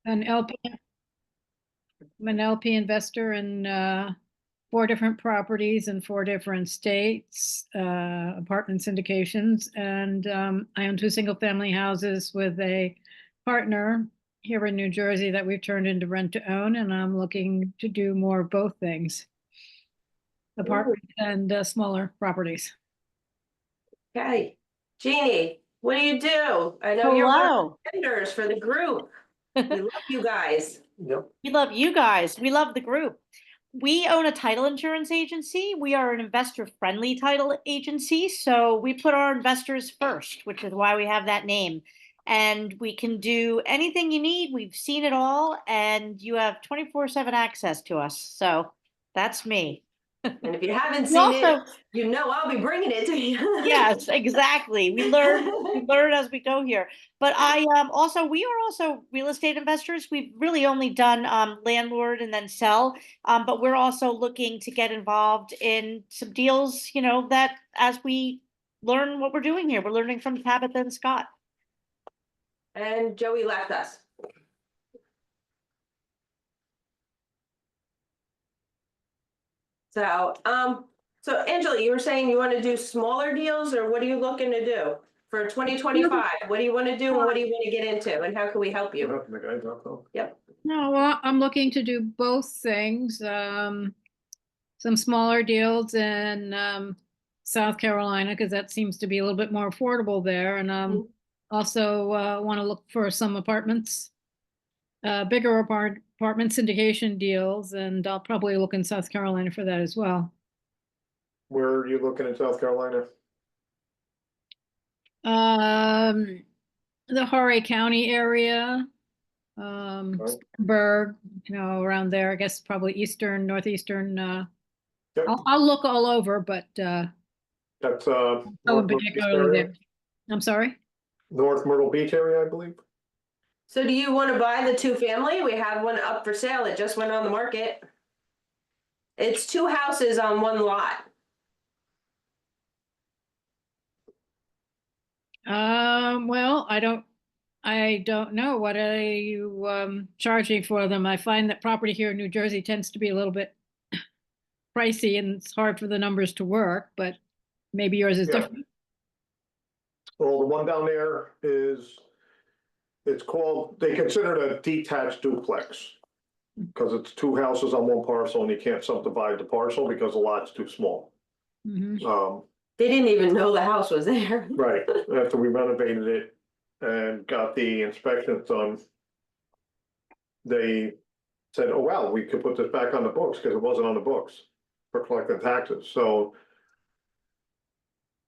An LP, I'm an LP investor in four different properties in four different states, apartment syndications, and I own two single-family houses with a partner here in New Jersey that we've turned into rent to own, and I'm looking to do more of both things, apartments and smaller properties. Okay, Jeannie, what do you do? I know you're one of Hello. the vendors for the group. We love you guys. Yep. We love you guys. We love the group. We own a title insurance agency. We are an investor-friendly title agency, so we put our investors first, which is why we have that name. And we can do anything you need. We've seen it all, and you have 24/7 access to us. So that's me. And if you haven't We seen it, also, you know I'll be bringing it to you. yes, exactly. We learn as we go here. But we are also real estate investors. We've really only done landlord and then sell. But we're also looking to get involved in some deals, that as we learn what we're doing here, we're learning from Tabitha and Scott. And Joey left us. So Angela, you were saying you want to do smaller deals, or what are you looking to do for 2025? What do you want to do, and what do you want to get into, and how can we help you? Yep. No, well, I'm looking to do both things. Some smaller deals in South Carolina, because that seems to be a little bit more affordable there. And also want to look for some apartments, bigger apartment syndication deals. And I'll probably look in South Carolina for that as well. Where are you looking in South Carolina? The Horry County area, Spartanburg, around there. I guess probably eastern, northeastern. Yep. I'll look all over, but That's particularly there. I'm sorry? North Myrtle Beach area, I believe. So do you want to buy the two-family? We have one up for sale. It just went on the market. It's two houses on one lot. Well, I don't know. What are you charging for them? I find that property here in New Jersey tends to be a little bit pricey, and it's hard for the numbers to work, but maybe yours is different. Well, the one down there it's called, they consider it a detached duplex, because it's two houses on one parcel and you can't subdivide the parcel because the lot's too small. They didn't even know the house was there. Right, after we renovated it and got the inspections done, they said, oh, wow, we could put this back on the books, because it wasn't on the books for collecting taxes. So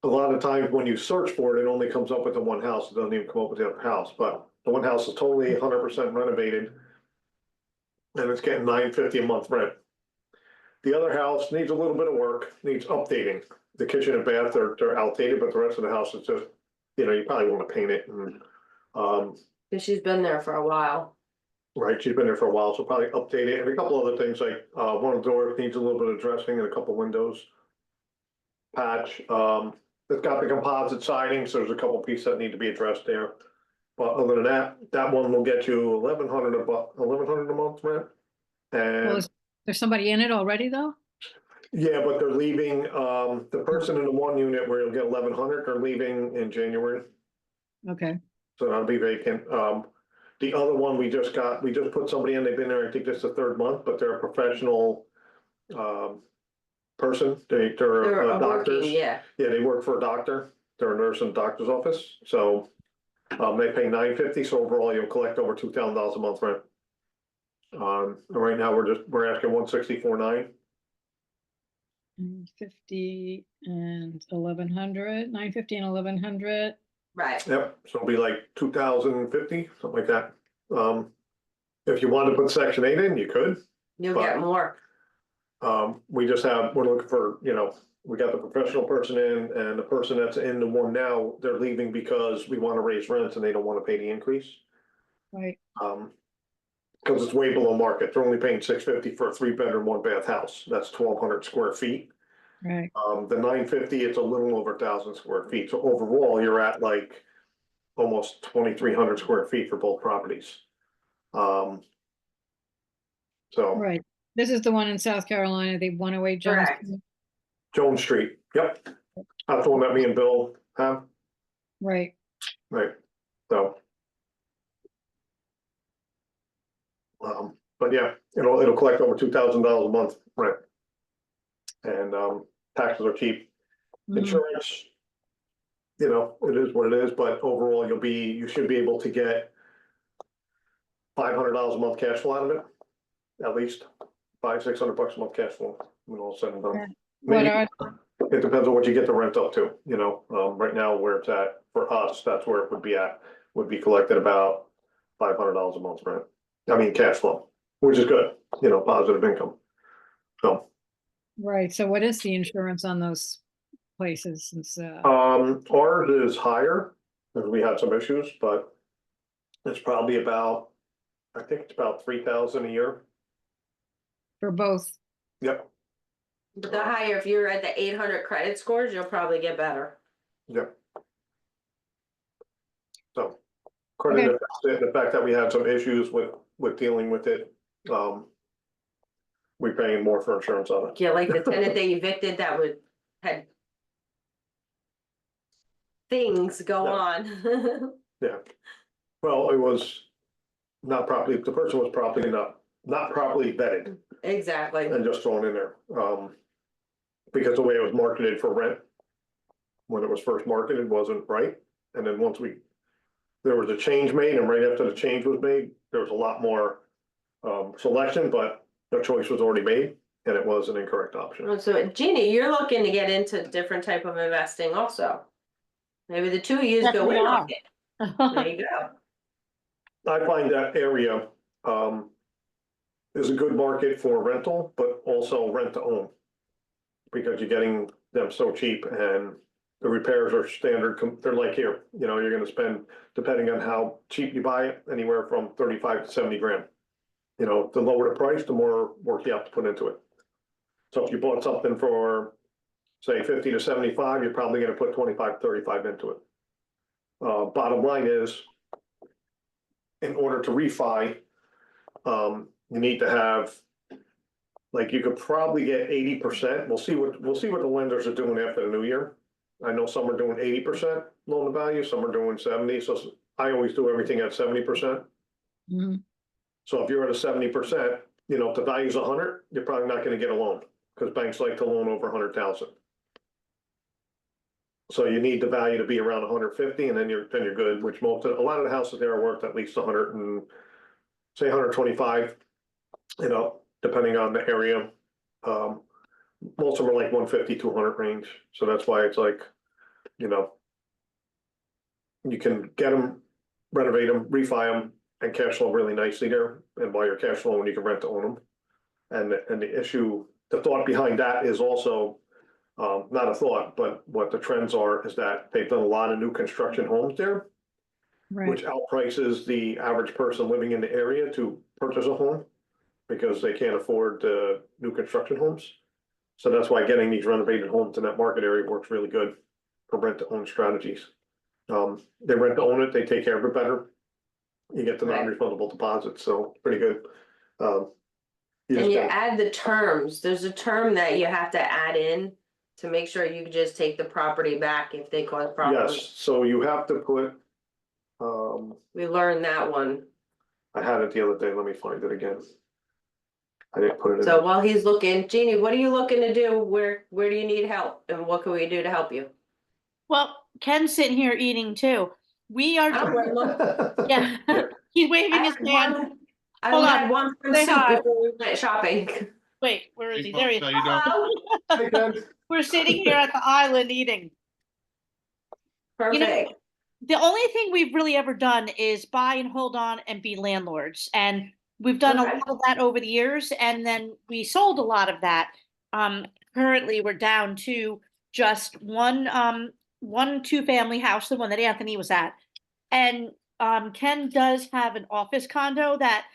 a lot of times when you search for it, it only comes up with the one house. It doesn't even come up with the other house, but the one house is totally 100% renovated and it's getting $950 a month rent. The other house needs a little bit of work, needs updating. The kitchen and bath are outdated, but the rest of the house is just, you probably want to paint it. And Because she's been there for a while. right, she's been there for a while, so probably update it. And a couple other things, like one of the doors needs a little bit of dressing and a couple windows. Patch. It's got the composite siding, so there's a couple pieces that need to be addressed there. But other than that, that one will get you $1,100 a month rent. And Well, is there somebody in it already, though? yeah, but they're leaving, the person in the one unit where you'll get 1,100, they're leaving in January. Okay. So that'll be vacant. The other one we just put somebody in, they've been there, I think this is the third month, but they're a professional person. They're doctors. Yeah, they work for a doctor. They're a nurse in the doctor's office. So they pay $950. So overall you'll collect over $2,000 a month rent. Right now we're asking $164,900. 950 and 1,100, 950 and 1,100. right. Yep, so it'll be like 2,050, something like that. If you wanted to put Section 8 in, you could. You'll get more. We're looking for, we got the professional person in, and the person that's in the one now, they're leaving because we want to raise rents and they don't want to pay the increase. Right. Because it's way below market. They're only paying $650 for a 3-bedroom, 1-bath house. That's 1,200 square feet. Right. The 950, it's a little over 1,000 square feet. So overall, you're at like almost 2,300 square feet for both properties. Um, so Right. This is the one in South Carolina, the 108 Jones. Correct. Street. Jones Street, yep. That's the one that me and Bill have, Right. right? So. But yeah, it'll collect over $2,000 a month rent. And taxes are cheap. Mhm. Insurance, it is what it is, but overall you should be able to get $500 a month cash flow out of it. At least $500-600 a month cash flow when all said and Okay. done. What Maybe are, it depends on what you get the rent up to, right now where it's at, for us, that's where it would be at, would be collected about $500 a month rent. I mean, cash flow, which is good, positive income. So, right, so what is the insurance on those places since, ours is higher, because we had some issues, but it's probably I think it's about 3,000 a year. for both? Yep, But the higher, if you're at the 800 credit scores, you'll probably get better. yep. So, credit the fact that we had some issues with dealing with it, we're paying more for insurance on it. Yeah, like the tenant they evicted that had things go Yeah. on. Yeah, well, it was not properly, the person was probably not properly vetted Exactly. and just thrown in there. Because the way it was marketed for rent, when it was first marketed, wasn't right. And then there was a change made, and right after the change was made, there was a lot more selection, but the choice was already made, and it was an incorrect option. Oh, so Jeannie, you're looking to get into different type of investing also. Maybe the two of you Yes, go we in are. on it. There you go. I find that area is a good market for rental, but also rent to own. Because you're getting them so cheap, and the repairs are standard, they're like here, you're gonna spend, depending on how cheap you buy it, anywhere from 35 to 70 grand. The lower the price, the more work you have to put into it. So if you bought something for, say, 50 to 75, you're probably gonna put 25, 35 into it. Bottom line is, in order to refi, you need to have, like, you could probably get 80%. We'll see what the lenders are doing after the new year. I know some are doing 80% loan to value, some are doing 70, so I always do everything at 70%. Mhm. So if you're at a 70%, if the value's 100, you're probably not gonna get a loan, because banks like to loan over 100,000. So you need the value to be around 150, and then you're good, which a lot of the houses there are worth at least 100 and, say, 125, depending on the area. Most of them are like 150 to 100 range, so that's why it's like, you can get them, renovate them, refi them, and cash flow really nicely there. And while you're cash flowing, you can rent to own them. And the thought behind that is also, not a thought, but what the trends are is that they've done a lot of new construction homes there, which Right, outprices the average person living in the area to purchase a home, because they can't afford the new construction homes. So that's why getting these renovated homes in that market area works really good for rent to own strategies. They rent to own it, they take care of it better. You get the Right. non-refundable deposits, so pretty good. You And just you gotta- add the terms. There's a term that you have to add in to make sure you can just take the property back if they cause Yes, problems. so you have to put, We learned that one. I had it the other day, let me find it again. I didn't put it in. So while he's looking, Jeannie, what are you looking to do? Where do you need help? And what can we do to help you? Well, Ken's sitting here eating too. We I are, don't blame him. yeah, he's waving his hand. I Hold only on. had one from Say soup hi. before we went shopping. Wait, where is Hey, he? There he is. folks, how you doing? Hello. Hey, Ken. We're sitting here at the island eating. Perfect. The only thing we've really ever done is buy and hold on and be landlords. And we've done a Okay. lot of that over the years. And then we sold a lot of that. Currently we're down to just one 2-family house, the one that Anthony was at. And Ken does have an office condo that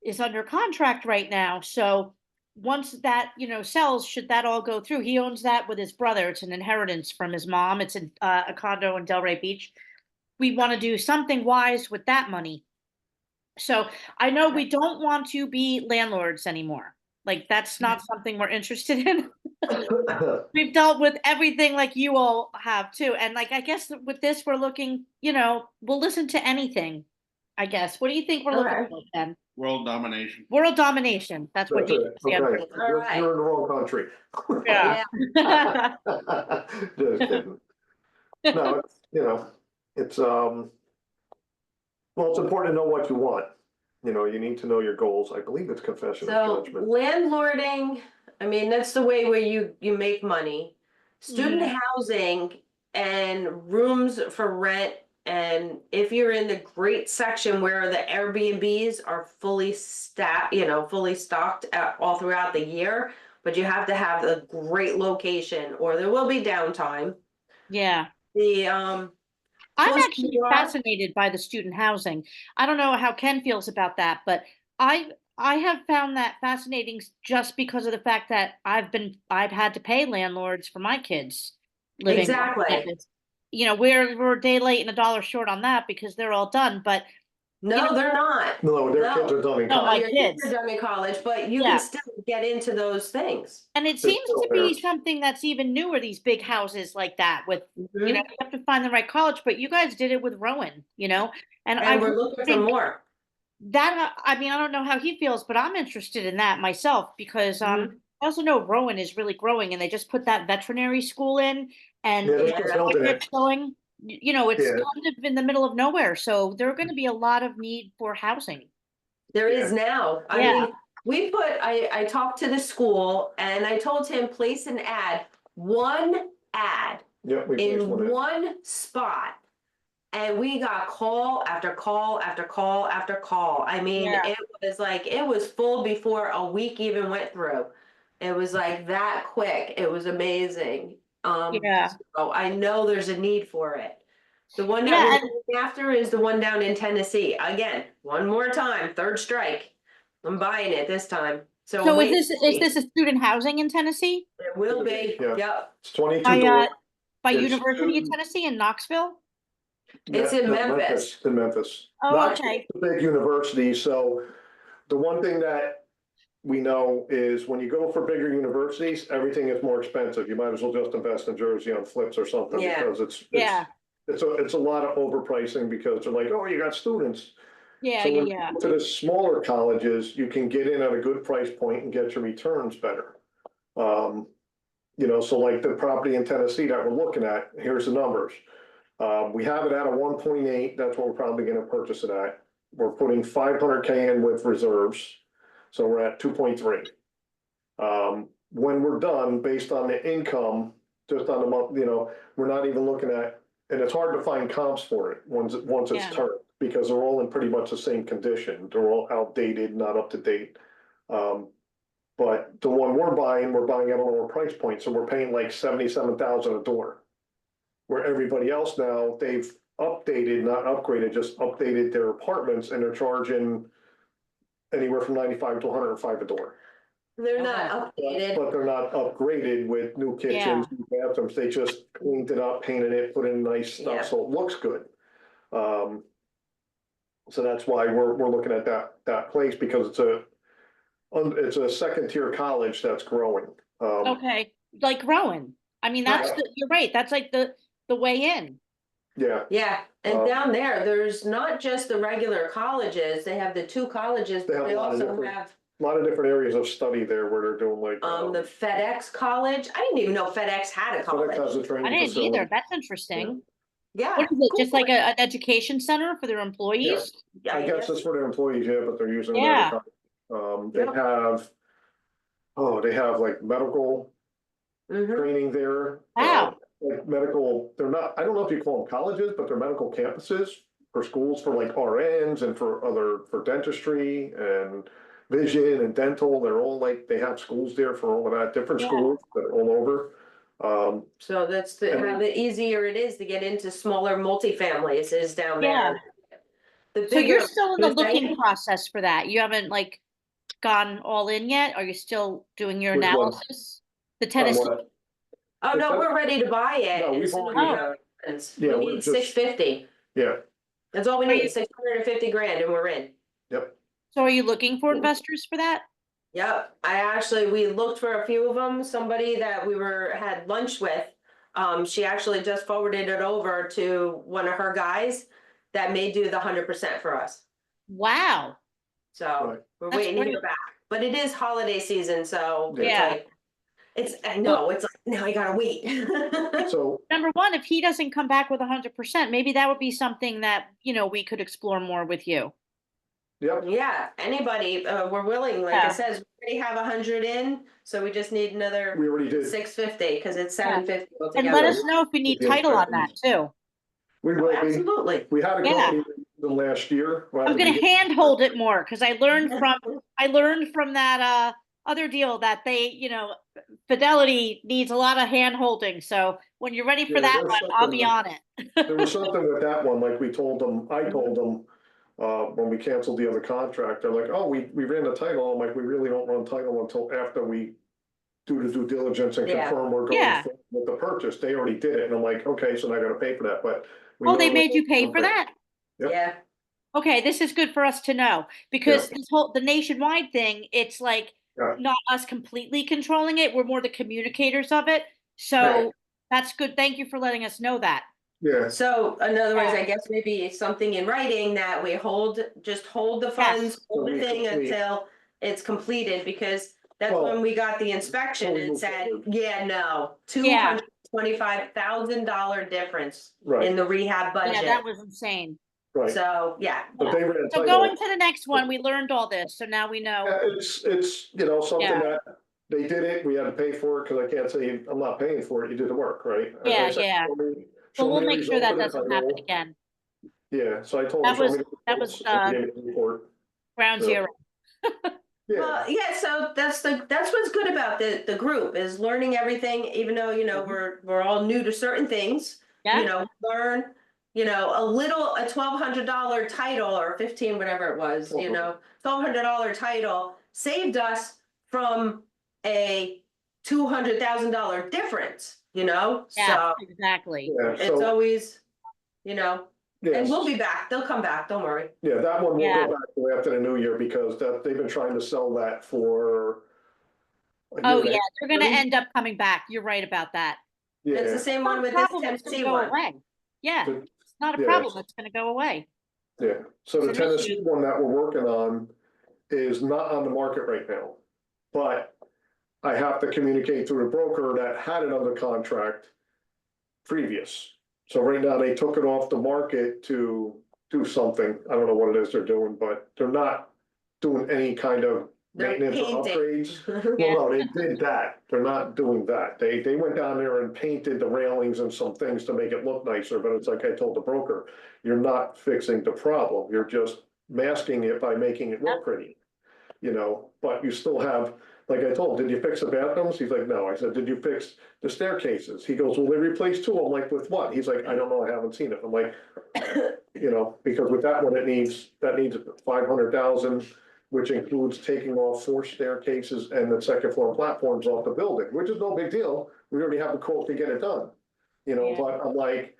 is under contract right now. So once that, sells, should that all go through? He owns that with his brother. It's an inheritance from his mom. It's a condo in Delray Beach. We want to do something wise with that money. So I know we don't want to be landlords anymore. Like that's not something we're interested in. We've dealt with everything like you all have too. And like I guess with this we're looking, we'll listen to anything, I guess. What do you think we're looking Okay. for, Ken? World domination. World domination. That's what That's you it, stand okay. for. All You're right. in the wrong country. Yeah. Just kidding. No, it's, well, it's important to know what you want. You need to know your goals. I believe it's confession of So judgment. landlording, I mean, that's the way where you make money. Student Mhm. housing and rooms for rent. And if you're in the great section where the Airbnbs are fully fully stocked all throughout the year, but you have to have a great location or there will be downtime. Yeah. The I'm closer actually you are, fascinated by the student housing. I don't know how Ken feels about that, but I have found that fascinating just because of the fact that I've had to pay landlords for my kids living. exactly. We're a day late and a dollar short on that because they're all done, but No, they're not. No, their No. kids are done in No, my college. Your kids are kids. done in college, but you can Yeah. still get into those things. And it They're seems still to be there. something that's even newer, these big houses like that with, Mhm. you have to find the right college, but you guys did it with Rowan, and I And we're really looking for think more. that, I mean, I don't know how he feels, but I'm interested in that myself because Mhm. I also know Rowan is really growing and they just put that veterinary school in and Yeah, they're it's still building it. showing, it's Yeah. kind of in the middle of nowhere. So there are going to be a lot of need for housing. There Yeah. is now. I Yeah. mean, I talked to the school and I told him place an one ad Yep, we placed in one in. one spot. And we got call after call after call after call. I mean, Yeah. it was full before a week even went through. It was like that quick. It was amazing. Yeah. So I know there's a need for it. The one that Yeah. we're And going after is the one down in Tennessee. Again, one more time, third strike. I'm buying it this time. So so is wait, this, is this a student housing in Tennessee? it will be. Yeah. Yep. It's 22 By, doors. It's University of student- Tennessee in Knoxville? It's in Memphis. In Memphis. Oh, Not okay. a big university, so the one thing that we know is when you go for bigger universities, everything is more expensive. You might as well just invest in Jersey on flips or something Yeah. because Yeah. it's a lot of overpricing because they're like, oh, you got students. Yeah. So Yeah. when you Yeah. go to the smaller colleges, you can get in at a good price point and get your returns better. So like the property in Tennessee that we're looking at, here's the numbers. We have it at a 1.8, that's what we're probably gonna purchase it at. We're putting 500K in with reserves, so we're at 2.3. When we're done, based on the income, just on the month, we're not even looking at, and it's hard to find comps for it once Yeah. it's turned, because they're all in pretty much the same condition. They're all outdated, not up to date. But the one we're buying at a lower price point, so we're paying like 77,000 a door. Where everybody else now, they've updated, not upgraded, just updated their apartments and they're charging anywhere from 95 to 105 a door. They're not updated. But they're not upgraded with new kitchens, new bathrooms. They just cleaned it up, painted it, put in nice Yeah. stuff, so it looks good. So that's why we're looking at that place because it's a second tier college that's growing. Okay. Like Rowan. I mean, Right. you're right. That's like the way in. Yeah, Yeah, and down there's not just the regular colleges, they have the two colleges, They but have they a lot of also different- have a lot of different areas of study there where they're doing like. the FedEx college. I didn't even know FedEx had a FedEx has college. a I training didn't facility. either. That's interesting. Yeah. What is it? cool. Just like an education center for their employees? Yeah, I guess it's for their employees, yeah, but they're using. it Yeah. as a they Yep. have like medical Mhm. training there. Wow. Like medical, they're not, I don't know if you call them colleges, but they're medical campuses for schools for like RNs and for dentistry and vision and dental. They're all like, they have schools there for all of that, different Yeah. schools that are all over. So that's And how the easier it is to get into smaller multifamilies is down Yeah. there. The So you're bigger still in the multifamily- looking process for that. You haven't like gone all in yet? Are you still doing your Which one? analysis? The tennis, What? Oh, no, Okay. we're ready to buy it. No, we've as soon as already- we know it's- Yeah, We we're need just- 650. Yeah, That's all we Are you- need, 650 grand and we're in. yep. so are you looking for investors for that? Yep, we looked for a few of them, somebody that had lunch with. She actually just forwarded it over to one of her guys that may do the 100% for us. Wow. So Right. we're That's waiting to great. hear back, but it is holiday season, so it's Yeah. like, I know, it's like, now I gotta wait. So, Number one, if he doesn't come back with 100%, maybe that would be something that, we could explore more with you. yep, Yeah, anybody, we're willing, like I Yeah. said, we already have 100 in, so we just need another we already did. 650, because it's Yeah. 750 And altogether. let us know if you need Yeah, title on that too. We Oh, will be. absolutely. We had a Yeah. company the last year. right at I'm the gonna beginning. handhold it more because I learned from that other deal that Fidelity needs a lot of hand holding. So when you're ready for Yeah, that there's one, I'll be something- on it. There was something with that one, like we told them, I told them, when we canceled the other contract, they're like, oh, we ran the title. I'm like, we really don't run title until after we do the due diligence and Yeah. confirm we're going Yeah. forward with the purchase. They already did it. And I'm like, okay, so now I gotta pay for that, but. we Oh, they normally- made you pay for that? Yep. Yeah, Okay, this is good for us to know because the nationwide thing, it's like Yeah. not us completely controlling it. We're more the communicators of it. So Right. that's good. Thank you for letting us know that. Yeah, so in other words, Yeah. I guess maybe something in writing that we just hold the funds, hold the We thing complete. until it's completed, because that's Well, when we got the inspection until we and move said, forward. yeah, no, Yeah. $225,000 difference Right. in the rehab Yeah, budget. that was insane. right. So, yeah. But they ran So title. going to the next one, we learned all this. So now we know. Yeah, it's, something Yeah. that they did it, we had to pay for it, cause I can't say I'm not paying for it, you did the work, right? As I Yeah, said, yeah. show me- So show we'll me the make sure results that of the doesn't happen title. again. Yeah, so I told That them, show was- me the that was, results, and they gave me the report. Ground So- zero. Yeah, Well, yeah, so that's what's good about the group is learning everything, even though, Mhm. we're all new to certain things. Yeah. Learn, a $1,200 title or 15, whatever it was, $1,200 title saved us from a $200,000 difference, Yeah, so exactly. yeah, it's so, always, and yes, we'll be back, they'll come back, don't worry. yeah, that one will Yeah. go back to after the new year, because they've been trying to sell that for. a year Oh, and a yeah, half. they're gonna end up coming back. You're right about that. It's the Yeah, same Not one a with this problem that's gonna Tennessee go one. away. Yeah, The- it's not a yeah. problem that's gonna go away. yeah, so the It's an Tennessee issue. one that we're working on is not on the market right now. But I have to communicate through the broker that had it under contract previous. So right now, they took it off the market to do something, I don't know what it is they're doing, but they're not doing any kind of They're maintenance or painting. upgrades. Well, no, they did that, they're not doing that, they went down there and painted the railings and some things to make it look nicer, but it's like I told the broker, you're not fixing the problem, you're just masking it by making it look pretty. But you still have, like I told him, did you fix the bathrooms? He's like, no. I said, did you fix the staircases? He goes, well, they replaced two. I'm like, with what? He's like, I don't know, I haven't seen it. I'm like, because with that one, that needs 500,000, which includes taking off 4 staircases and the second floor platforms off the building, which is no big deal. We already have the quote to get it done. Yeah. But I'm like,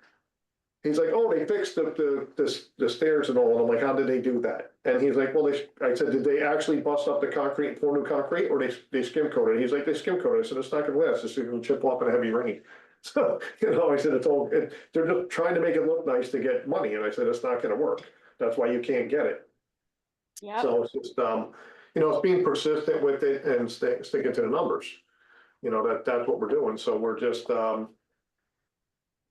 he's like, oh, they fixed the stairs and all, and I'm like, how did they do that? And he's like, well, I said, did they actually bust up the concrete and pour new concrete, or they skim coated? He's like, they skim coated. I said, it's not gonna last, it's gonna chip off in a heavy rain. So, I said, they're just trying to make it look nice to get money, and I said, it's not gonna work, that's why you can't get it. Yep. So it's just, it's being persistent with it and sticking to the numbers. That's what we're doing, so we're just,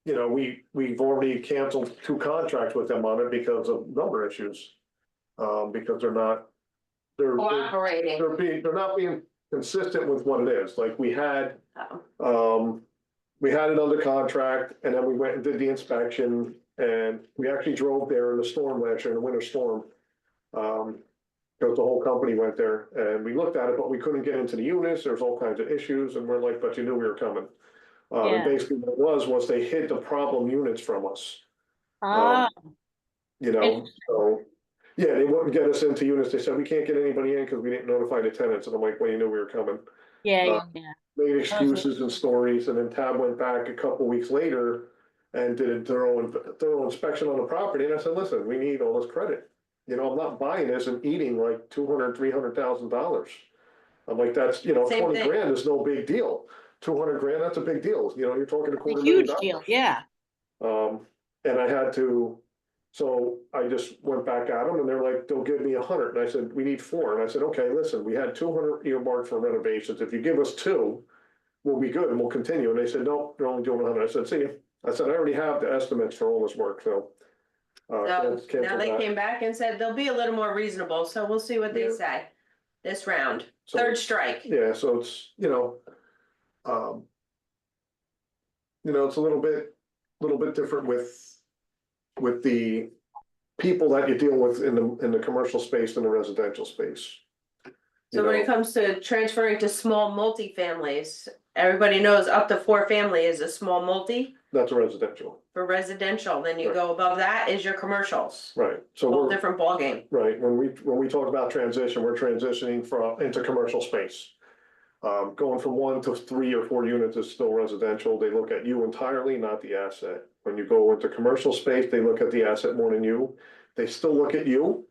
we've already canceled 2 contracts with them on it because of number issues. Because they're not Cooperating. they're not being consistent with what it is. Like we had Oh. it under contract, and then we went and did the inspection, and we actually drove there in the storm last year, in the winter storm. Because the whole company went there, and we looked at it, but we couldn't get into the units, there's all kinds of issues, and we're like, but you knew we were coming. Yeah. And basically what it was they hid the problem units from us. Ah, So, Yeah, they wouldn't get us into units. They said, we can't get anybody in because we didn't notify the tenants. And I'm like, well, you knew we were coming. Yeah, Uh, yeah. Made excuses and stories, and then Tab went back a couple weeks later and did a thorough inspection on the property, and I said, listen, we need all this credit. You know, I'm not buying this and eating like $200,000-300,000. I'm like, that's, you know, Same 20 thing. grand is no big deal. 200 grand, that's a big deal. You know, you're talking a It's a $250,000. huge deal, yeah. And I had to, so I just went back at them and they're like, they'll give me 100. And I said, we need 4. And I said, okay, listen, we had 200 earmarked for renovations. If you give us 2, we'll be good and we'll continue. And they said, no, they're only doing 100. I said, see, I said, I already have the estimates for all this work, so. So cancel now they that. came back and said they'll be a little more reasonable, so we'll see what they Yeah. say this round. So- Third strike. Yeah, so it's, it's a little bit different with the people that you deal with in the commercial space than the residential space. So when it comes to transferring to small multifamilies, everybody knows up to 4 family is a small multi That's a residential, for residential, then you Right. go above that is your commercials. right, so Whole we're, different ballgame. right, when we talk about transition, we're transitioning into commercial space. Going from 1 to 3 or 4 units is still residential, they look at you entirely, not the asset. When you go into commercial space, they look at the asset more than you, they still look at you.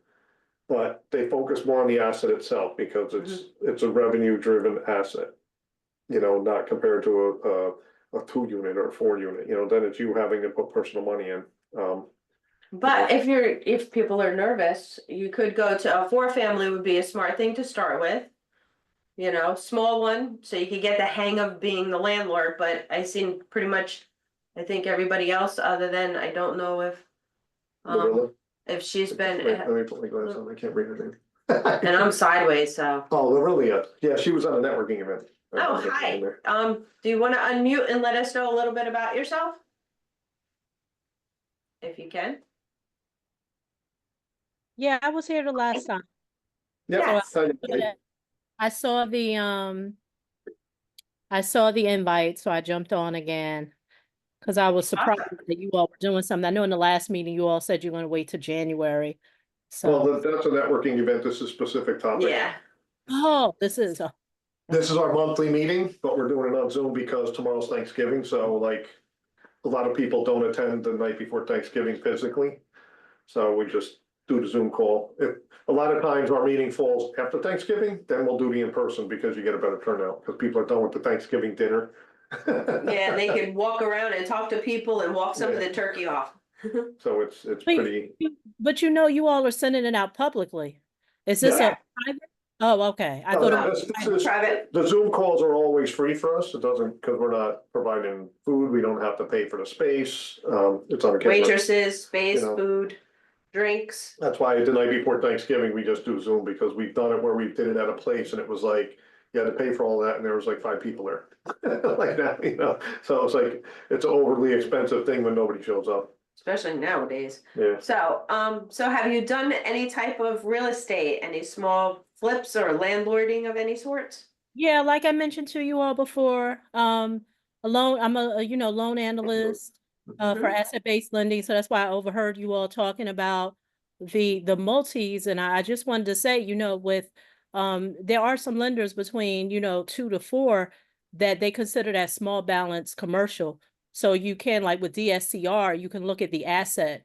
But they focus more on the asset itself because it's a revenue driven asset. You know, not compared to a 2 unit or a 4 unit, you know, then it's you having to put personal money in. But if people are nervous, you could go to a 4 family would be a smart thing to start with. You know, small one, so you could get the hang of being the landlord, but I seen pretty much, I think everybody else, other than, I don't know Lorilla? if she's Wait, been, let me put my glasses on, I can't read her name. and I'm sideways, so. Oh, Lorilla, yeah, she was on a networking event. Oh, hi, do you wanna unmute and let us know a little bit about yourself? If you can. Yeah, I was here the last time. Yeah. I saw the invite, so I jumped on again. Cause I was surprised that you all were doing something. I know in the last meeting you all said you're gonna wait till January. Well, So, that's a networking event, this is specific topic. Yeah, oh, this is, This is our monthly meeting, but we're doing it on Zoom because tomorrow's Thanksgiving, so like. A lot of people don't attend the night before Thanksgiving physically. So we just do the Zoom call. If, a lot of times our meeting falls after Thanksgiving, then we'll do the in-person because you get a better turnout, because people are done with the Thanksgiving dinner. yeah, they could walk around and talk to people and walk some of the turkey off. So it's Wait, pretty, but you all are sending it out publicly. Is this Yeah. a private? Oh, okay. I thought it was. this is, Private, the Zoom calls are always free for us. It doesn't, because we're not providing food, we don't have to pay for the space. It's on a camera. waitresses, space, You know. food, drinks. That's why the night before Thanksgiving, we just do Zoom, because we've done it where we did it at a place and it was like, you had to pay for all that and there was like 5 people there. Like that, you know, so it's like, it's an overly expensive thing when nobody shows up, Especially nowadays. yeah. So have you done any type of real estate, any small flips or landlording of any sorts? Yeah, like I mentioned to you all before, I'm a loan analyst for asset-based lending. So that's why I overheard you all talking about the multis. And I just wanted to say, there are some lenders between, 2 to 4 that they consider that small balance commercial. So you can, like with DSCR, you can look at the asset.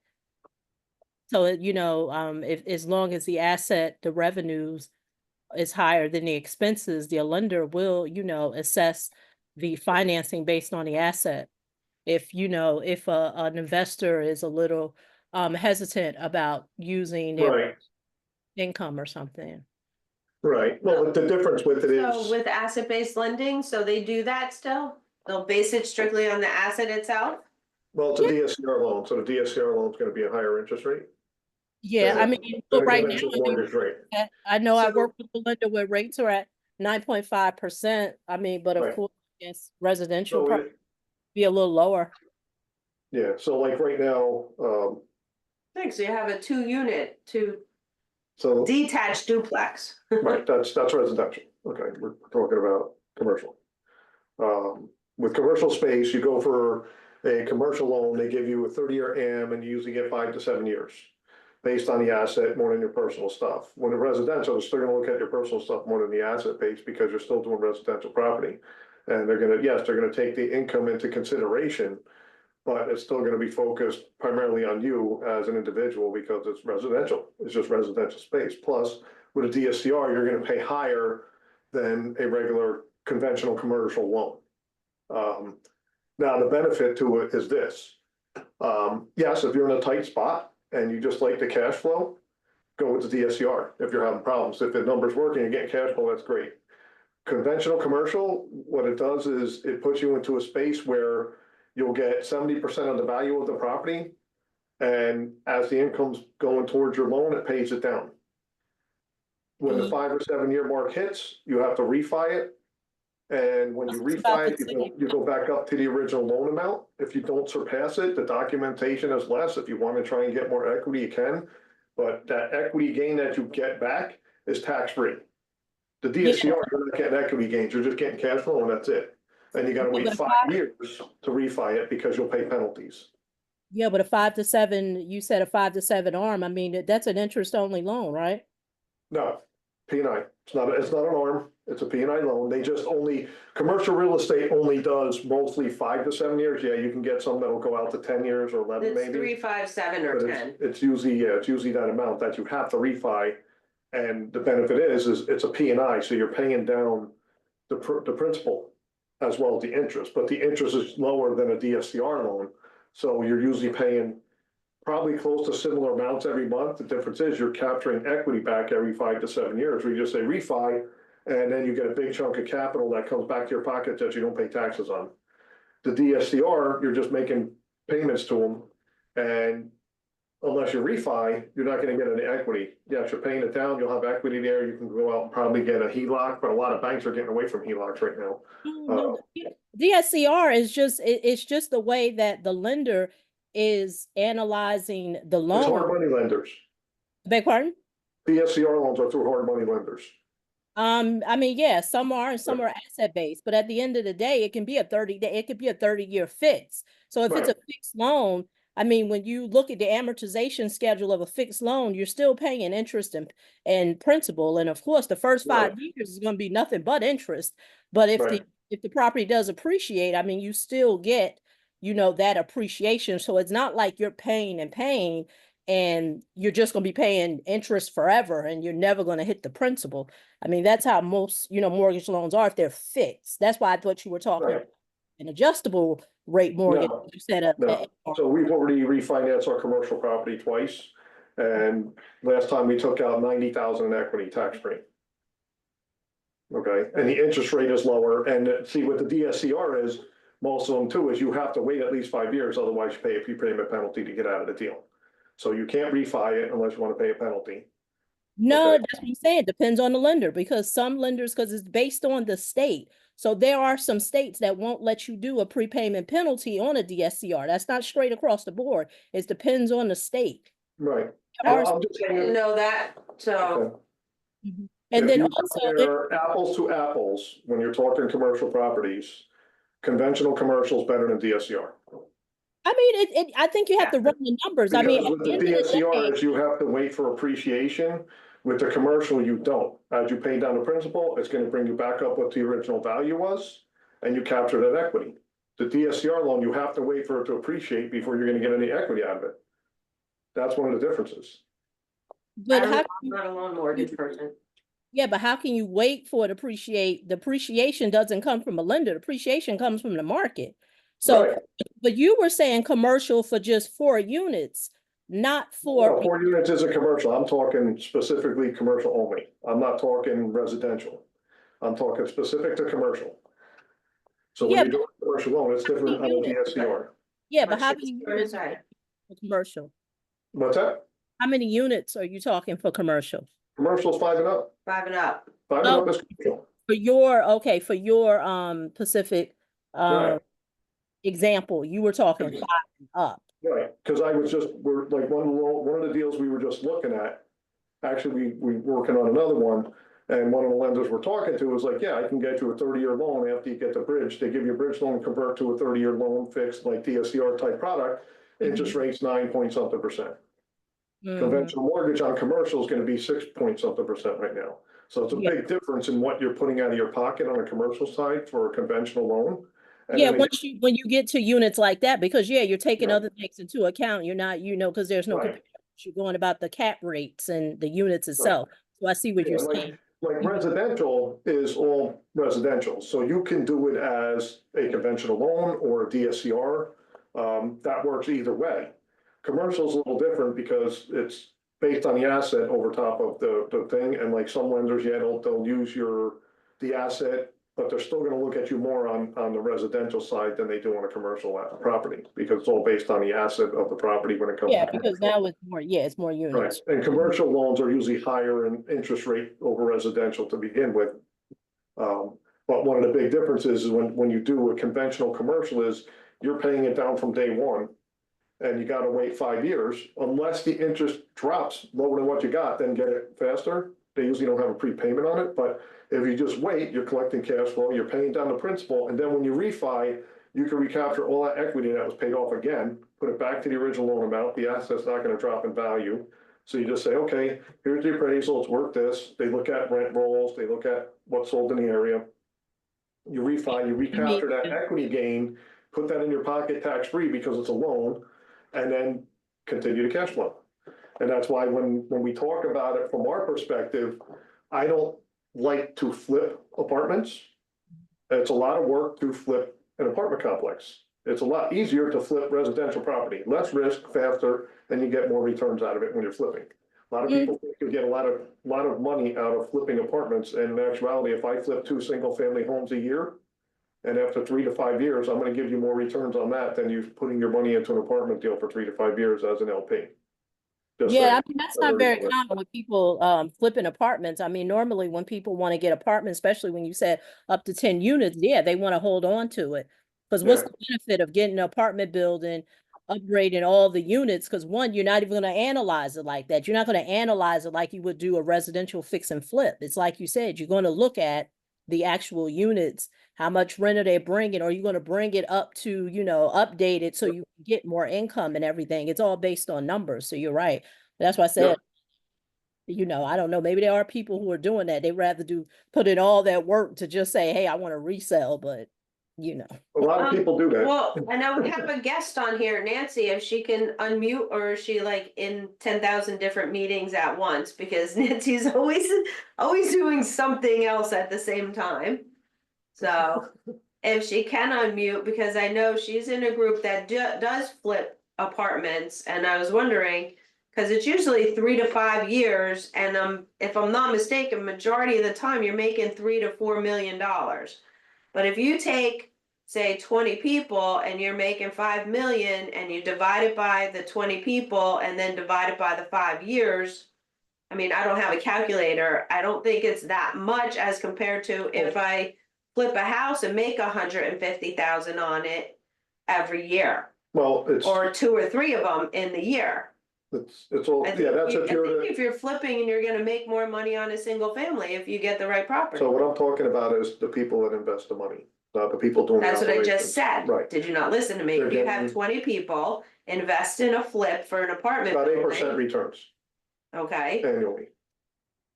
So, if as long as the asset, the revenues is higher than the expenses, the lender will, assess the financing based on the asset. If, an investor is a little hesitant about using their Right, income or something. right. Well, the difference with it So is, with asset-based lending, so they do that still? They'll base it strictly on the asset itself? well, it's a DSCR loan, so the DSCR loan is gonna be a higher interest rate. Yeah, than I a- mean, than but a right now, conventional mortgage rate. I know I So- work with the lender where rates are at 9.5%. I mean, but of Right. course, yes, residential So probably be a little lower. yeah, so like right now, Thanks, so you have a 2-unit, 2 so, detached duplex. right, that's residential, okay, we're talking about commercial. With commercial space, you go for a commercial loan, they give you a 30-year AM and you usually get 5 to 7 years. based on the asset more than your personal stuff. When the residential, they're still gonna look at your personal stuff more than the asset base because you're still doing residential property. And they're gonna, yes, they're gonna take the income into consideration, but it's still gonna be focused primarily on you as an individual because it's residential. It's just residential space. Plus, with a DSCR, you're gonna pay higher than a regular conventional commercial loan. Now, the benefit to it is this. Yes, if you're in a tight spot and you just like the cash flow, go with the DSCR if you're having problems. If the numbers work and you're getting cash flow, that's great. Conventional commercial, what it does is it puts you into a space where you'll get 70% of the value of the property. And as the income's going towards your loan, it pays it down. When the 5 or 7 year mark hits, you have to refi it. And when you I was about refi to it, you go back up to the original loan amount. If you don't surpass it, the documentation is less. If you want to try and get more equity, you can. But that equity gain that you get back is tax-free. The DSCR, you're not getting equity gains, you're just getting cash flow and that's it. And you gotta wait 5 years to refi it because you'll pay penalties. Yeah, but a 5 to 7, you said a 5 to 7 ARM. I mean, that's an interest-only loan, right? No, P&I, it's not an ARM, it's a P&I loan. They just only, commercial real estate only does mostly 5 to 7 years. Yeah, you can get some that'll go out to 10 years or 11 It's maybe. 3, 5, 7, or But 10. it's usually, yeah, it's usually that amount that you have to refi. And the benefit is it's a P&I, so you're paying down the principal as well as the interest, but the interest is lower than a DSCR loan. So you're usually paying probably close to similar amounts every month. The difference is you're capturing equity back every 5 to 7 years, where you just say refi, and then you get a big chunk of capital that comes back to your pocket that you don't pay taxes on. The DSCR, you're just making payments to them, and unless you refi, you're not gonna get any equity. Yes, you're paying it down, you'll have equity there, you can go out and probably get a HELOC, but a lot of banks are getting away from HELOCs right now. No, DSCR is just, it's just the way that the lender is analyzing the It's hard loan. money lenders. Beg pardon? DSCR loans are through hard money lenders. I mean, yeah, some are and some are asset based, but at the end of the day, it can be a 30-day, it could be a 30-year fix. So if it's a fixed loan, I mean, when you look at the amortization schedule of a fixed loan, you're still paying interest and principal. And of course, the first 5 years is going to be nothing but interest. But if the property does appreciate, I mean, you still get, that appreciation. So it's not like you're paying and you're just going to be paying interest forever and you're never going to hit the principal. I mean, that's how most, mortgage loans are if they're fixed. That's why I thought you were talking about an adjustable rate mortgage. No, You said So we've already refinanced our commercial property twice. And last time we took out 90,000 in equity tax-free. Okay, and the interest rate is lower. And see what the DSCR is, most of them too, is you have to wait at least 5 years, otherwise you pay a prepayment penalty to get out of the deal. So you can't refi it unless you want to pay a penalty. No, Okay. that's what I'm saying. It depends on the lender because some lenders, because it's based on the state. So there are some states that won't let you do a prepayment penalty on a DSCR. That's not straight across the board. It depends on the state. Right. Ours- I'm just I didn't saying. know that, so. Okay. And If then you also, compare apples to apples, when you're talking commercial properties, conventional commercial is better than DSCR. I mean, I think you have to run the numbers. I mean, Because at with the the end of the DSCR, day, is you have to wait for appreciation. With the commercial, you don't. As you pay down the principal, it's gonna bring you back up what the original value was, and you capture that equity. The DSCR loan, you have to wait for it to appreciate before you're gonna get any equity out of it. That's one of the differences. but I'm how, not a loan mortgage person. yeah, but how can you wait for it to appreciate? The appreciation doesn't come from a lender. The appreciation comes from the market. So, Right. but you were saying commercial for just 4 units, not Well, for, 4 units is a commercial. I'm talking specifically commercial only. I'm not talking residential. I'm talking specific to commercial. So when Yeah, you do a commercial loan, it's different than a DSCR. yeah, but What's how your many spirit units side? for commercial? What's that? How many units are you talking for commercial? Commercial's 5 and up. 5 and up. 5 and up is commercial. For your Pacific Right. example, you were talking 5 and up. Right, because we're like one of the deals we were just looking at. Actually, we working on another one, and one of the lenders we're talking to was like, yeah, I can get you a 30-year loan after you get the bridge. They give you a bridge loan, convert to a 30-year loan fixed like DSCR type product. Interest rates 9 point something %. Mhm. Conventional mortgage on commercial is gonna be 6 point something percent right now. So it's a Yeah. big difference in what you're putting out of your pocket on a commercial side for a conventional loan. And Yeah, then when you get to units like that, because yeah, you're taking Yeah. other things into account. You're not, because there's no, Right. you're going about the cap rates and the units itself. So I see what you're Yeah, saying. like residential is all residential, so you can do it as a conventional loan or a DSCR. That works either way. Commercial is a little different because it's based on the asset over top of the thing, and like some lenders, yeah, they'll use the asset, but they're still gonna look at you more on the residential side than they do on a commercial property, because it's all based on the asset of the property when it comes to Yeah, because commercial. now it's more, it's more Right, units. and commercial loans are usually higher in interest rate over residential to begin with. But one of the big differences is when you do a conventional commercial is you're paying it down from day one. And you gotta wait 5 years, unless the interest drops lower than what you got, then get it faster. They usually don't have a prepayment on it, but if you just wait, you're collecting cash flow, you're paying down the principal, and then when you refi, you can recapture all that equity that was paid off again, put it back to the original loan amount, the asset's not gonna drop in value. So you just say, okay, here's the appraisal, it's worth this, they look at rent rolls, they look at what's sold in the area. You refi, you recapture that equity gain, put that in your pocket tax-free because it's a loan, and then continue to cash flow. And that's why when we talk about it from our perspective, I don't like to flip apartments. It's a lot of work to flip an apartment complex. It's a lot easier to flip residential property, less risk, faster, and you get more returns out of it when you're flipping. A lot of people think you get a lot of money out of flipping apartments, and in actuality, if I flip 2 single-family homes a year, and after 3 to 5 years, I'm gonna give you more returns on that than you putting your money into an apartment deal for 3 to 5 years as an LP. Just Yeah, saying. I mean, that's not very common with people flipping apartments. I mean, normally when people want to get apartments, especially when you said up to 10 units, yeah, they want to hold on to it. Because what's Yeah. the benefit of getting an apartment building, upgrading all the units? Because one, you're not even going to analyze it like that. You're not going to analyze it like you would do a residential fix and flip. It's like you said, you're going to look at the actual units, how much rent are they bringing? Are you going to bring it up to, update it so you can get more income and everything? It's all based on numbers. So you're right. That's why I said, I don't know, maybe there are people who are doing that. They rather put in all that work to just say, hey, I want to resell, but A lot of people do that. Well, I know we have a guest on here, Nancy, if she can unmute, or is she like in 10,000 different meetings at once? Because Nancy's always doing something else at the same time. So if she can unmute, because I know she's in a group that does flip apartments, and I was wondering, because it's usually 3 to 5 years, and if I'm not mistaken, majority of the time you're making $3 to $4 million. But if you take, say, 20 people and you're making 5 million, and you divide it by the 20 people and then divide it by the 5 years, I mean, I don't have a calculator. I don't think it's that much as compared to if I flip a house and make 150,000 on it every year, Well, or 2 or 3 of them in the year. it's all, I yeah, think that's I if you're, think if you're flipping and you're gonna make more money on a single family if you get the right property. so what I'm talking about is the people that invest the money, not the people doing the That's what I just operations. said. Right, Did you not listen to me? They're If you have getting- 20 people invest in a flip for an apartment about 8% building, returns okay, annually.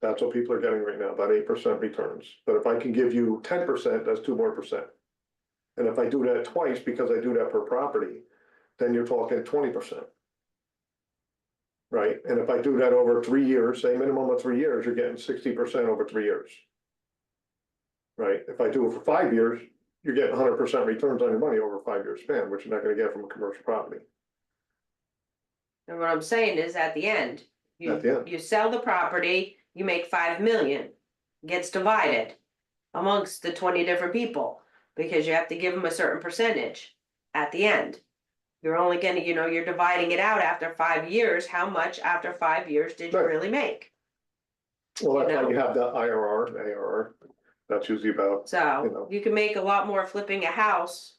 That's what people are getting right now, about 8% returns. But if I can give you 10%, that's 2 more percent. And if I do that twice, because I do that per property, then you're talking 20%. Right, and if I do that over 3 years, say minimum of 3 years, you're getting 60% over 3 years. Right, if I do it for 5 years, you're getting 100% returns on your money over a 5-year span, which you're not gonna get from a commercial property. and what I'm saying is at the end, At the end. you sell the property, you make 5 million, gets divided amongst the 20 different people, because you have to give them a certain percentage at the end. You're only gonna, you're dividing it out after 5 years. How much after 5 years did you Right. really make? Well, that's why know? you have the IRR, and ARR, that's usually about, So you can make a lot more flipping a house.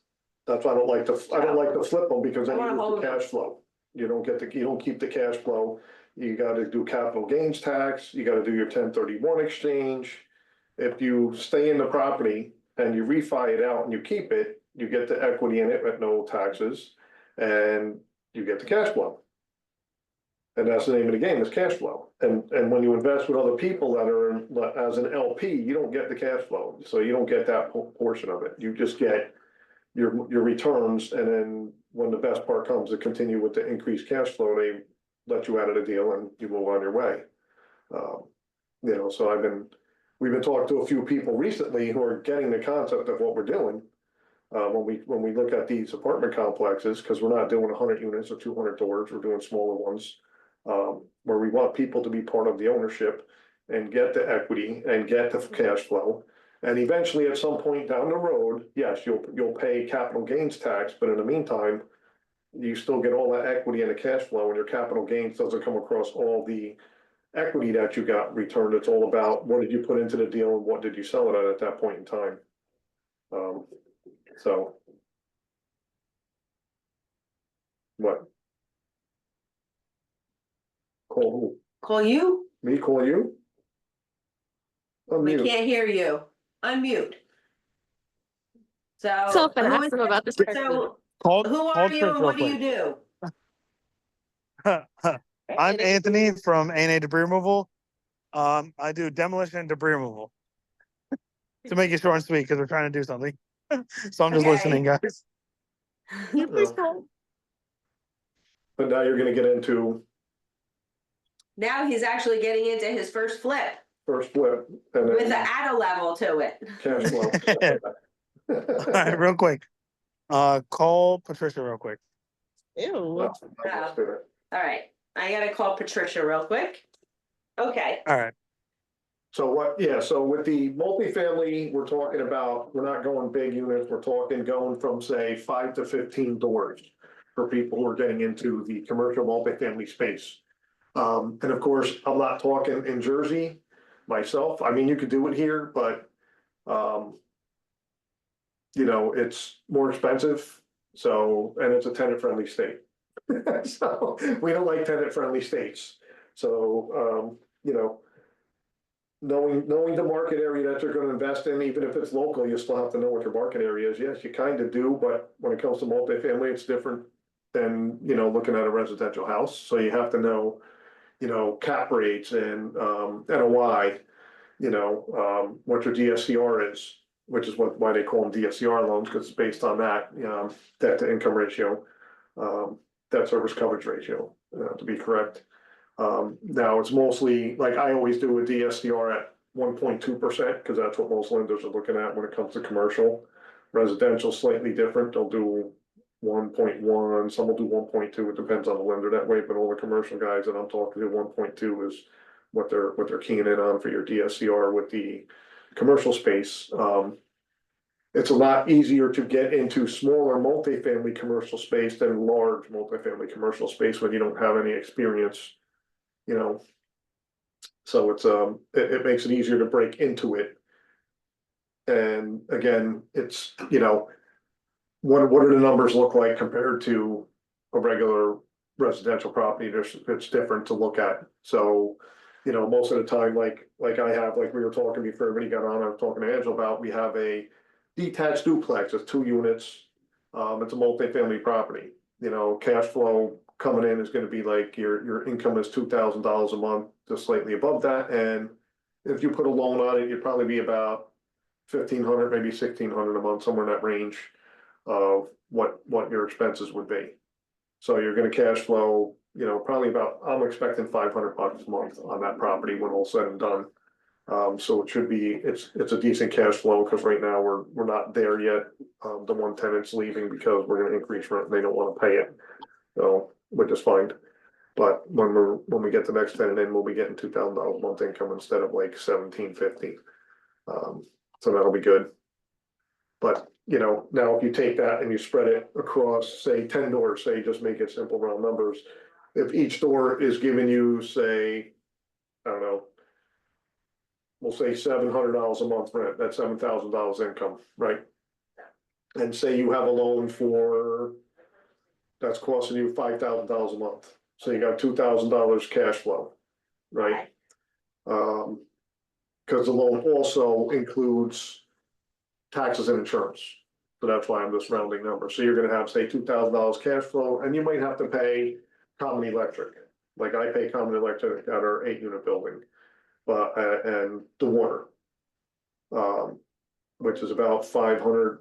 that's why I don't like to flip them, because then I wanna you lose hold the them. cash flow. You don't keep the cash flow, you gotta do capital gains tax, you gotta do your 1031 exchange. If you stay in the property and you refi it out and you keep it, you get the equity in it at no taxes, and you get the cash flow. And that's the name of the game, is cash flow. And when you invest with other people that are, as an LP, you don't get the cash flow. So you don't get that portion of it. You just get your returns. And then when the best part comes to continue with the increased cash flow, they let you out of the deal and you move on your way. You know, so we've been talking to a few people recently who are getting the concept of what we're doing. When we look at these apartment complexes, because we're not doing 100 units or 200 doors, we're doing smaller ones. Where we want people to be part of the ownership and get the equity and get the cash flow. And eventually, at some point down the road, yes, you'll pay capital gains tax, but in the meantime, you still get all that equity and the cash flow, and your capital gains doesn't come across all the equity that you got returned. It's all about what did you put into the deal and what did you sell it at that point in time. So. What? Call who? Call you? Me call you? We Unmute. can't hear you. Unmute. So. So and who ask is them it? about this person. So, Hold, who are hold you Trish and real what do you quick. do? I'm Anthony from A&A Debris Removal. I do demolition and debris removal. To make it short and sweet, because we're trying to do something. So I'm just Okay. listening, guys. You please call. But now you're gonna get into Now he's actually getting into his first flip first flip and with then an add a level to it. cash flow. All right, real quick. Call Patricia real quick. Ew. Let's do that. All right, I gotta call Patricia real quick. Okay, All right. So what, yeah, so with the multifamily, we're talking about, we're not going big units, we're talking going from, say, 5 to 15 doors for people who are getting into the commercial multifamily space. And of course, I'm not talking in Jersey myself. I mean, you could do it here, but you know, it's more expensive. So, and it's a tenant-friendly state. So we don't like tenant-friendly states. So, you know, knowing the market area that you're gonna invest in, even if it's local, you still have to know what your market area is. Yes, you kind of do, but when it comes to multifamily, it's different than, you know, looking at a residential house. So you have to know, you know, cap rates and NOI, you know, what your DSCR is, which is why they call them DSCR loans, because it's based on that, debt to income ratio, debt service coverage ratio, to be correct. Now it's mostly, like I always do a DSCR at 1.2%, because that's what most lenders are looking at when it comes to commercial. Residential slightly different, they'll do 1.1, some will do 1.2, it depends on the lender that way, but all the commercial guys that I'm talking to, 1.2 is what they're keying in on for your DSCR with the commercial space. It's a lot easier to get into smaller multifamily commercial space than large multifamily commercial space when you don't have any experience, you know. So it's it makes it easier to break into it. And again, it's, you know, what do the numbers look like compared to a regular residential property? It's different to look at. So, you know, most of the time, like I have, like we were talking before everybody got on, I was talking to Angela about, we have a detached duplex, it's 2 units. It's a multifamily property, you know, cash flow coming in is gonna be like your income is $2,000 a month, just slightly above that. And if you put a loan on it, you'd probably be about 1,500, maybe 1,600 a month, somewhere in that range of what your expenses would be. So you're gonna cash flow, you know, probably about, I'm expecting $500 a month on that property when all said and done. So it should be, it's a decent cash flow, because right now we're not there yet. The one tenant's leaving because we're gonna increase rent and they don't wanna pay it. So, which is fine. But when we get the next tenant in, we'll be getting $2,000 a month income instead of like $1,750. So that'll be good. But, you know, now if you take that and you spread it across, say, 10 doors, say, just make it simple round numbers. If each door is giving you, say, I don't know, we'll say $700 a month rent, that's $7,000 income, right? And say you have a loan that's costing you $5,000 a month, so you got $2,000 cash flow, right? Because the loan also includes taxes and insurance. So that's why I'm just rounding numbers. So you're gonna have, say, $2,000 cash flow, and you might have to pay common electric. Like I pay common electric at our 8-unit building, but, and the water. Which is about 500,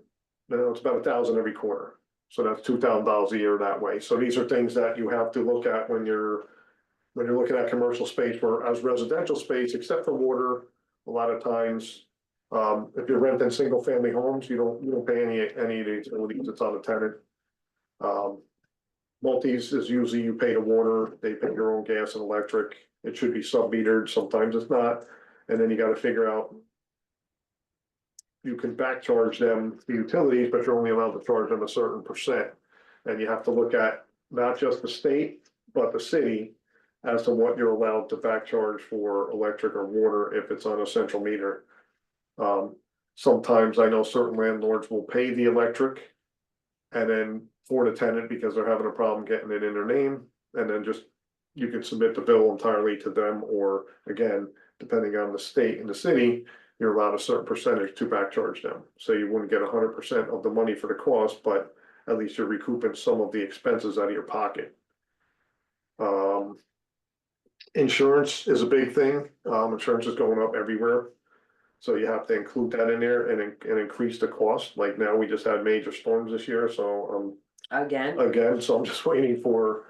no, it's about 1,000 every quarter. So that's $2,000 a year that way. So these are things that you have to look at when you're looking at commercial space, where as residential space, except for water, a lot of times. If you're renting single family homes, you don't pay any of the utilities, it's on the tenant. Multis is usually you pay the water, they pay your own gas and electric, it should be sub-metered, sometimes it's not, and then you gotta figure out. You can back charge them the utilities, but you're only allowed to charge them a certain percent. And you have to look at not just the state, but the city as to what you're allowed to back charge for electric or water if it's on a central meter. Sometimes I know certain landlords will pay the electric and then for the tenant because they're having a problem getting it in their name, and then just you can submit the bill entirely to them, or again, depending on the state and the city, you're allowed a certain percentage to back charge them. So you wouldn't get 100% of the money for the cost, but at least you're recouping some of the expenses out of your pocket. Insurance is a big thing. Insurance is going up everywhere. So you have to include that in there and increase the cost. Like now we just had major storms this year, so again, so I'm just waiting for,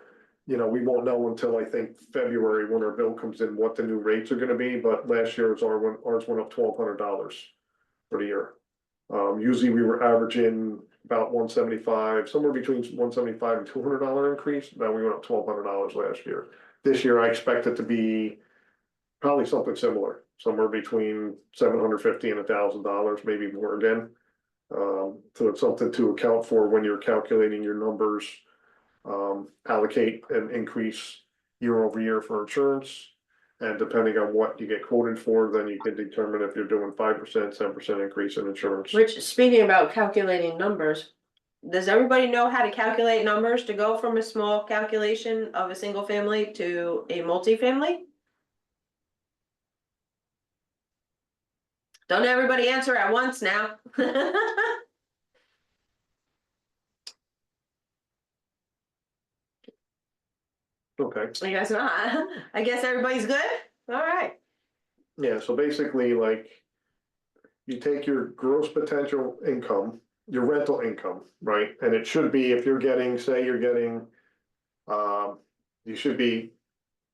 we won't know until I think February when our bill comes in, what the new rates are gonna be, but last year ours went up $1,200 for the year. Usually we were averaging about 175, somewhere between 175 and $200 increase. Now we went up $1,200 last year. This year I expect it to be probably something similar, somewhere between $750 and $1,000, maybe more again. So it's something to account for when you're calculating your numbers. Allocate and increase year over year for insurance. And depending on what you get quoted for, then you can determine if you're doing 5%, 10% increase in insurance. Which, speaking about calculating numbers, does everybody know how to calculate numbers to go from a small calculation of a single family to a multifamily? Don't everybody answer at once now. Okay. I guess not. I guess everybody's good? All right. Yeah, so basically, like, you take your gross potential income, your rental income, right? And it should be, if you're getting, say you're getting, you should be,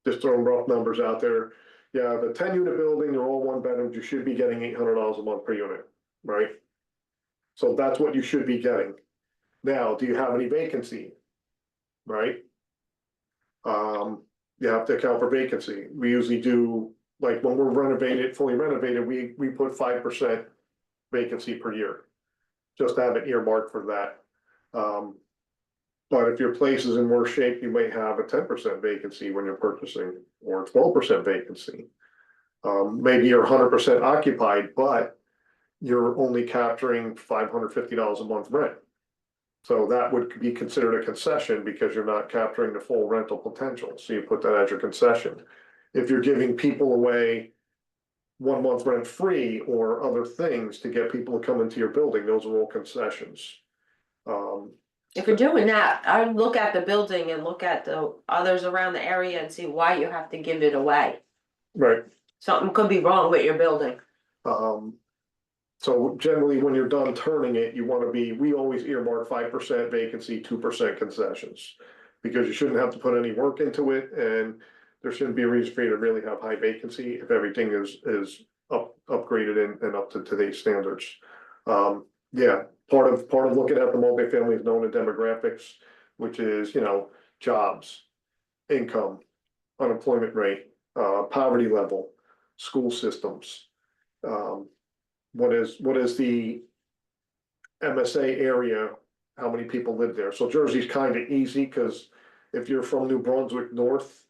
just throwing rough numbers out there. Yeah, the 10-unit building, they're all one bedrooms, you should be getting $800 a month per unit, right? So that's what you should be getting. Now, do you have any vacancy? Right? You have to account for vacancy. We usually do, like, when we're fully renovated, we put 5% vacancy per year. Just to have it earmarked for that. But if your place is in worse shape, you may have a 10% vacancy when you're purchasing, or 12% vacancy. Maybe you're 100% occupied, but you're only capturing $550 a month rent. So that would be considered a concession because you're not capturing the full rental potential. So you put that as your concession. If you're giving people away 1 month rent free or other things to get people to come into your building, those are all concessions. If you're doing that, I would look at the building and look at the others around the area and see why you have to give it away. Right. Something could be wrong with your building. So generally, when you're done turning it, we always earmark 5% vacancy, 2% concessions. Because you shouldn't have to put any work into it, and there shouldn't be a reason for you to really have high vacancy if everything is upgraded and up to today's standards. Yeah, part of looking at the multifamily is knowing the demographics, which is, jobs, income, unemployment rate, poverty level, school systems. What is the MSA area, how many people live there? So Jersey's kind of easy, because if you're from New Brunswick North,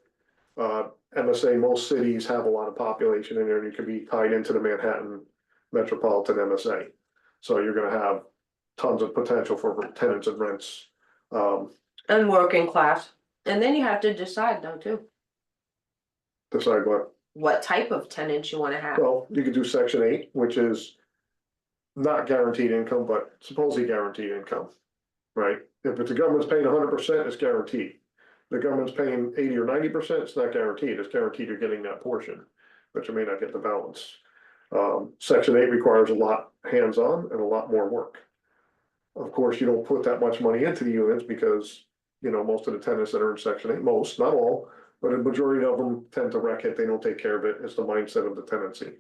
MSA, most cities have a lot of population in there, and you can be tied into the Manhattan metropolitan MSA. So you're gonna have tons of potential for tenants and rents. And working class. And then you have to decide though too, Decide what type of tenants you wanna have. well, you could do Section 8, which is not guaranteed income, but supposedly guaranteed income, right? If the government's paying 100%, it's guaranteed. the government's paying 80 or 90%, it's not guaranteed, it's guaranteed you're getting that portion, but you may not get the balance. Section 8 requires a lot hands-on and a lot more work. Of course, you don't put that much money into the units because, you know, most of the tenants that are in Section 8, most, not all, but a majority of them tend to wreck it, they don't take care of it, it's the mindset of the tenancy.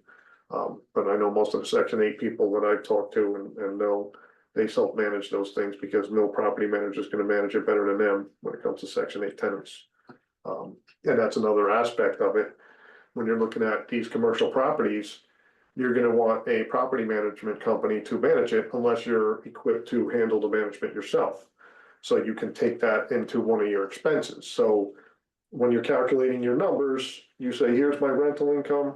But I know most of the Section 8 people that I've talked to and know, they self-manage those things because no property manager is gonna manage it better than them when it comes to Section 8 tenants. And that's another aspect of it. When you're looking at these commercial properties, you're gonna want a property management company to manage it unless you're equipped to handle the management yourself. So you can take that into one of your expenses. So when you're calculating your numbers, you say, here's my rental income,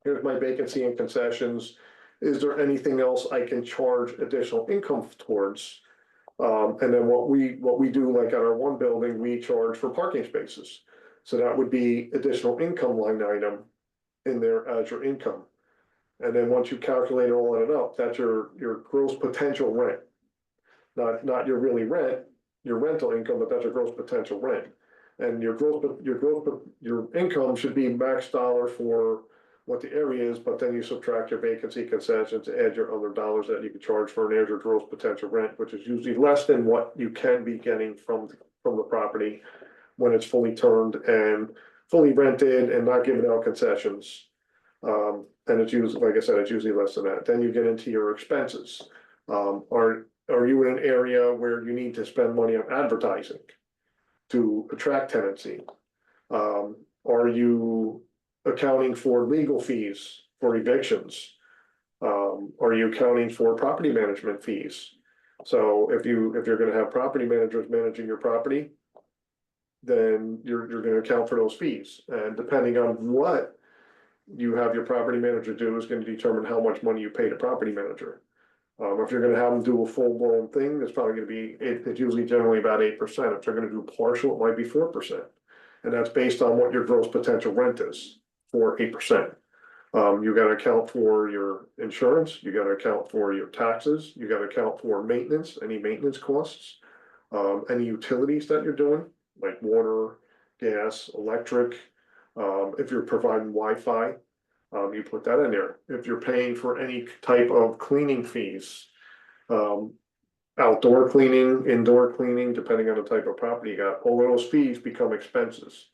here's my vacancy and concessions. Is there anything else I can charge additional income towards? And then what we do, like at our one building, we charge for parking spaces. So that would be additional income line item in there as your income. And then once you calculate all of it up, that's your gross potential rent. Not your really rent, your rental income, but that's your gross potential rent. And your income should be max dollar for what the area is, but then you subtract your vacancy concessions to add your other dollars that you can charge for, and add your gross potential rent, which is usually less than what you can be getting from the property when it's fully turned and fully rented and not giving out concessions. And it's usually, like I said, it's usually less than that. Then you get into your expenses. Are you in an area where you need to spend money on advertising to attract tenancy? Are you accounting for legal fees for evictions? Are you accounting for property management fees? So if you're gonna have property managers managing your property, then you're gonna account for those fees. And depending on what you have your property manager do is gonna determine how much money you pay the property manager. If you're gonna have them do a full-blown thing, it's probably gonna be, it's usually generally about 8%. If they're gonna do partial, it might be 4%. And that's based on what your gross potential rent is for 8%. You gotta account for your insurance, you gotta account for your taxes, you gotta account for maintenance, any maintenance costs. Any utilities that you're doing, like water, gas, electric. If you're providing Wi-Fi, you put that in there. If you're paying for any type of cleaning fees, outdoor cleaning, indoor cleaning, depending on the type of property you got, all of those fees become expenses.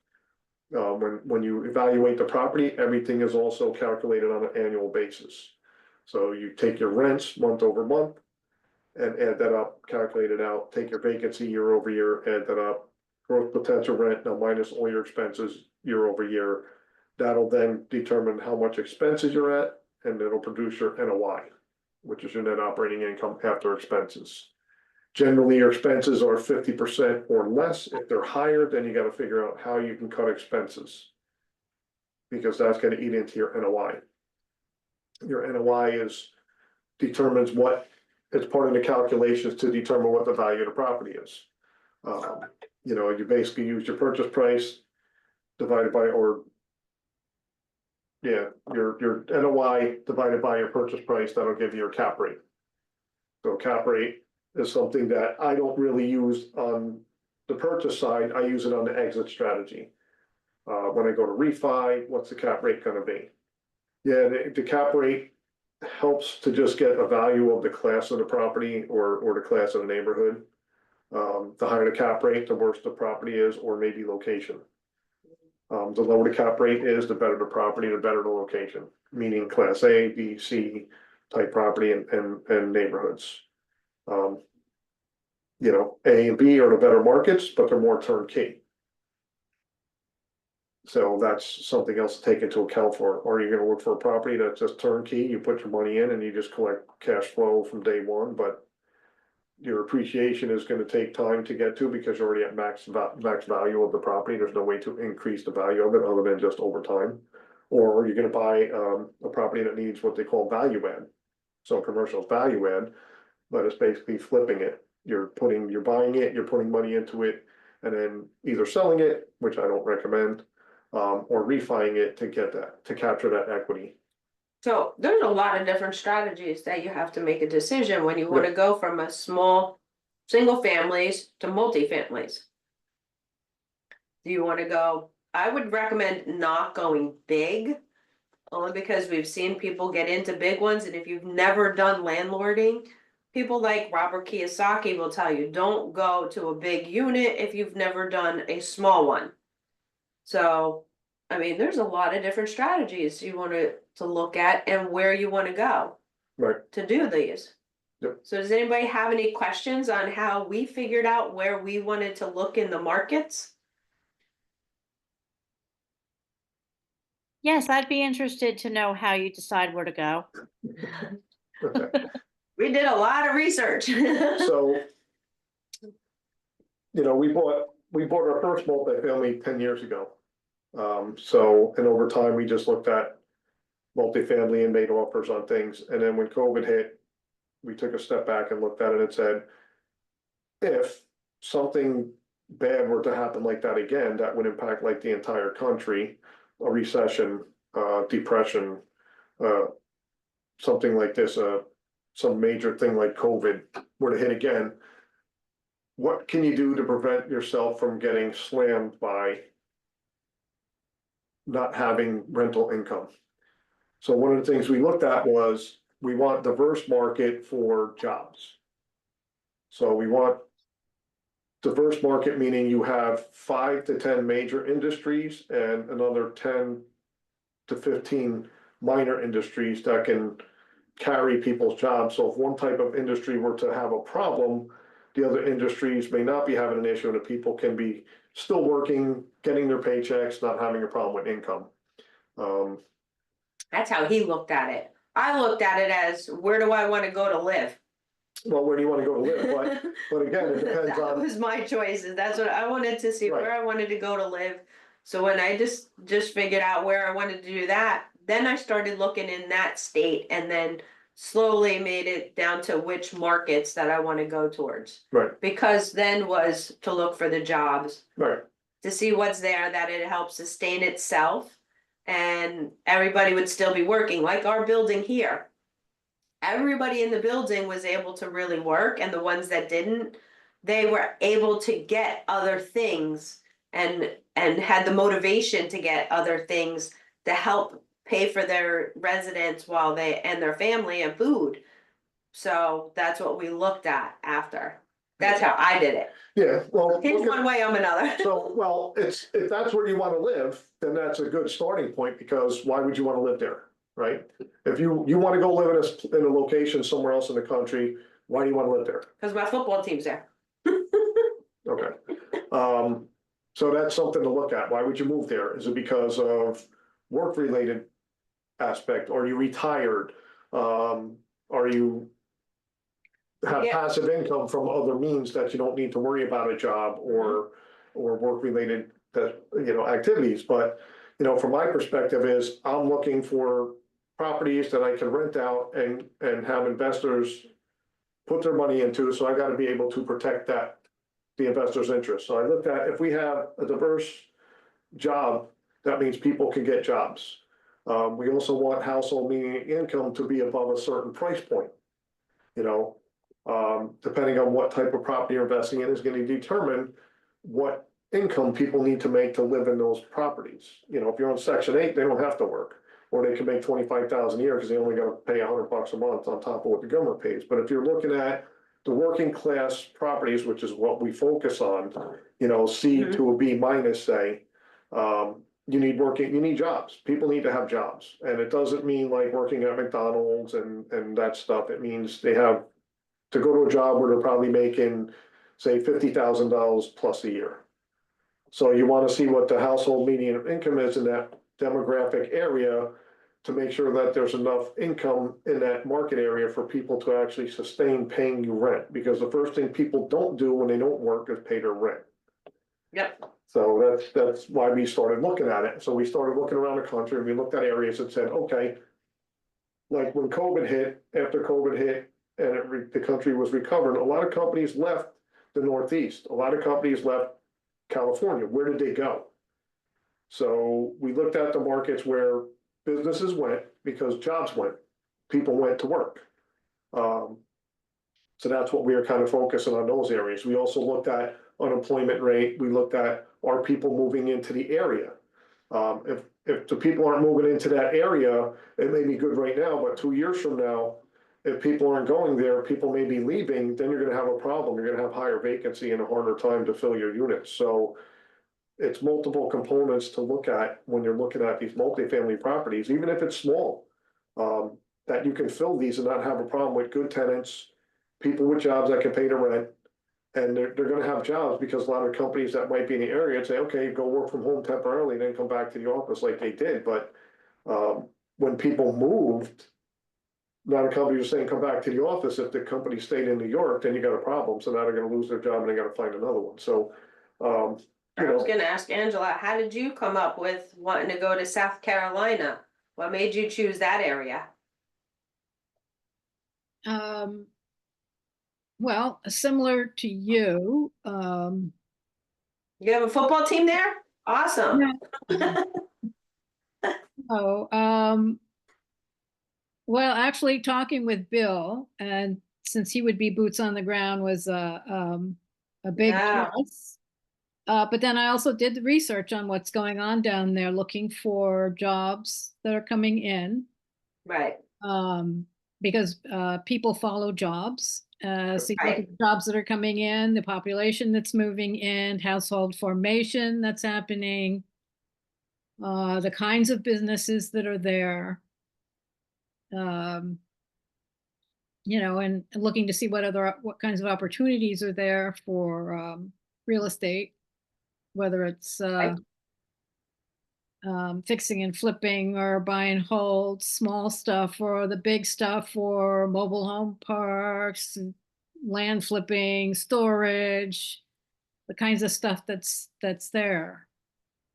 When you evaluate the property, everything is also calculated on an annual basis. So you take your rents month over month and add that up, calculate it out, take your vacancy year over year, add that up. Gross potential rent, now minus all your expenses year over year. That'll then determine how much expenses you're at, and it'll produce your NOI, which is your net operating income after expenses. Generally, your expenses are 50% or less. If they're higher, then you gotta figure out how you can cut expenses. Because that's gonna eat into your NOI. Your NOI determines what, it's part of the calculations to determine what the value of the property is. You know, you basically use your purchase price divided by, your NOI divided by your purchase price, that'll give you your cap rate. So cap rate is something that I don't really use on the purchase side, I use it on the exit strategy. When I go to refi, what's the cap rate gonna be? Yeah, the cap rate helps to just get a value of the class of the property or the class of the neighborhood. The higher the cap rate, the worse the property is, or maybe location. The lower the cap rate is, the better the property, the better the location, meaning class A, B, C type property and neighborhoods. You know, A and B are the better markets, but they're more turnkey. So that's something else to take into account for. Or you're gonna look for a property that's just turnkey, you put your money in and you just collect cash flow from day one, but your appreciation is gonna take time to get to because you're already at max value of the property. There's no way to increase the value of it other than just over time. Or you're gonna buy a property that needs what they call value add. So commercial is value add, but it's basically flipping it. You're buying it, you're putting money into it, and then either selling it, which I don't recommend, or refining it to capture that equity. So there's a lot of different strategies that you have to make a decision when you wanna go from a small single families to multifamilies. Do you wanna go, I would recommend not going big. Only because we've seen people get into big ones, and if you've never done landlording, people like Robert Kiyosaki will tell you, don't go to a big unit if you've never done a small one. So, I mean, there's a lot of different strategies you want to look at and where you want to go Right. to do these. Yep. So does anybody have any questions on how we figured out where we wanted to look in the markets? Yes, I'd be interested to know how you decide where to go. Okay. We did a lot of research. So, we bought our first multifamily 10 years ago. And over time, we just looked at multifamily and made offers on things. And then when COVID hit, we took a step back and looked at it and said, if something bad were to happen like that again, that would impact like the entire country, a recession, depression, something like this, some major thing like COVID were to hit again, what can you do to prevent yourself from getting slammed by not having rental income? So one of the things we looked at was we want diverse market for jobs. So we want diverse market, meaning you have 5 to 10 major industries and another 10 to 15 minor industries that can carry people's jobs. So if one type of industry were to have a problem, the other industries may not be having an issue, and the people can be still working, getting their paychecks, not having a problem with income. That's how he looked at it. I looked at it as, where do I want to go to live? Well, where do you want to go to live? But again, it depends That on, was my choice, and that's what I wanted to see, Right. where I wanted to go to live. So when I just figured out where I wanted to do that, then I started looking in that state, and then slowly made it down to which markets that I want to go towards. right, Because then was to look for the jobs, right, to see what's there, that it helps sustain itself, and everybody would still be working, like our building here. Everybody in the building was able to really work, and the ones that didn't, they were able to get other things and had the motivation to get other things to help pay for their residents while they and their family and food. So that's what we looked at after. That's how I did it. yeah, well. Here's look at- one way, I'm another. So, well, if that's where you want to live, then that's a good starting point, because why would you want to live there, right? If you want to go live in a location somewhere else in the country, why do you want to live there? Because my football team's there. Okay. So that's something to look at. Why would you move there? Is it because of work-related aspect? Are you retired? Are you have Yeah. passive income from other means that you don't need to worry about a job or work-related activities? But, from my perspective is I'm looking for properties that I can rent out and have investors put their money into, so I gotta be able to protect the investor's interest. So I looked at, if we have a diverse job, that means people can get jobs. We also want household median income to be above a certain price point. Depending on what type of property you're investing in is gonna determine what income people need to make to live in those properties. If you're on Section 8, they don't have to work, or they can make 25,000 a year because they only gotta pay $100 a month on top of what the government pays. But if you're looking at the working class properties, which is what we focus on, C to a B minus, say, you need jobs. People need to have jobs. And it doesn't mean like working at McDonald's and that stuff. It means they have to go to a job where they're probably making, say, $50,000 plus a year. So you want to see what the household median income is in that demographic area to make sure that there's enough income in that market area for people to actually sustain paying you rent. Because the first thing people don't do when they don't work is pay their rent. Yep. So that's why we started looking at it. So we started looking around the country, and we looked at areas and said, okay, like when COVID hit, after COVID hit, and the country was recovering, a lot of companies left the Northeast. A lot of companies left California. Where did they go? So we looked at the markets where businesses went because jobs went, people went to work. So that's what we were kind of focusing on, those areas. We also looked at unemployment rate. We looked at, are people moving into the area? If the people aren't moving into that area, it may be good right now, but 2 years from now, if people aren't going there, people may be leaving, then you're gonna have a problem. You're gonna have higher vacancy and a harder time to fill your units. So it's multiple components to look at when you're looking at these multifamily properties, even if it's small. That you can fill these and not have a problem with good tenants, people with jobs that can pay the rent. And they're gonna have jobs because a lot of companies that might be in the area say, okay, go work from home temporarily, then come back to the office like they did, but when people moved, a lot of companies are saying, come back to the office. If the company stayed in New York, then you got a problem, so now they're gonna lose their job and they gotta find another one, so. I was gonna ask Angela, how did you come up with wanting to go to South Carolina? What made you choose that area? Well, similar to you, You have a football team there? Awesome. oh, well, actually talking with Bill, and since he would be boots on the ground was a big Yeah. plus. But then I also did the research on what's going on down there, looking for jobs that are coming in. Right. Because people follow jobs. So you look Right. at the jobs that are coming in, the population that's moving in, household formation that's happening, the kinds of businesses that are there. And looking to see what kinds of opportunities are there for real estate, whether it's Right. Fixing and flipping or buy and hold, small stuff, or the big stuff, or mobile home parks, land flipping, storage, the kinds of stuff that's there.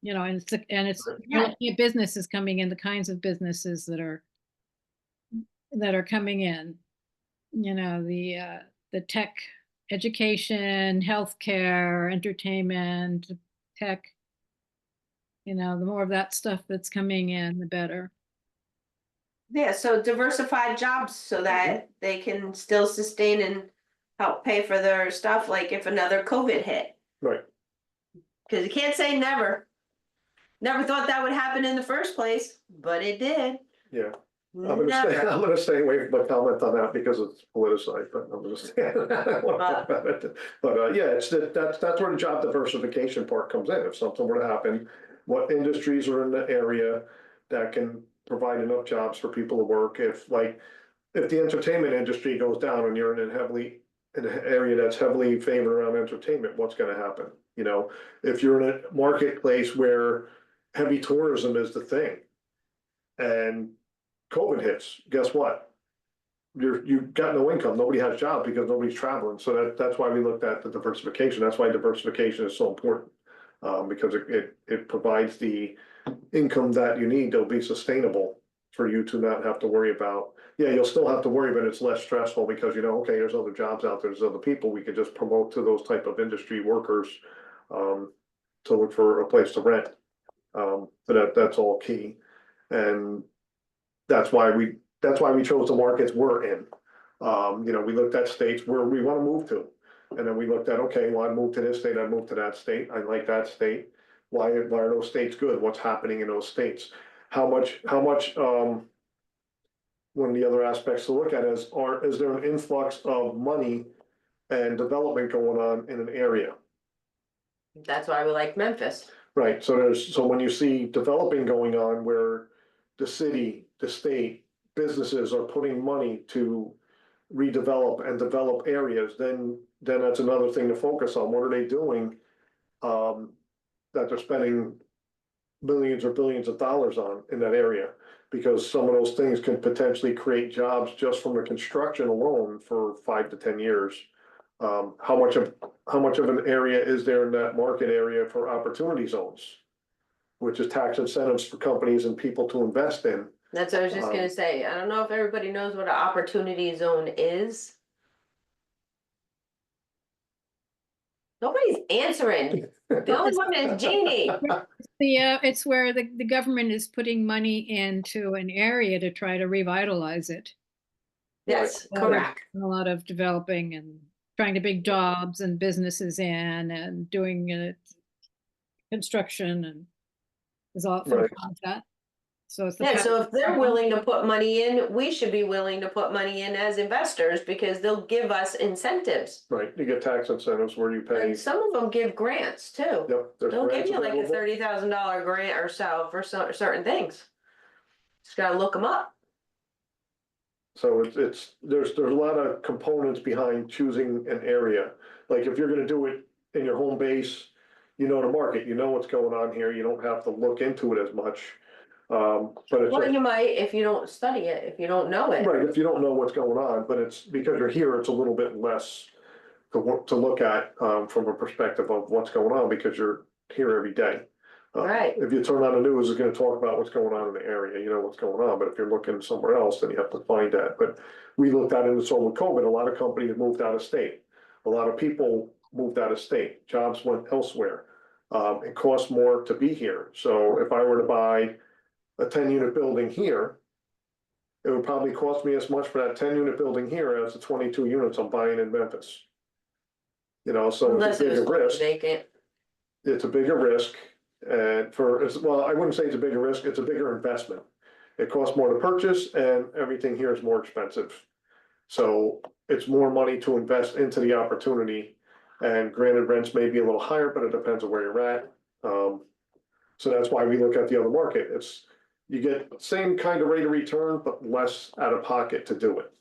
And it's Yeah. you're looking at businesses coming in, the kinds of businesses that are coming in. The tech, education, healthcare, entertainment, tech. The more of that stuff that's coming in, the better. Yeah, so diversified jobs so that they can still sustain and help pay for their stuff, like if another COVID hit. Right. Because you can't say never. Never thought that would happen in the first place, but it did. Yeah. Never. I'm gonna stay away from my comment on that because it's politicized, but I'm just. I don't wanna talk about it. But yeah, that's where the job diversification part comes in. If something were to happen, what industries are in the area that can provide enough jobs for people to work? If the entertainment industry goes down and you're in an area that's heavily favored around entertainment, what's gonna happen? If you're in a marketplace where heavy tourism is the thing and COVID hits, guess what? You've got no income. Nobody has jobs because nobody's traveling. So that's why we looked at the diversification. That's why diversification is so important. Because it provides the income that you need to be sustainable for you to not have to worry about. Yeah, you'll still have to worry, but it's less stressful because okay, there's other jobs out there, there's other people we could just promote to those type of industry workers to look for a place to rent. But that's all key. And that's why we chose the markets we're in. We looked at states where we want to move to. And then we looked at, okay, well, I'd move to this state, I'd move to that state, I like that state. Why are those states good? What's happening in those states? How much, one of the other aspects to look at is there an influx of money and development going on in an area? That's why we like Memphis. Right, so when you see developing going on where the city, the state, businesses are putting money to redevelop and develop areas, then that's another thing to focus on. What are they doing? That they're spending millions or billions of dollars on in that area, because some of those things can potentially create jobs just from the construction alone for 5 to 10 years. How much of an area is there in that market area for opportunity zones, which is tax incentives for companies and people to invest in? That's what I was just gonna say. I don't know if everybody knows what an opportunity zone is. Nobody's answering. The only one is Jeannie. It's where the government is putting money into an area to try to revitalize it. Yes, A correct. lot of developing and trying to bring jobs and businesses in and doing construction and is all for Right. that. So it's the. Yeah, so if they're passive- willing to put money in, we should be willing to put money in as investors because they'll give us incentives. Right, you get tax incentives where you pay, And some of them give grants too. yep. there's They'll give grants you like a available. $30,000 grant or so for certain things. Just gotta look them up. So there's a lot of components behind choosing an area. Like if you're gonna do it in your home base, you know the market, you know what's going on here, you don't have to look into it as much. But it's, Well, you might if you don't study it, if you don't know it. right, if you don't know what's going on, but it's because you're here, it's a little bit less to look at, from a perspective of what's going on, because you're here every day. Right. If you turn on the news, it's gonna talk about what's going on in the area, you know what's going on, but if you're looking somewhere else, then you have to find that. But we looked at it, so with COVID, a lot of companies moved out of state. A lot of people moved out of state, jobs went elsewhere. It costs more to be here, so if I were to buy a 10-unit building here, it would probably cost me as much for that 10-unit building here as the 22 units I'm buying in Memphis. You know, so Unless it's a it was bigger risk. vacant. It's a bigger risk, and well, I wouldn't say it's a bigger risk, it's a bigger investment. It costs more to purchase and everything here is more expensive. So it's more money to invest into the opportunity, and granted, rents may be a little higher, but it depends on where you're at. So that's why we look at the other market. You get same kind of rate of return, but less out of pocket to do it.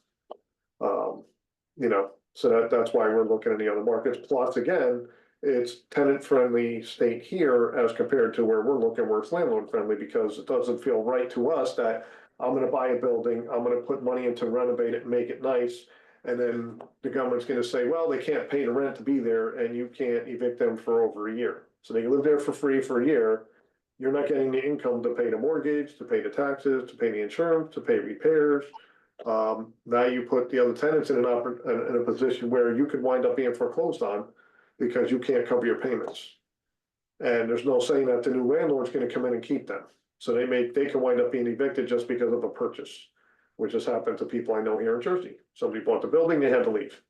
You know, so that's why we're looking at the other markets. Plus, again, it's tenant friendly state here as compared to where we're looking, where it's landlord friendly, because it doesn't feel right to us that I'm gonna buy a building, I'm gonna put money into renovate it and make it nice. And then the government's gonna say, well, they can't pay the rent to be there and you can't evict them for over a year. So they can live there for free for a year. You're not getting the income to pay the mortgage, to pay the taxes, to pay the insurance, to pay repairs. Now you put the other tenants in a position where you could wind up being foreclosed on because you can't cover your payments. And there's no saying that the new landlord's gonna come in and keep them. So they can wind up being evicted just because of a purchase, which has happened to people I know here in Jersey. Somebody bought the building, they had to leave.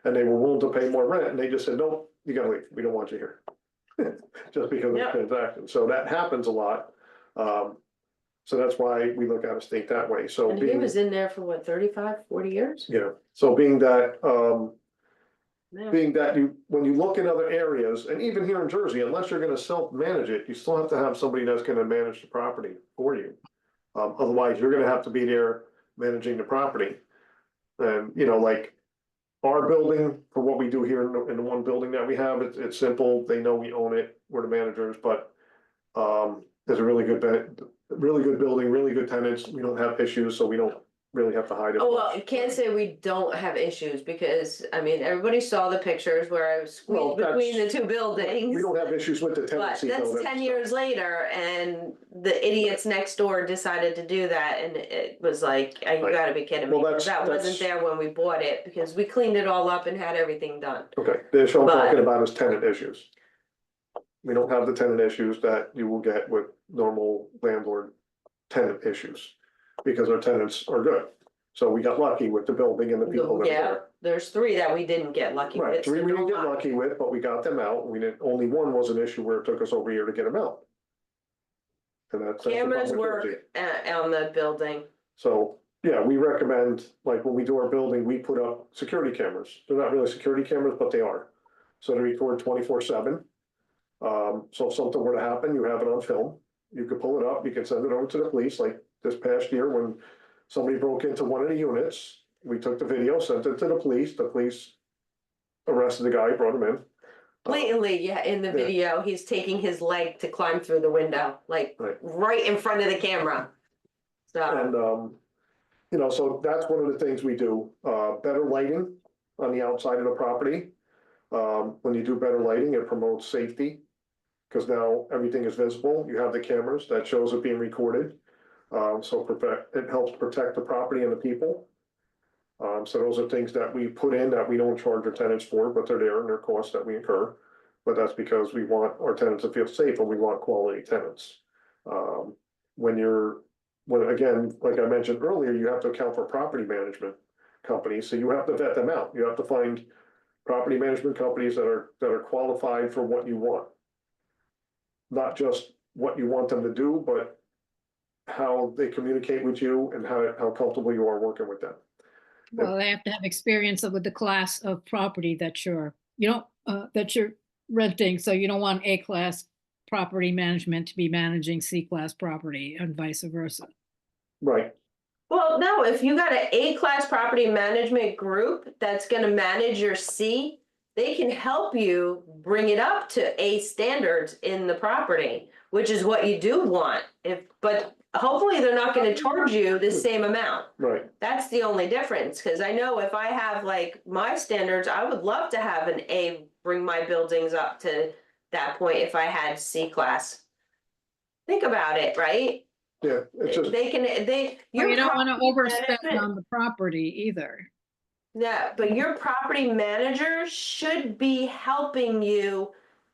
And they were willing to pay more rent and they just said, nope, you gotta leave, we don't want you here. Just because of the Yep. transaction, so that happens a lot. So that's why we look at a state that way, so. And he being- was in there for what, 35, 40 years? Yeah, so being that, Yeah. being that when you look in other areas, and even here in Jersey, unless you're gonna self-manage it, you still have to have somebody that's gonna manage the property for you. Otherwise, you're gonna have to be there managing the property. And, you know, like, our building, for what we do here in the one building that we have, it's simple, they know we own it, we're the managers, but. There's a really good building, really good tenants, we don't have issues, so we don't really have to hide it. Oh, well, I can't say we don't have issues because, I mean, everybody saw the pictures where I was Well, squeezed between the that's- two buildings. We don't have issues with the But tenancy. that's though, 10 years later and the idiots next door decided to do that and it was like, you Right. gotta be kidding me. Well, 'Cause that wasn't there when we bought it because we cleaned it all up and had everything done. Okay, the issue I'm But- talking about is tenant issues. We don't have the tenant issues that you will get with normal landlord tenant issues. Because our tenants are good, so we got lucky with the building and the people that are Yeah, there. there's 3 that we didn't get lucky Right, with. 3 so we didn't don't get lie. lucky with, but we got them out, only 1 was an issue where it took us over a year to get them out. And that's the problem Cameras with work Jersey. on the building. So, yeah, we recommend, like, when we do our building, we put up security cameras. They're not really security cameras, but they are. So they record 24/7. So if something were to happen, you have it on film. You could pull it up, you can send it over to the police, like this past year when somebody broke into one of the units. We took the video, sent it to the police arrested the guy, brought him in. Blatantly, yeah, in the Yeah. video, he's taking his leg to climb through the window, like right in front of the camera. So, And, you know, so that's one of the things we do, better lighting on the outside of the property. When you do better lighting, it promotes safety. Cause now everything is visible, you have the cameras that shows it being recorded. So it helps protect the property and the people. So those are things that we put in that we don't charge our tenants for, but they're there and they're costs that we incur. But that's because we want our tenants to feel safe and we want quality tenants. When again, like I mentioned earlier, you have to account for property management companies, so you have to vet them out. You have to find property management companies that are qualified for what you want. Not just what you want them to do, but how they communicate with you and how comfortable you are working with them. Well, they have to have experience with the class of property that that you're renting, so you don't want A-class property management to be managing C-class property and vice versa. Right, Well, no, if you got an A-class property management group that's gonna manage your C, they can help you bring it up to A standards in the property, which is what you do want. But hopefully they're not gonna charge you the same amount. right. That's the only difference, because I know if I have like my standards, I would love to have an A, bring my buildings up to that point if I had C class. Think about it, right? Yeah, it's just, But you don't want to overspend on the property either. Yeah, but your property manager should be helping you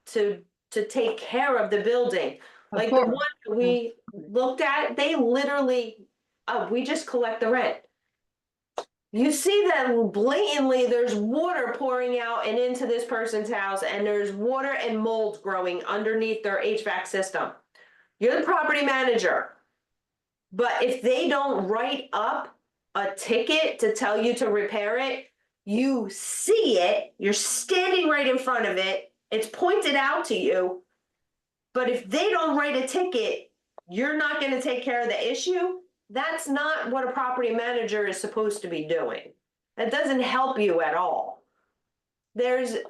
to take care of the building. Of Like the course. one we looked at, they literally, we just collect the rent. You see that blatantly, there's water pouring out and into this person's house, and there's water and mold growing underneath their HVAC system. You're the property manager. But if they don't write up a ticket to tell you to repair it, you see it, you're standing right in front of it, it's pointed out to you. But if they don't write a ticket, you're not going to take care of the issue. That's not what a property manager is supposed to be doing. That doesn't help you at all. If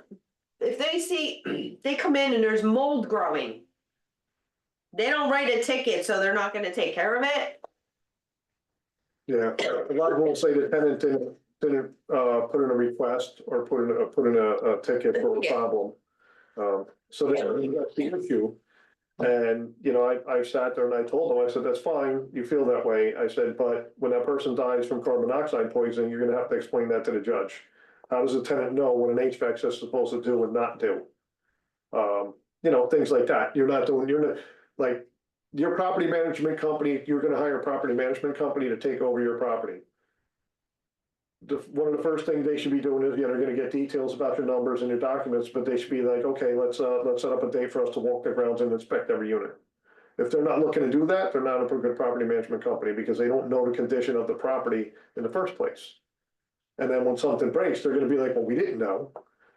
they see, they come in and there's mold growing, they don't write a ticket, so they're not going to take care of it. yeah, a lot of people say the tenant didn't put in a request or put in a ticket for a Yeah. problem. So that's the issue. And, you know, I sat there and I told them, I said, that's fine, you feel that way. I said, but when that person dies from carbon monoxide poisoning, you're gonna have to explain that to the judge. How does a tenant know what an HVAC system is supposed to do and not do? You know, things like that. You're not, like, your property management company, you're gonna hire a property management company to take over your property. One of the first things they should be doing is, yeah, they're gonna get details about your numbers and your documents, but they should be like, okay, let's set up a date for us to walk the grounds and inspect every unit. If they're not looking to do that, they're not a good property management company because they don't know the condition of the property in the first place. And then when something breaks, they're gonna be like, well, we didn't know,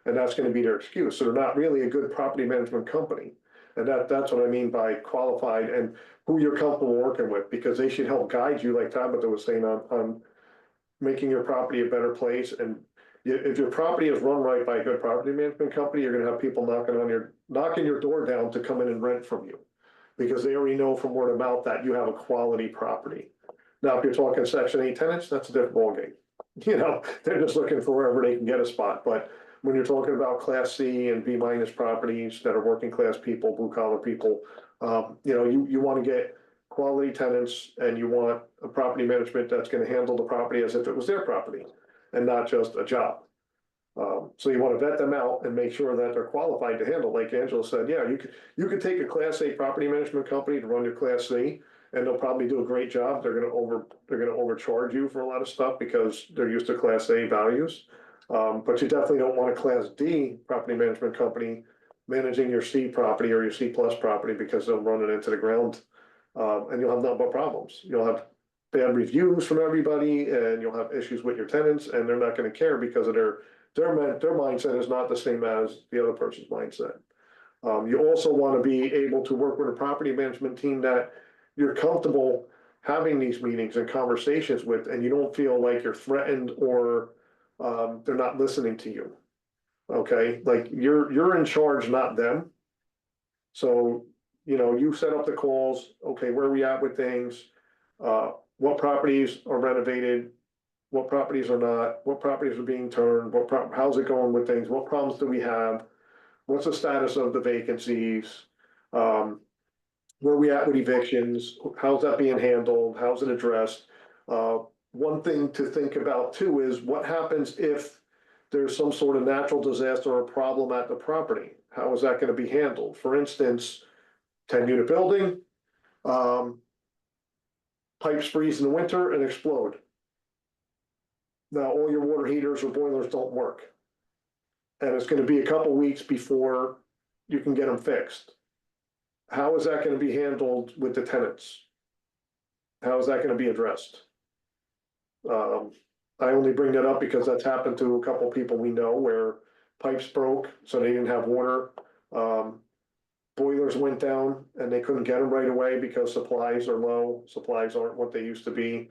and that's gonna be their excuse. So they're not really a good property management company. And that's what I mean by qualified and who you're comfortable working with, because they should help guide you, like Tabitha was saying, on making your property a better place. And if your property is run right by a good property management company, you're gonna have people knocking your door down to come in and rent from you. Because they already know from word of mouth that you have a quality property. Now, if you're talking Section 8 tenants, that's a different ballgame. You know, they're just looking for wherever they can get a spot. But when you're talking about Class C and B- properties that are working class people, blue collar people, you know, you want to get quality tenants and you want a property management that's going to handle the property as if it was their property and not just a job. So you want to vet them out and make sure that they're qualified to handle. Like Angela said, yeah, you could take a Class A property management company to run your Class C, and they'll probably do a great job. They're gonna overcharge you for a lot of stuff because they're used to Class A values. But you definitely don't want a Class D property management company managing your C property or your C plus property because they'll run it into the ground. And you'll have nothing but problems. You'll have bad reviews from everybody and you'll have issues with your tenants and they're not gonna care because of their mindset is not the same as the other person's mindset. You also want to be able to work with a property management team that you're comfortable having these meetings and conversations with, and you don't feel like you're threatened or they're not listening to you. Okay, like you're in charge, not them. So, you know, you set up the calls, okay, where are we at with things? What properties are renovated? What properties are not, what properties are being turned, how's it going with things, what problems do we have? What's the status of the vacancies? Where are we at with evictions? How's that being handled? How's it addressed? One thing to think about too is what happens if there's some sort of natural disaster or problem at the property? How is that gonna be handled? For instance, 10-unit building, pipes freeze in the winter and explode. Now, all your water heaters or boilers don't work. and it's gonna be a couple weeks before you can get them fixed. How is that gonna be handled with the tenants? How is that gonna be addressed? I only bring that up because that's happened to a couple people we know where pipes broke, so they didn't have water. Boilers went down and they couldn't get them right away because supplies are low, supplies aren't what they used to be.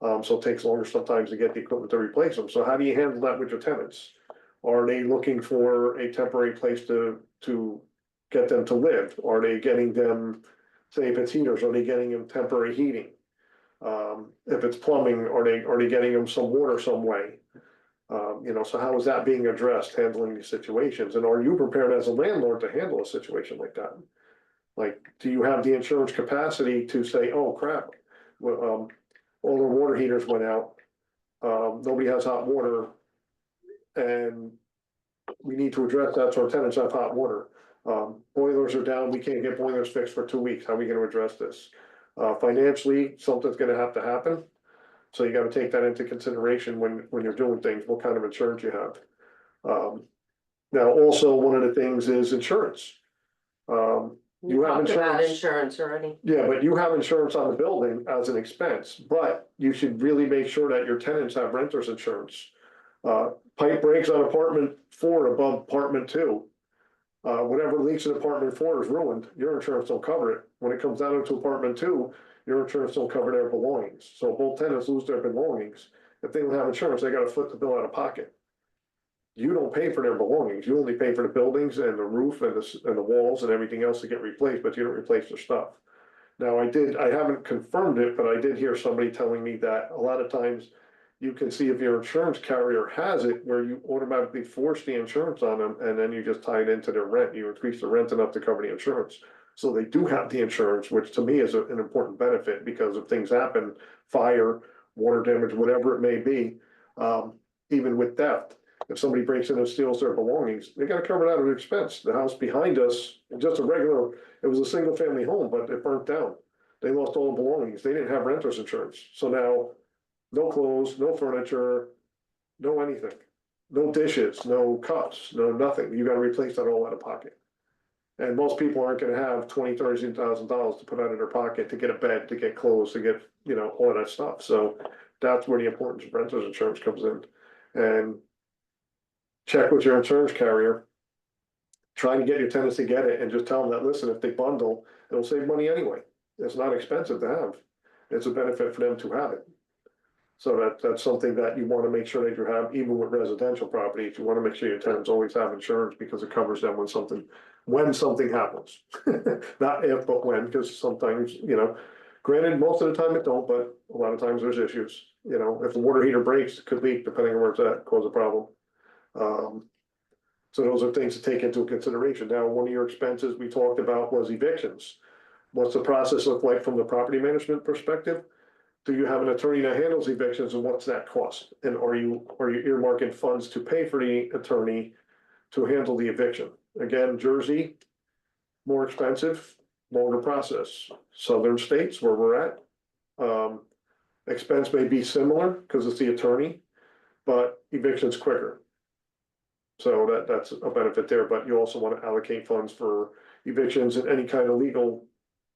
So it takes longer sometimes to get the equipment to replace them. So how do you handle that with your tenants? Are they looking for a temporary place to get them to live? Are they getting them, say if it's heaters, are they getting them temporary heating? If it's plumbing, are they getting them some water some way? You know, so how is that being addressed, handling these situations? And are you prepared as a landlord to handle a situation like that? Like, do you have the insurance capacity to say, oh crap, well, all the water heaters went out, nobody has hot water, and we need to address that so our tenants have hot water. Boilers are down, we can't get boilers fixed for 2 weeks, how are we gonna address this? Financially, something's gonna have to happen. So you gotta take that into consideration when you're doing things, what kind of insurance you have. Now, also, one of the things is insurance. You have Talked about insurance, insurance already. yeah, but you have insurance on the building as an expense, but you should really make sure that your tenants have renters insurance. Pipe breaks on apartment 4 above apartment 2. Whatever leaks in apartment 4 is ruined, your insurance don't cover it. When it comes down into apartment 2, your insurance don't cover their belongings. So both tenants lose their belongings. If they don't have insurance, they gotta foot the bill out of pocket. You don't pay for their belongings, you only pay for the buildings and the roof and the walls and everything else to get replaced, but you don't replace their stuff. Now, I haven't confirmed it, but I did hear somebody telling me that a lot of times you can see if your insurance carrier has it, where you automatically force the insurance on them, and then you just tie it into their rent, you increase the rent enough to cover the insurance. So they do have the insurance, which to me is an important benefit, because if things happen, fire, water damage, whatever it may be, even with theft, if somebody breaks in and steals their belongings, they gotta cover that at an expense. The house behind us, just it was a single family home, but it burnt down. They lost all the belongings. They didn't have renter's insurance. So now, no clothes, no furniture, no anything. No dishes, no cups, no nothing. You gotta replace that all out of pocket. And most people aren't gonna have $20,000-$30,000 to put out of their pocket to get a bed, to get clothes, to get, all that stuff. So that's where the importance of renter's insurance comes in. And check with your insurance carrier. Try to get your tenants to get it and just tell them that, listen, if they bundle, it'll save money anyway. It's not expensive to have. It's a benefit for them to have it. So that's something that you wanna make sure that you have, even with residential properties, you wanna make sure your tenants always have insurance, because it covers them when something happens. Not if, but when, because sometimes, granted, most of the time it don't, but a lot of times there's issues. If the water heater breaks, it could leak, depending on where it's at, cause a problem. So those are things to take into consideration. Now, one of your expenses we talked about was evictions. What's the process look like from the property management perspective? Do you have an attorney that handles evictions, and what's that cost? And are you earmarking funds to pay for the attorney to handle the eviction? Again, Jersey, more expensive, longer process. Southern states where we're at, expense may be similar because it's the attorney, but eviction's quicker. So that's a benefit there, but you also want to allocate funds for evictions and any kind of legal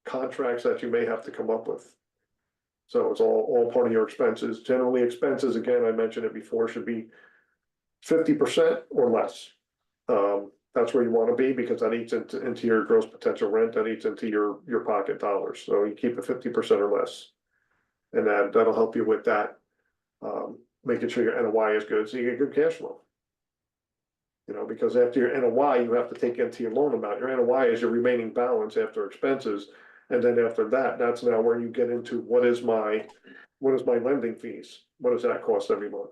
contracts that you may have to come up with. So it's all part of your expenses. Generally, expenses, again, I mentioned it before, should be 50% or less. That's where you want to be, because that eats into your gross potential rent, that eats into your pocket dollars. So you keep it 50% or less. And that'll help you with that, making sure your NOI is good, so you get good cash flow. Because after your NOI, you have to take into your loan amount. Your NOI is your remaining balance after expenses. And then after that, that's now where you get into what is my lending fees? What does that cost every month?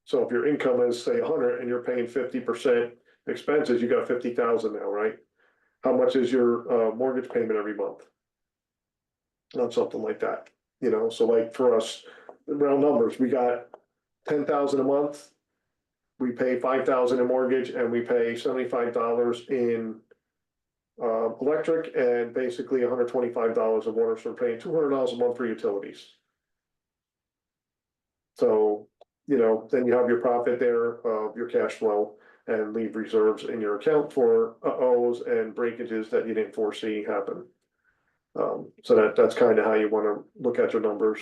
So if your income is, say, 100 and you're paying 50% expenses, you got 50,000 now, right? How much is your mortgage payment every month? On something like that, so like for us, round numbers, we got 10,000 a month. We pay 5,000 in mortgage, and we pay $75 in electric, and basically $125 of water, so we're paying $200 a month for utilities. So, then you have your profit there, your cash flow, and leave reserves in your account for O's and breakages that you didn't foresee happen. So that's kind of how you want to look at your numbers.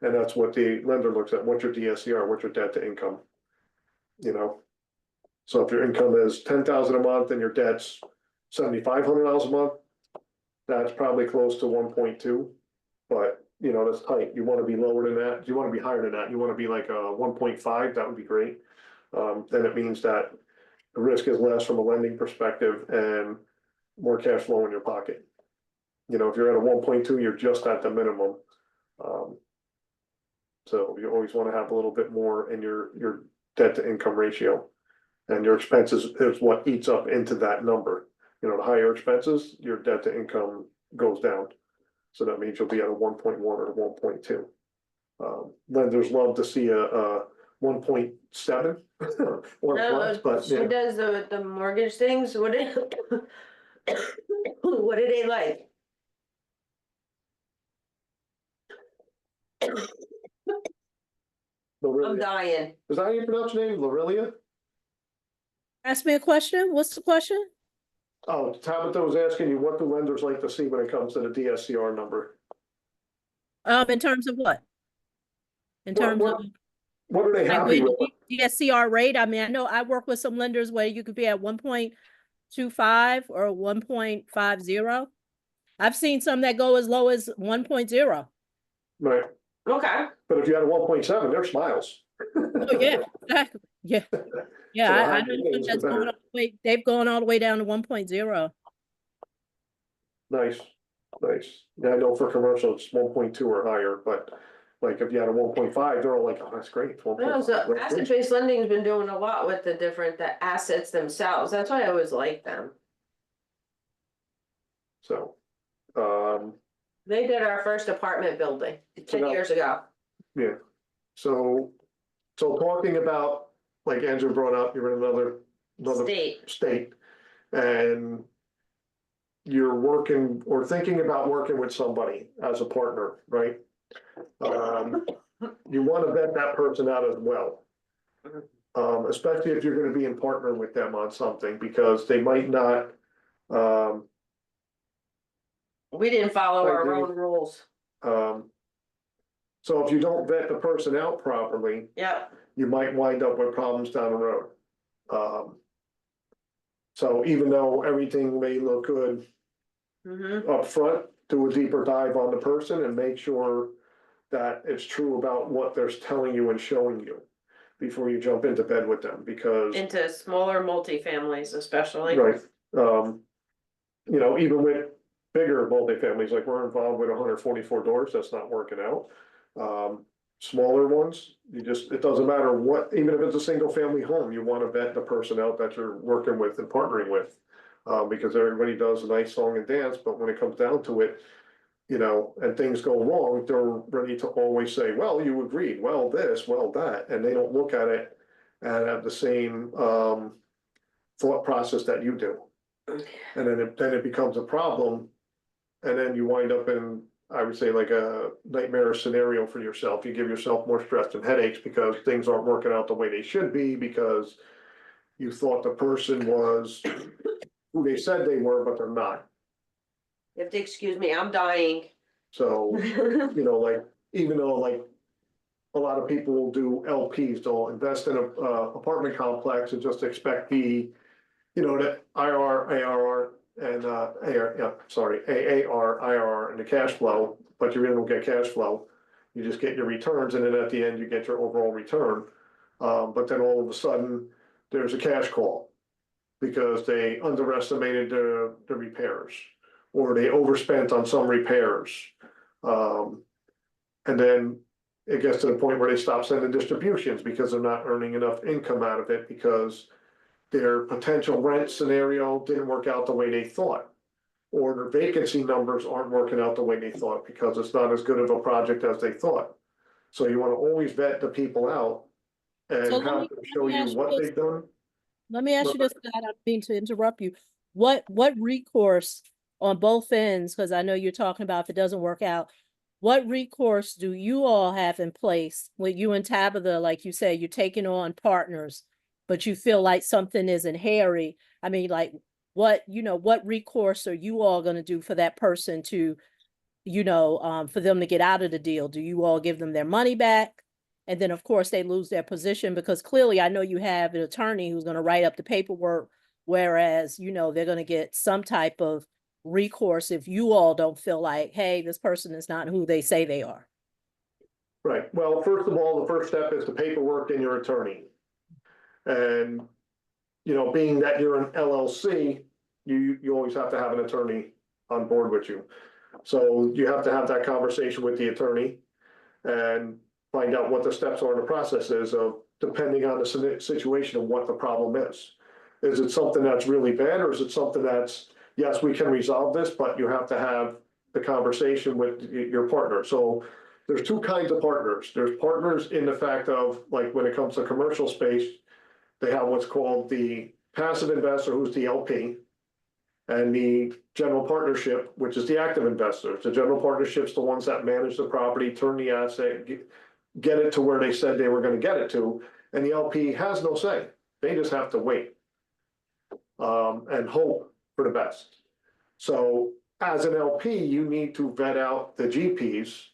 And that's what the lender looks at. What's your DSCR? What's your debt to income? You know? So if your income is 10,000 a month and your debt's $7,500 a month, that's probably close to 1.2. But, you know, that's tight. You want to be lower than that. You want to be higher than that. You want to be like a 1.5, that would be great. Then it means that the risk is less from a lending perspective and more cash flow in your pocket. You know, if you're at a 1.2, you're just at the minimum. So you always want to have a little bit more in your debt to income ratio. And your expenses is what eats up into that number. You know, the higher expenses, your debt to income goes down. So that means you'll be at a 1.1 or a 1.2. Lenders love to see a 1.7 or plus, but She yeah. does the mortgage things, what did, what do they like? I'm Lorelia. dying. Is that how you pronounce your name? Lorelia? Ask me a question. What's the question? Oh, Tabitha was asking you, what do lenders like to see when it comes to the DSCR number? In terms of what? In What- terms what- of What are they like happy with with? DSCR rate? I mean, I know I work with some lenders where you could be at 1.25 or 1.50. I've seen some that go as low as 1.0. Right, Okay, but if you had a 1.7, they're smiles. Oh, yeah, exactly. Yeah. Yeah, So the I higher know it some is, that's the going better. all the way, they've gone all the way down to 1.0. Nice, nice. Yeah, I know for commercial, it's 1.2 or higher, but like if you had a 1.5, they're all like, oh, that's great. it's 1.5, no, so that's great." asset-based lending's been doing a lot with the assets themselves, that's why I always like them. So, They did our first apartment building So 10 now- years ago. yeah, so, talking about, like Andrew brought up, you're in another State, state. And you're working or thinking about working with somebody as a partner, right? You want to vet that person out as well. Especially if you're gonna be in partner with them on something, because they might not, we didn't follow I our agree. own rules, so if you don't vet the person out properly, yep, you might wind up with problems down the road. So even though everything may look good up front, do a deeper dive on the person and make sure that it's true about what they're telling you and showing you before you jump into bed with them, because, into smaller multifamilies especially. right, you know, even with bigger multifamilies, like we're involved with 144 doors, that's not working out. Smaller ones, it doesn't matter what, even if it's a single family home, you wanna vet the person out that you're working with and partnering with. Because everybody does a nice song and dance, but when it comes down to it, you know, and things go wrong, they're ready to always say, well, you agreed, well, this, well, that, and they don't look at it and have the same, thought process that you do. And then it becomes a problem, and then you wind up in, I would say, like a nightmare scenario for yourself. You give yourself more stress and headaches because things aren't working out the way they should be, because you thought the person was who they said they were, but they're not. You have to excuse me, I'm dying. So, you know, like, even though like a lot of people will do LPs, they'll invest in a apartment complex and just expect the, you know, the IR, ARR and AR, yeah, sorry, AAR, IRR and the cash flow, but you really don't get cash flow. You just get your returns, and then at the end you get your overall return. But then all of a sudden, there's a cash call because they underestimated the repairs, or they overspent on some repairs. And then it gets to the point where they stop sending distributions because they're not earning enough income out of it, because their potential rent scenario didn't work out the way they thought. Or their vacancy numbers aren't working out the way they thought because it's not as good of a project as they thought. So you wanna always vet the people out and So let have me- them let show me you ask you what this. they've done. Let me ask you this, Scott, I don't mean to interrupt you. What recourse on both ends, because I know you're talking about if it doesn't work out, what recourse do you all have in place with you and Tabitha? Like you said, you're taking on partners, but you feel like something isn't hairy. I mean, like what, what recourse are you all gonna do for that person to, for them to get out of the deal? Do you all give them their money back? And then, of course, they lose their position because clearly I know you have an attorney who's gonna write up the paperwork, whereas, they're gonna get some type of recourse if you all don't feel like, hey, this person is not who they say they are. Right, well, first of all, the first step is the paperwork and your attorney. And, being that you're an LLC, you always have to have an attorney on board with you. So you have to have that conversation with the attorney and find out what the steps are in the process is of, depending on the situation and what the problem is. Is it something that's really bad, or is it something that's, yes, we can resolve this, but you have to have the conversation with your partner. So there's two kinds of partners. There's partners in the fact of, like, when it comes to commercial space, they have what's called the passive investor, who's the LP, and the general partnership, which is the active investors. The general partnership's the ones that manage the property, turn the asset, get it to where they said they were gonna get it to, and the LP has no say. They just have to wait and hope for the best. So as an LP, you need to vet out the GPs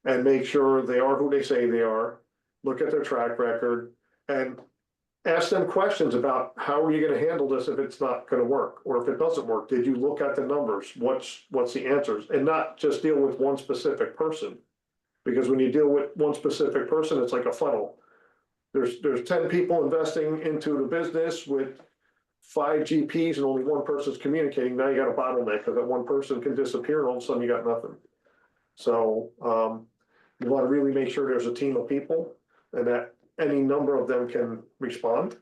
and make sure they are who they say they are, look at their track record, and ask them questions about how are you gonna handle this if it's not gonna work, or if it doesn't work, did you look at the numbers, what's the answers, and not just deal with one specific person. Because when you deal with one specific person, it's like a funnel. There's 10 people investing into the business with 5 GPs and only one person's communicating. Now you got a bottleneck because that one person can disappear and all of a sudden you got nothing. So you want to really make sure there's a team of people and that any number of them can respond.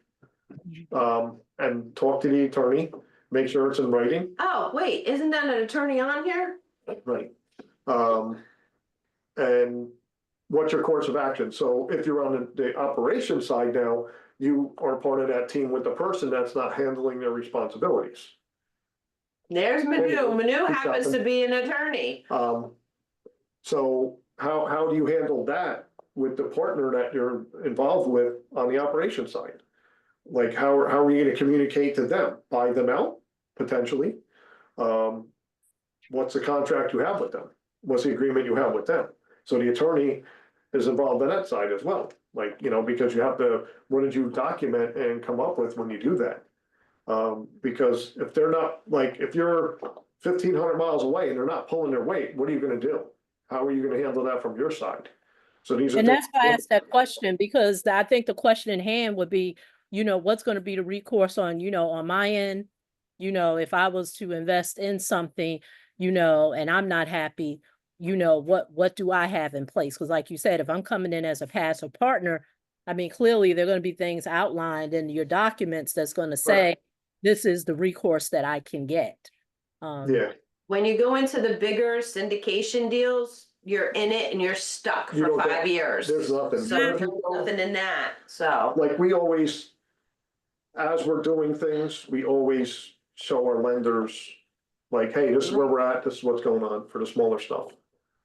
And talk to the attorney, make sure it's in writing. Oh, wait, isn't that an attorney on here? Right. And what's your course of action? So if you're on the operations side now, you are part of that team with the person that's not handling their responsibilities. There's Manu. Manu He's happens got to be an attorney. So how do you handle that with the partner that you're involved with on the operation side? Like, how are you gonna communicate to them? Buy them out, potentially? What's the contract you have with them? What's the agreement you have with them? So the attorney is involved on that side as well, like, because you have to, what did you document and come up with when you do that? Because if they're not, like, if you're 1,500 miles away and they're not pulling their weight, what are you gonna do? How are you gonna handle that from your side? So these are. And that's why I asked that question, because I think the question in hand would be, what's going to be the recourse on, on my end, if I was to invest in something, and I'm not happy, what do I have in place? Because like you said, if I'm coming in as a passive partner, I mean, clearly there are going to be things outlined in your documents that's going to say, Right. This is the recourse that I can get. Yeah, When you go into the bigger syndication deals, you're in it and you're stuck You for don't get- 5 years. there's nothing. So If there's you go- nothing in that, so. Like, we always, as we're doing things, we always show our lenders, like, hey, this is where we're at, this is what's going on for the smaller stuff.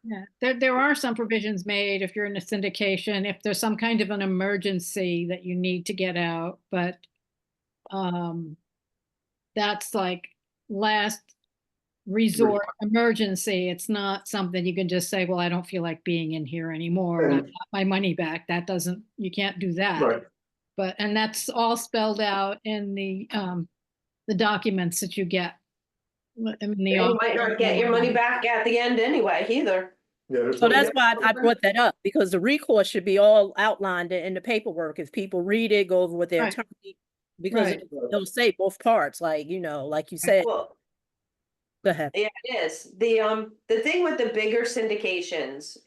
Yeah, there are some provisions made if you're in a syndication, if there's some kind of an emergency that you need to get out, but that's like last resort emergency. It's not something you can just say, well, I don't feel like being in here anymore and I want my money back. That doesn't, you can't do that. Right, But, and that's all spelled out in the documents that you get. I mean, You might not get your money back at the end anyway, either. yeah, there's. So no- that's why I brought that up, because the recourse should be all outlined in the paperwork. If people read it, go over with their Right. attorney, because Right. it'll say both parts, like, like you said. Well, Go ahead. yeah, it is. The thing with the bigger syndications,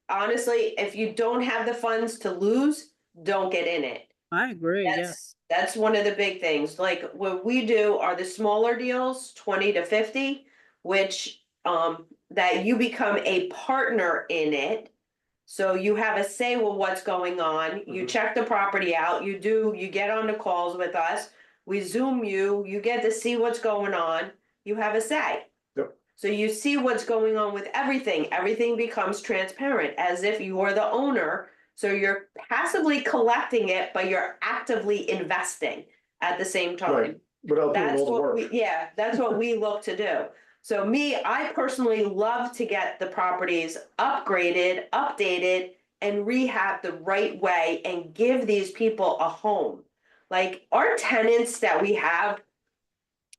honestly, if you don't have the funds to lose, don't get in it. I agree, yeah. That's one of the big things. Like what we do are the smaller deals, 20 to 50, which that you become a partner in it. So you have a say with what's going on. You check the property out, you get on the calls with us, we Zoom you get to see what's going on, you have a say. Yep. So you see what's going on with everything. Everything becomes transparent as if you are the owner So you're passively collecting it, but you're actively investing at the same time. Right, without doing That's all the what work. that's what we look to do. So me, I personally love to get the properties upgraded, updated, and rehab the right way and give these people a home. Like our tenants that we have,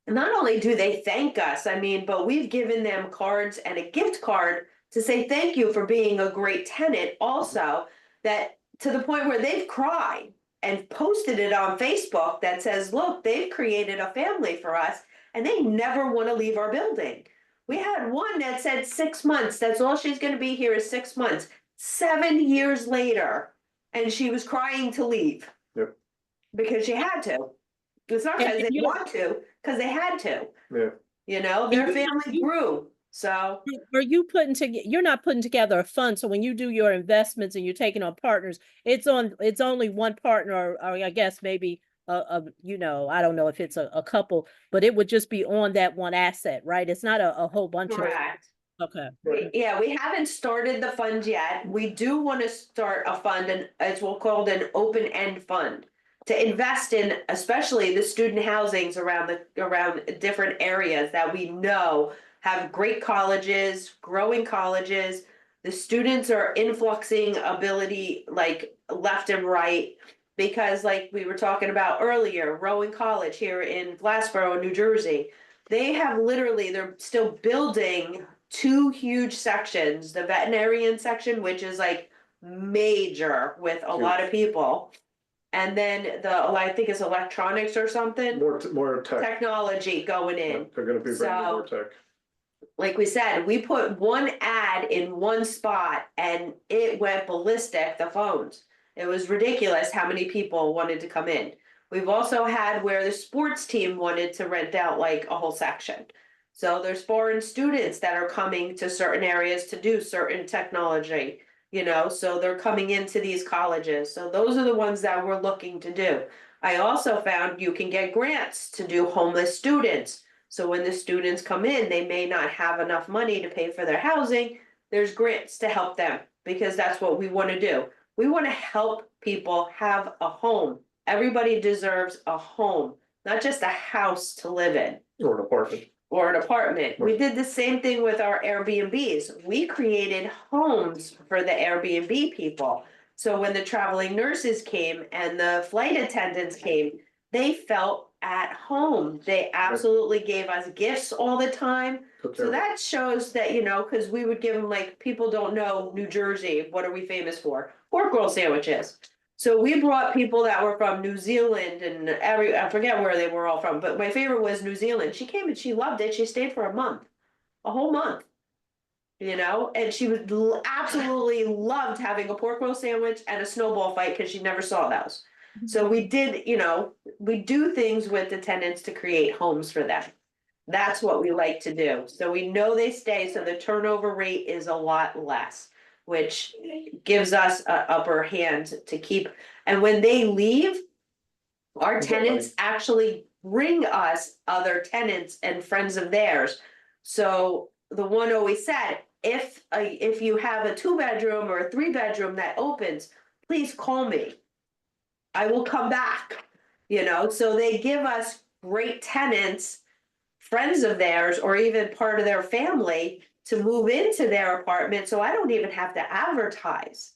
not only do they thank us, I mean, but we've given them cards and a gift card to say thank you for being a great tenant also, that to the point where they've cried and posted it on Facebook that says, look, they've created a family for us and they never want to leave our building. We had one that said 6 months, that's all she's going to be here is 6 months. 7 years later, and she was crying to leave. Yep. Because she had to. It's not And because they you know- want to, because they had to. Yeah. You know, And their you- family grew. So Are you putting together, you're not putting together a fund, so when you do your investments and you're taking on partners, it's only one partner, or I guess maybe you know, I don't know if it's a couple, but it would just be on that one asset, right? It's not a whole bunch of, correct. okay. Yeah, we haven't started the fund yet. We do want to start a fund, and it's what's called an open-end fund to invest in, especially the student housings around different areas that we know have great colleges, growing colleges. The students are influxing ability like left and right, because like we were talking about earlier, Rowan College here in Glassboro, New Jersey, they have literally, they're still building 2 huge sections, the veterinarian section, which is like major with a lot of people. And then I think it's electronics or something, More tech. technology going in. They're gonna be bringing more tech. Like we said, we put one ad in one spot and it went ballistic, the phones. It was ridiculous how many people wanted to come in. We've also had where the sports team wanted to rent out like a whole section. So there's foreign students that are coming to certain areas to do certain technology, you know, so they're coming into these colleges. So those are the ones that we're looking to do. I also found you can get grants to do homeless students. So when the students come in, they may not have enough money to pay for their housing. There's grants to help them because that's what we want to do. We want to help people have a home. Everybody deserves a home, not just a house to live in. Or an apartment. Or an apartment. We did the same thing with our Airbnbs. We created homes for the Airbnb people. So when the traveling nurses came and the flight attendants came, they felt at home. They absolutely gave us gifts all the time. So that shows that, you know, because we would give them, like, people don't know New Jersey, what are we famous for? Pork roll sandwiches. So we brought people that were from New Zealand and I forget where they were all from, but my favorite was New Zealand. She came and she loved it. She stayed for a whole month. You know, and she would absolutely loved having a pork roll sandwich and a snowball fight because she never saw those. So we did, you know, we do things with the tenants to create homes for them. That's what we like to do. So we know they stay, so the turnover rate is a lot less, which gives us an upper hand to keep. And when they leave, our tenants actually bring us other tenants and friends of theirs. So the one always said, if you have a 2-bedroom or a 3-bedroom that opens, please call me. I will come back, you know, so they give us great tenants, friends of theirs, or even part of their family to move into their apartment. So I don't even have to advertise,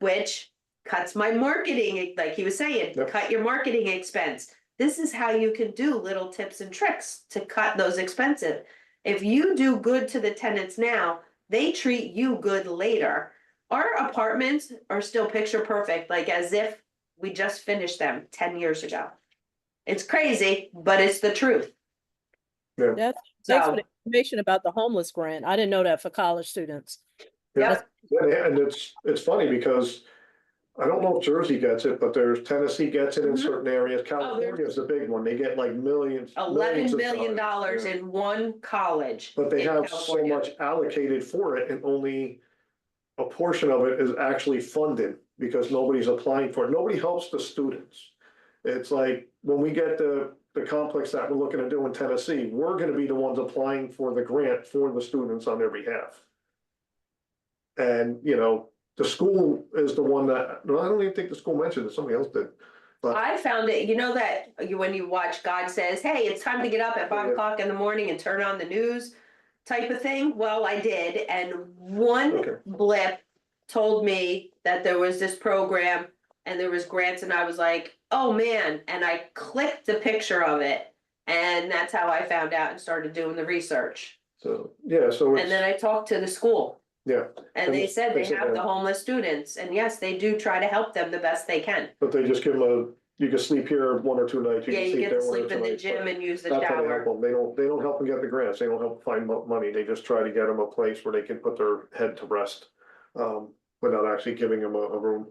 which cuts my marketing, like he was saying, cut your marketing expense. This is how you can do little tips and tricks to cut those expenses. If you do good to the tenants now, they treat you good later. Our apartments are still picture perfect, like as if we just finished them 10 years ago. It's crazy, but it's the truth. Yeah. That's, thanks for So, the information about the homeless grant. I didn't know that for college students. yep, Yeah, and it's funny because I don't know if Jersey gets it, but there's Tennessee gets it in Mhm. certain areas. there's- California is the big one. They get like millions. $11 of million dollars, yeah. in one college. But they in have so California. much allocated for it and only a portion of it is actually funded because nobody's applying for it. Nobody helps the students. It's like when we get the complex that we're looking to do in Tennessee, we're gonna be the ones applying for the grant for the students on their behalf. And, you know, the school is the one that, no, I don't even think the school mentioned it, somebody else did. But I found it, you know that when you watch God says, hey, it's time to get up at 5 o'clock in the morning and turn on the news type of thing? Well, I did, and one Okay. blip told me that there was this program and there was grants, and I was like, oh man, and I clicked the picture of it, and that's how I found out and started doing the research. so, yeah, so And then it's, I talked to the school, yeah, and they said they have that. the homeless students, and yes, they do try to help them the best they can. But they just give them you can sleep here 1 or 2 nights. Yeah, can you get there to 1 or sleep 2 in the nights, gym but and use the that's how they help shower. them. They don't help them get the grants. They don't help find money. They just try to get them a place where they can put their head to rest. Without actually giving them a room.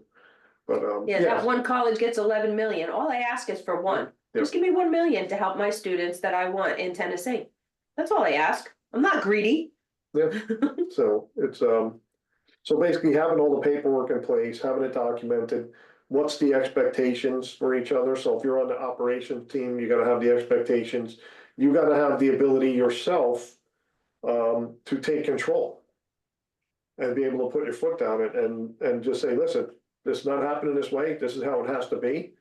But, Yeah, that one college gets 11 million. All I ask is for one. Yeah. Just give me 1 million to help my students that I want in Tennessee. That's all I ask. I'm not greedy. Yeah, so it's, so basically having all the paperwork in place, having it documented. What's the expectations for each other? So if you're on the operations team, you gotta have the expectations. You gotta have the ability yourself, to take control. And be able to put your foot down and just say, listen, this is not happening this way. This is how it has to be.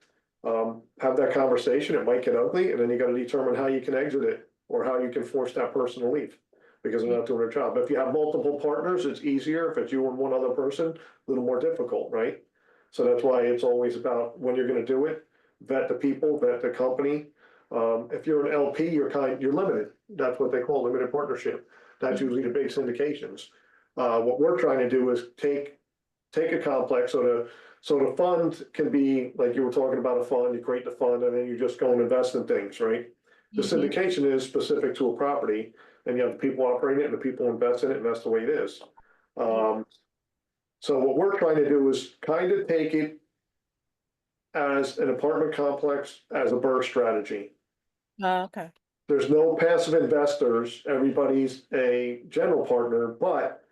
Have that conversation. It might get ugly, and then you gotta determine how you can exit it or how you can force that person to leave. Because they're not doing their job. If you have multiple partners, it's easier. If it's you and one other person, a little more difficult, right? So that's why it's always about when you're gonna do it, vet the people, vet the company. If you're an LP, you're limited. That's what they call limited partnership. That's usually the big syndications. What we're trying to do is take a complex, so the fund can be, like you were talking about a fund, you create the fund and then you just go and invest in things, right? The syndication is specific to a property, and you have the people operating it and the people invest in it, and that's the way it is. So what we're trying to do is kind of take it as an apartment complex, as a burst strategy. Okay. There's no passive investors, everybody's a general partner, but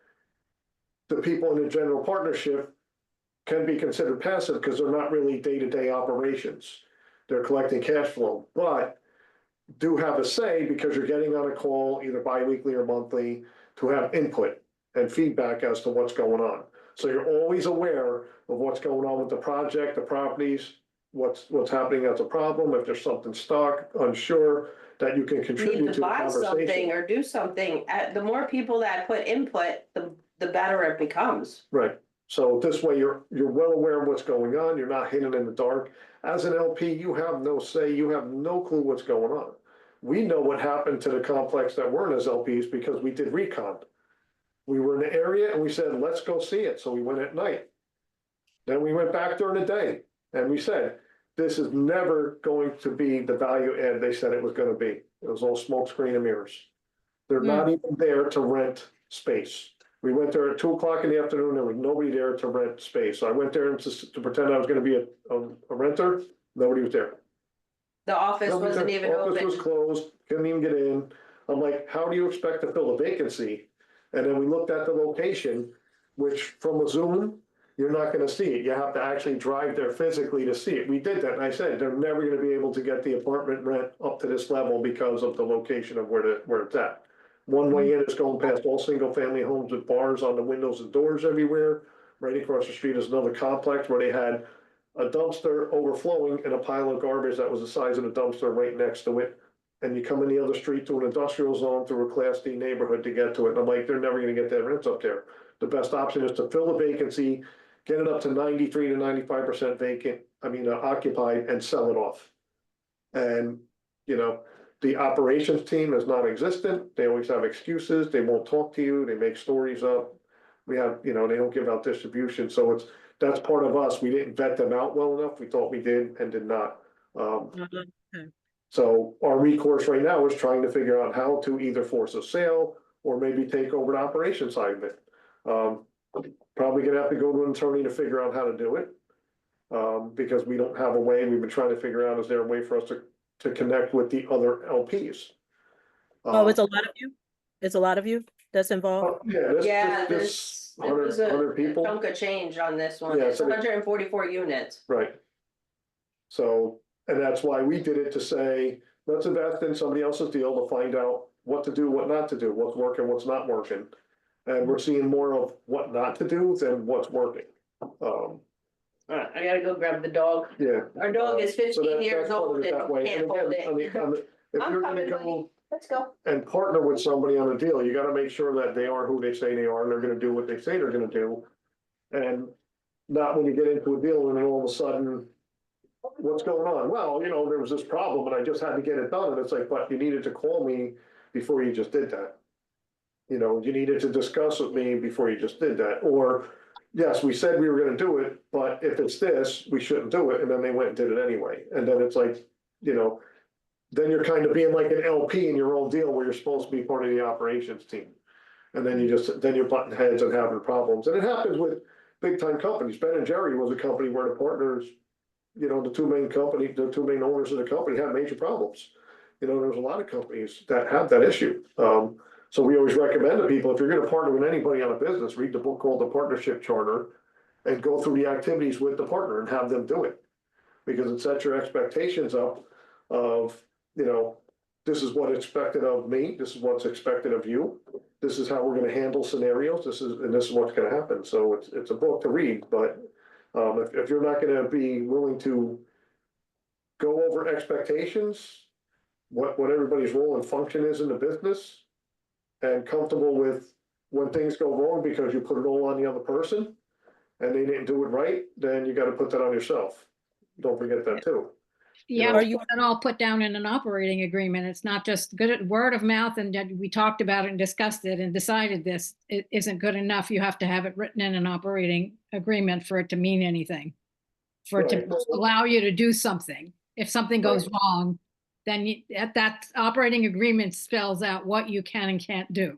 the people in the general partnership can be considered passive because they're not really day-to-day operations. They're collecting cash flow, but do have a say because you're getting on a call either bi-weekly or monthly to have input and feedback as to what's going on. So you're always aware of what's going on with the project, the properties, what's happening as a problem, if there's something stuck, unsure, that you can Need contribute to to the buy something conversation. or do something. The more people that put input, the better it becomes. Right, so this way you're well aware of what's going on, you're not hidden in the dark. As an LP, you have no say, you have no clue what's going on. We know what happened to the complex that we're in as LPs because we did recon. We were in the area and we said, let's go see it, so we went at night. Then we went back during the day and we said, this is never going to be the value add they said it was gonna be. It was all smoke screen and mirrors. They're not even there to rent space. We went there at 2 o'clock in the afternoon, there was nobody there to rent space. So I went there to pretend I was gonna be a renter, nobody was there. The office wasn't even Office was open. closed, couldn't even get in. I'm like, how do you expect to fill a vacancy? And then we looked at the location, which from a Zoom, you're not gonna see it. You have to actually drive there physically to see it. We did that, and I said, they're never gonna be able to get the apartment rent up to this level because of the location of where it's at. One way in is going past all single-family homes with bars on the windows and doors everywhere. Right across the street is another complex where they had a dumpster overflowing and a pile of garbage that was the size of the dumpster right next to it. And you come in the other street to an industrial zone through a Class D neighborhood to get to it. And I'm like, they're never gonna get that rents up there. The best option is to fill the vacancy, get it up to 93 to 95% vacant, occupied, and sell it off. And, the operations team is non-existent. They always have excuses. They won't talk to you. They make stories up. We have, they don't give out distribution. So that's part of us. We didn't vet them out well enough. We thought we did and did not. So our recourse right now is trying to figure out how to either force a sale or maybe take over the operation side of it. Probably gonna have to go to an attorney to figure out how to do it. Because we don't have a way. We've been trying to figure out, is there a way for us to connect with the other LPs? Oh, it's a lot of you? It's a lot of you that's involved? Yeah, this it was 100 a people, chunk of change on this one. Yeah, It's so they- 144 units. right? So, and that's why we did it, to say, let's invest in somebody else's deal to find out what to do, what not to do, what's working, what's not working. And we're seeing more of what not to do than what's working. I gotta go grab the dog. Yeah. Our dog is So 15 that- years that's part of old it that and way. can't And hold again, it. if I'm you're gonna coming, go buddy. Let's go. and partner with somebody on a deal, you gotta make sure that they are who they say they are, and they're gonna do what they say they're gonna do. And not when you get into a deal and then all of a sudden, what's going on? Well, you know, there was this problem and I just had to get it done. And it's like, but you needed to call me before you just did that. You know, you needed to discuss with me before you just did that. Or, yes, we said we were gonna do it, but if it's this, we shouldn't do it. And then they went and did it anyway. And then it's like, you know, then you're kind of being like an LP in your own deal where you're supposed to be part of the operations team. And then then you're butting heads and having problems. And it happens with big time companies. Ben and Jerry was a company where the partners, you know, the two main owners of the company had major problems. You know, there's a lot of companies that have that issue. So we always recommend to people, if you're gonna partner with anybody on a business, read the book called The Partnership Charter and go through the activities with the partner and have them do it. Because it sets your expectations up of, you know, this is what's expected of me, this is what's expected of you. This is how we're gonna handle scenarios, this is what's gonna happen. So it's a book to read, but if you're not gonna be willing to go over expectations, what everybody's role and function is in the business, and comfortable with when things go wrong because you put it all on the other person and they didn't do it right, then you gotta put that on yourself. Don't forget that too. Yeah, know, Are you- and all put down in an operating agreement. It's not just good at word of mouth and that we talked about it and discussed it and decided this. It isn't good enough. You have to have it written in an operating agreement for it to mean anything. For it to Right, well- allow you to do something. If something goes wrong, then that operating agreement spells out what you can and can't do.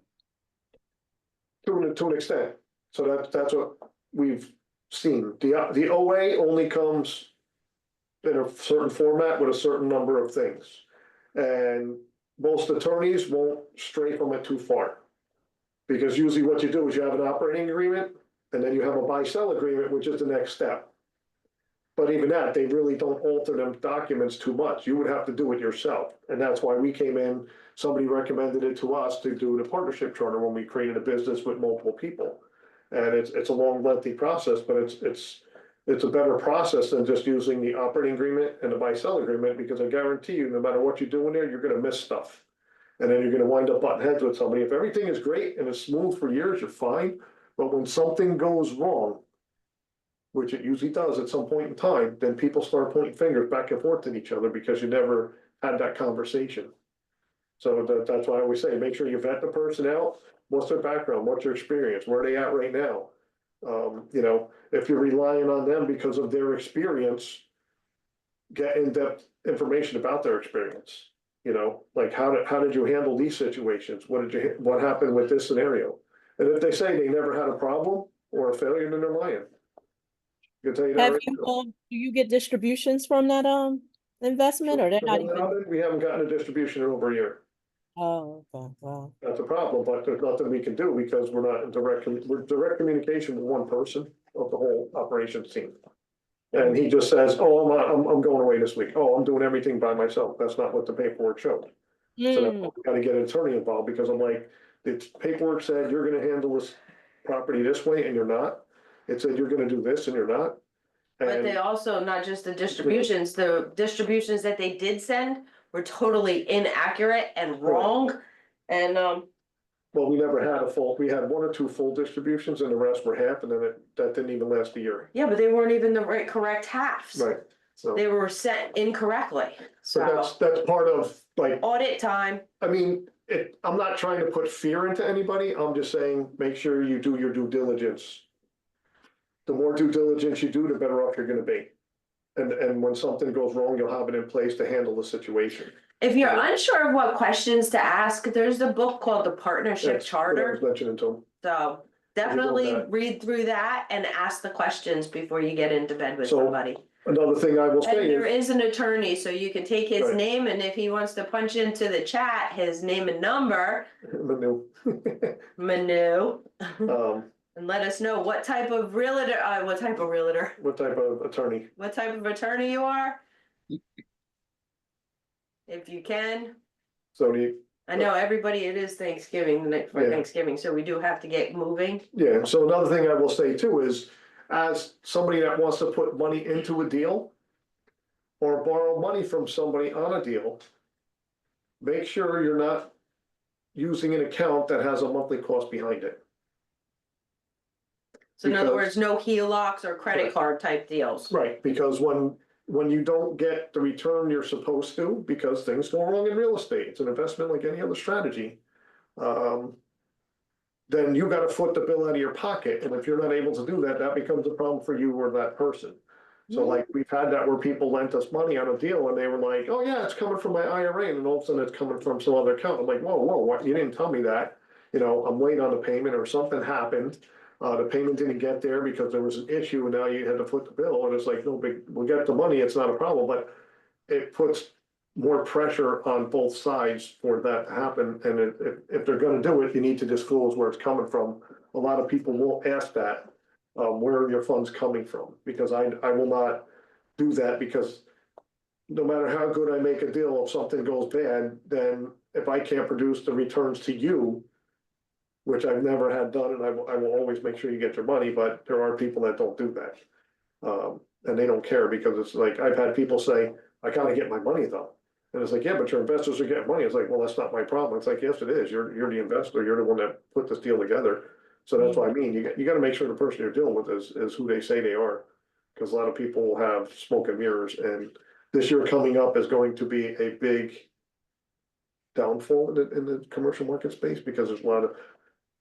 To an extent. So that's what we've seen. The OA only comes in a certain format with a certain number of things. And most attorneys won't stray from it too far. Because usually what you do is you have an operating agreement and then you have a buy-sell agreement, which is the next step. But even that, they really don't alter them documents too much. You would have to do it yourself. And that's why we came in, somebody recommended it to us to do the partnership charter when we created a business with multiple people. And it's a long, lengthy process, but it's a better process than just using the operating agreement and the buy-sell agreement, because I guarantee you, no matter what you do in there, you're gonna miss stuff. And then you're gonna wind up butting heads with somebody. If everything is great and it's smooth for years, you're fine. But when something goes wrong, which it usually does at some point in time, then people start pointing fingers back and forth at each other because you never had that conversation. So that's why I always say, make sure you vet the person out. What's their background? What's their experience? Where are they at right now? You know, if you're relying on them because of their experience, get in-depth information about their experience. You know, like how did you handle these situations? What happened with this scenario? And if they say they never had a problem or a failure, then they're lying. I can tell you that Have right you, now. do you get distributions from that, investment, or they're The not one even? out, we haven't gotten a distribution in over a year. Oh, okay, wow. That's a problem, but there's nothing we can do because we're not in we're direct communication with one person of the whole operations team. And he just says, oh, I'm going away this week. Oh, I'm doing everything by myself. That's not what the paperwork showed. So that's why we gotta get an attorney involved, because I'm like, the paperwork said you're gonna handle this property this way and you're not. It said you're gonna do this and you're not. But they And also, not just the distributions that they did send were totally inaccurate and wrong. And, well, we never had we had one or two full distributions and the rest were half, and then that didn't even last a year. yeah, but they weren't even the correct halves. Right, so. They were sent incorrectly, But so that's part of, like, audit time. I mean, I'm not trying to put fear into anybody, I'm just saying, make sure you do your due diligence. The more due diligence you do, the better off you're gonna be. And when something goes wrong, you'll have it in place to handle the situation. If you're unsure of what questions to ask, there's a book called The Partnership That's what I was Charter. mentioning to him. So definitely that. read through that and ask the questions before you get into bed with So, somebody. Another thing I will And say there is, is an attorney, so you can take his Right. name, and if he wants to punch into the chat, his name and number, Manu. Manu. Um, And let us know what type of realtor, what type of attorney? what type of attorney you are. If you can, So I know everybody, it is Thanksgiving, the night for Yeah. Thanksgiving, so we do have to get moving. Yeah, so another thing I will say too is, as somebody that wants to put money into a deal or borrow money from somebody on a deal, make sure you're not using an account that has a monthly cost behind it. So in other Because- words, no HELOCs or credit Right. card type deals. Right, because when you don't get the return you're supposed to, because things go wrong in real estate, it's an investment like any other strategy. Then you gotta foot the bill out of your pocket, and if you're not able to do that, that becomes a problem for you or that person. So like, we've had that where people lent us money on a deal and they were like, oh yeah, it's coming from my IRA, and then all of a sudden it's coming from some other account. I'm like, whoa, what, you didn't tell me that. You know, I'm late on the payment or something happened. The payment didn't get there because there was an issue and now you had to foot the bill, and it's like, no big, we'll get the money, it's not a problem, but it puts more pressure on both sides for that to happen, and if they're gonna do it, you need to disclose where it's coming from. A lot of people won't ask that, where are your funds coming from? Because I will not do that, because no matter how good I make a deal, if something goes bad, then if I can't produce the returns to you, which I've never had done, and I will always make sure you get your money, but there are people that don't do that. And they don't care, because it's like, I've had people say, I gotta get my money though. And it's like, yeah, but your investors are getting money. It's like, well, that's not my problem. It's like, yes, it is. You're the investor. You're the one that put this deal together. So that's what I mean. You gotta make sure the person you're dealing with is who they say they are. Cause a lot of people will have smoke and mirrors, and this year coming up is going to be a big downfall in the commercial market space, because there's a lot of,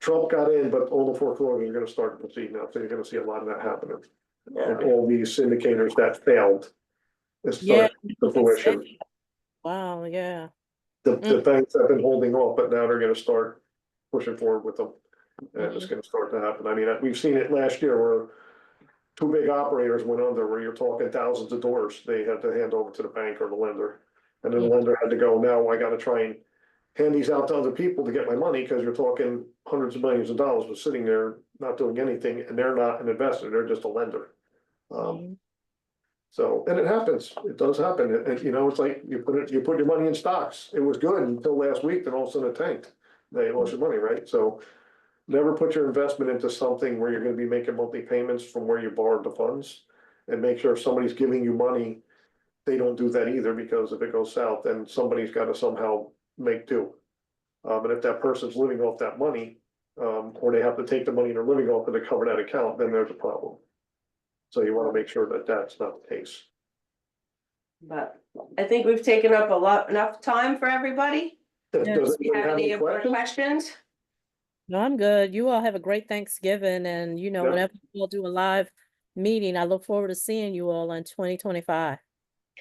Trump got in, but all the foreclosures are gonna start to proceed now. So you're gonna see a lot of that happening. And all these syndicators that failed is Yeah. starting to fruition. Wow, yeah. The banks have been holding off, but now they're gonna start pushing forward with them. And it's gonna start to happen. I mean, we've seen it last year where two big operators went under, where you're talking thousands of doors they had to hand over to the bank or the lender. And then the lender had to go, now I gotta try and hand these out to other people to get my money, because you're talking hundreds of millions of dollars was sitting there not doing anything, and they're not an investor, they're just a lender. So, and it happens, it does happen, and you know, it's like, you put your money in stocks, it was good until last week, then all of a sudden it tanked. Now you lost your money, right? So never put your investment into something where you're gonna be making monthly payments from where you borrowed the funds. And make sure if somebody's giving you money, they don't do that either, because if it goes south, then somebody's gotta somehow make do. And if that person's living off that money, or they have to take the money they're living off to cover that account, then there's a problem. So you wanna make sure that that's not the case. But I think we've taken up enough time for everybody. Does Do you anybody have any other questions? questions? No, I'm good. You all have a great Thanksgiving, and Yeah. whenever we'll do a live meeting, I look forward to seeing you all in 2025.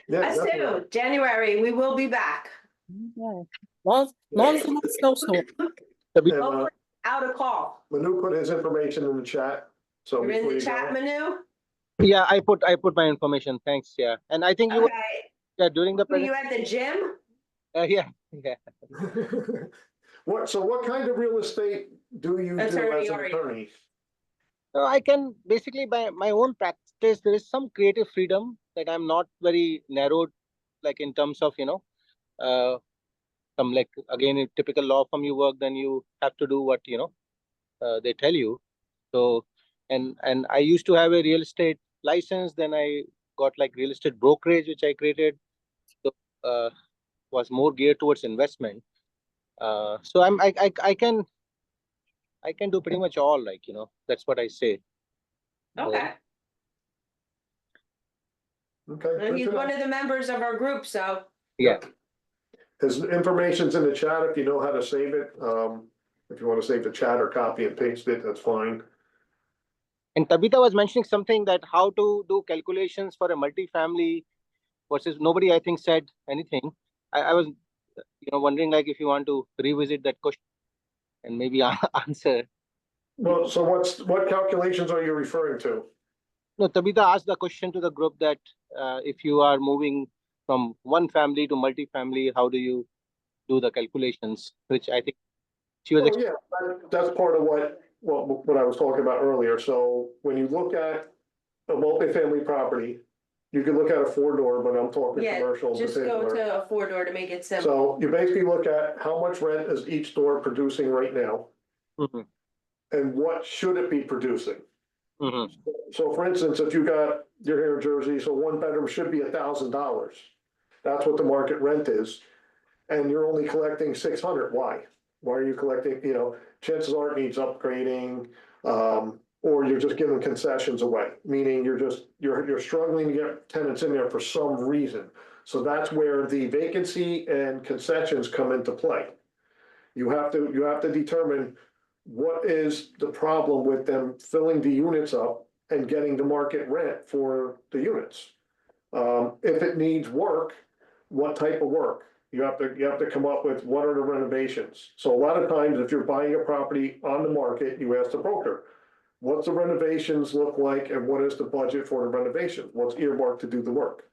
Yeah, Us definitely. too, January, we will be back. Okay. Long as it's no snowstorm. And, Hopefully, out of call. Manu put his information in the chat, so. You're in before the you chat, go- Manu? Yeah, I put my information. Thanks. Yeah, and I think you Okay, during the were you present. at the gym? Yeah. What kind of real estate do you do Attorney as an are you? attorney? So I can basically, by my own practice, there is some creative freedom that I'm not very narrowed, like in terms of some, like, again, in typical law firm you work, then you have to do what they tell you. So and I used to have a real estate license, then I got like real estate brokerage, which I created. So was more geared towards investment. So I can do pretty much all, like, that's what I say. Okay, Okay. well, good he's to know. one of the members of our group, so. Yeah. His information's in the chat if you know how to save it. If you wanna save the chat or copy and paste it, that's fine. And Tabitha was mentioning something, that how to do calculations for a multifamily versus nobody, I think, said anything. I was, wondering, like, if you want to revisit that question and maybe answer. Well, so what calculations are you referring to? No, Tabitha asked the question to the group that if you are moving from one family to multifamily, how do you do the calculations? Which I think she was. Oh, yeah, that's part of what I was talking about earlier. So when you look at a multifamily property, You can look at a 4-door, but I'm talking Yeah, commercial in just go particular. to a 4-door to make it simple. So you basically look at how much rent is each door producing right now, Mhm, and what should it be producing? mhm. So for instance, if you got, you're here in Jersey, so 1 bedroom should be $1,000. That's what the market rent is, and you're only collecting 600, why? Why are you collecting, chances are it needs upgrading, or you're just giving concessions away, meaning you're struggling to get tenants in there for some reason. So that's where the vacancy and concessions come into play. You have to determine what is the problem with them filling the units up and getting the market rent for the units. If it needs work, what type of work? You have to come up with what are the renovations. So a lot of times, if you're buying a property on the market, you ask the broker, what's the renovations look like and what is the budget for the renovations? What's earmarked to do the work?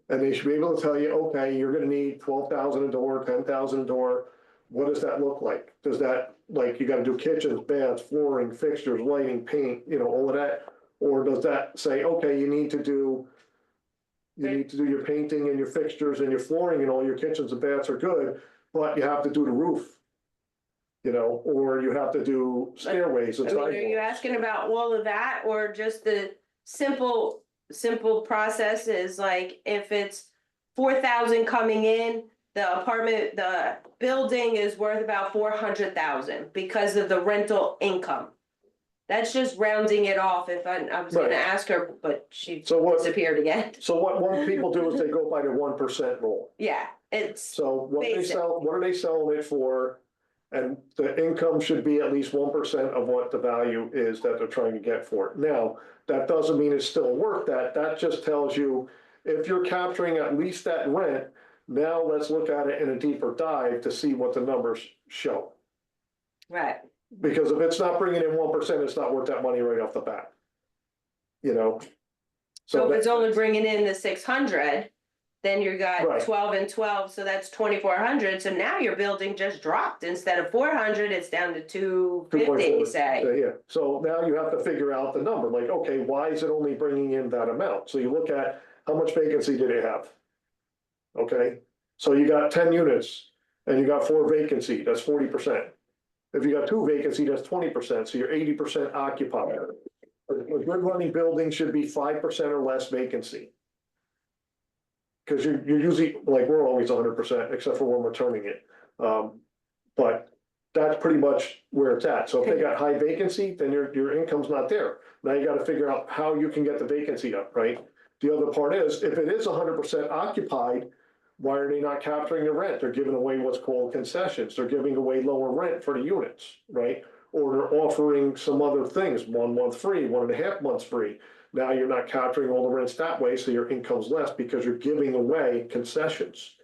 And they should be able to tell you, okay, you're gonna need 12,000 a door, 10,000 a door. What does that look like? Does that, like, you gotta do kitchens, baths, flooring, fixtures, lighting, paint, all of that? Or does that say, okay, you need to do your painting and your fixtures and your flooring and all your kitchens and baths are good, but you have to do the roof. Or you have to do stairways and I mean, are you sidewalks. asking about all of that or just the simple process is like if it's 4,000 coming in, the building is worth about 400,000 because of the rental income. That's just rounding it off if I was gonna Right. ask her, but she So what, disappeared again. so what people do is they go by the 1% rule. Yeah, it's, So what Basic. are they selling it for? And the income should be at least 1% of what the value is that they're trying to get for it. Now, that doesn't mean it's still worth that. That just tells you if you're capturing at least that rent, now let's look at it in a deeper dive to see what the numbers show. right. Because if it's not bringing in 1%, it's not worth that money right off the bat. So if it's that- only bringing in the 600, then you got Right. 12 and 12, so that's 2,400. So now your building just dropped. Instead of 400, it's down to 250, say. Yeah, so now you have to figure out the number, like, okay, why is it only bringing in that amount? So you look at how much vacancy do they have? Okay, so you got 10 units and you got 4 vacancy, that's 40%. If you got 2 vacancy, that's 20%, so you're 80% occupied. A good running building should be 5% or less vacancy. Cause you're usually, like, we're always 100%, except for when we're turning it. But that's pretty much where it's at. So if they got high vacancy, then your income's not there. Now you gotta figure out how you can get the vacancy up, right? The other part is, if it is 100% occupied, why are they not capturing the rent? They're giving away what's called concessions. They're giving away lower rent for the units, right? Or they're offering some other things, 1 month free, 1.5 months free. Now you're not capturing all the rents that way, so your income's less because you're giving away concessions,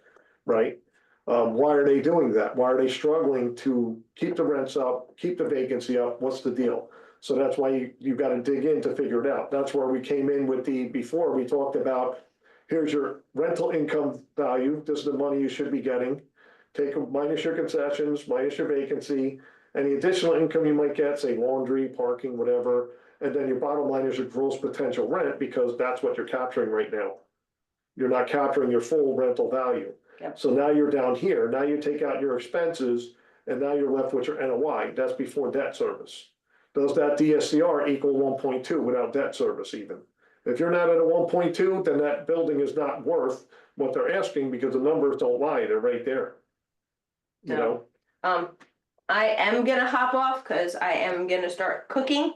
right? Why are they doing that? Why are they struggling to keep the rents up, keep the vacancy up? What's the deal? So that's why you've got to dig in to figure it out. That's where we came in with before we talked about, here's your rental income value. This is the money you should be getting. Minus your concessions, minus your vacancy, any additional income you might get, say laundry, parking, whatever. And then your bottom line is your gross potential rent, because that's what you're capturing right now. You're not capturing your full rental value. Yep. So now you're down here. Now you take out your expenses and now you're left with your NOI. That's before debt service. Does that DSCR equal 1.2 without debt service even? If you're not at a 1.2, then that building is not worth what they're asking, because the numbers don't lie. They're right there. You know? I am gonna hop off because I am gonna start cooking.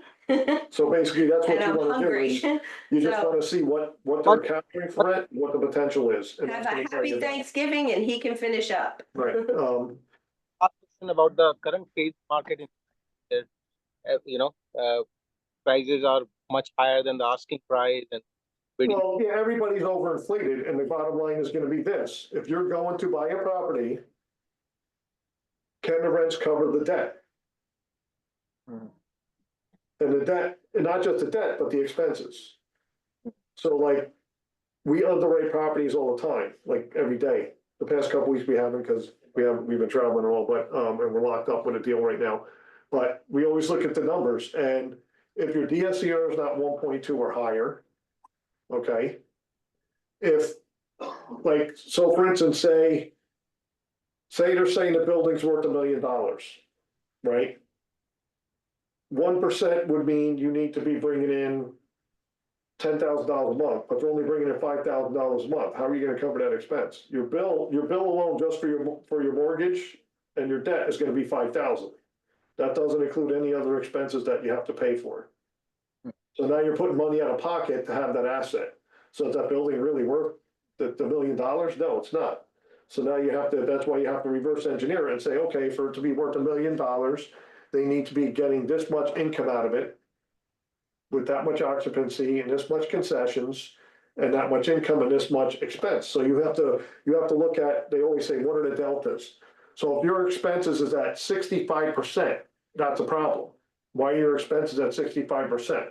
So basically, that's what And you I'm wanna do, hungry. is you just So- wanna see what they're capturing for rent, what the potential is. and Have that's a gonna tell happy you that. Thanksgiving and he can finish up. Right, Last question about the current phase market. Prices are much higher than the asking price and bidding. well, yeah, everybody's overinflated, and the bottom line is gonna be this: if you're going to buy a property, can the rents cover the debt? And the debt, and not just the debt, but the expenses. So like, we underwrite properties all the time, like every day. The past couple weeks we haven't, because we've been traveling and all, but, and we're locked up with a deal right now. But we always look at the numbers, and if your DSCR is not 1.2 or higher, okay, if, like, so for instance, say they're saying the building's worth $1 million, right? 1% would mean you need to be bringing in $10,000 a month, but they're only bringing in $5,000 a month. How are you gonna cover that expense? Your bill alone just for your mortgage and your debt is gonna be $5,000. That doesn't include any other expenses that you have to pay for. So now you're putting money out of pocket to have that asset. So is that building really worth the $1 million? No, it's not. So now you have to, that's why you have to reverse engineer it and say, okay, for it to be worth $1 million, they need to be getting this much income out of it with that much occupancy and this much concessions and that much income and this much expense. So you have to look at, they always say, what are the deltas? So if your expenses is at 65%, that's a problem. Why are your expenses at 65%?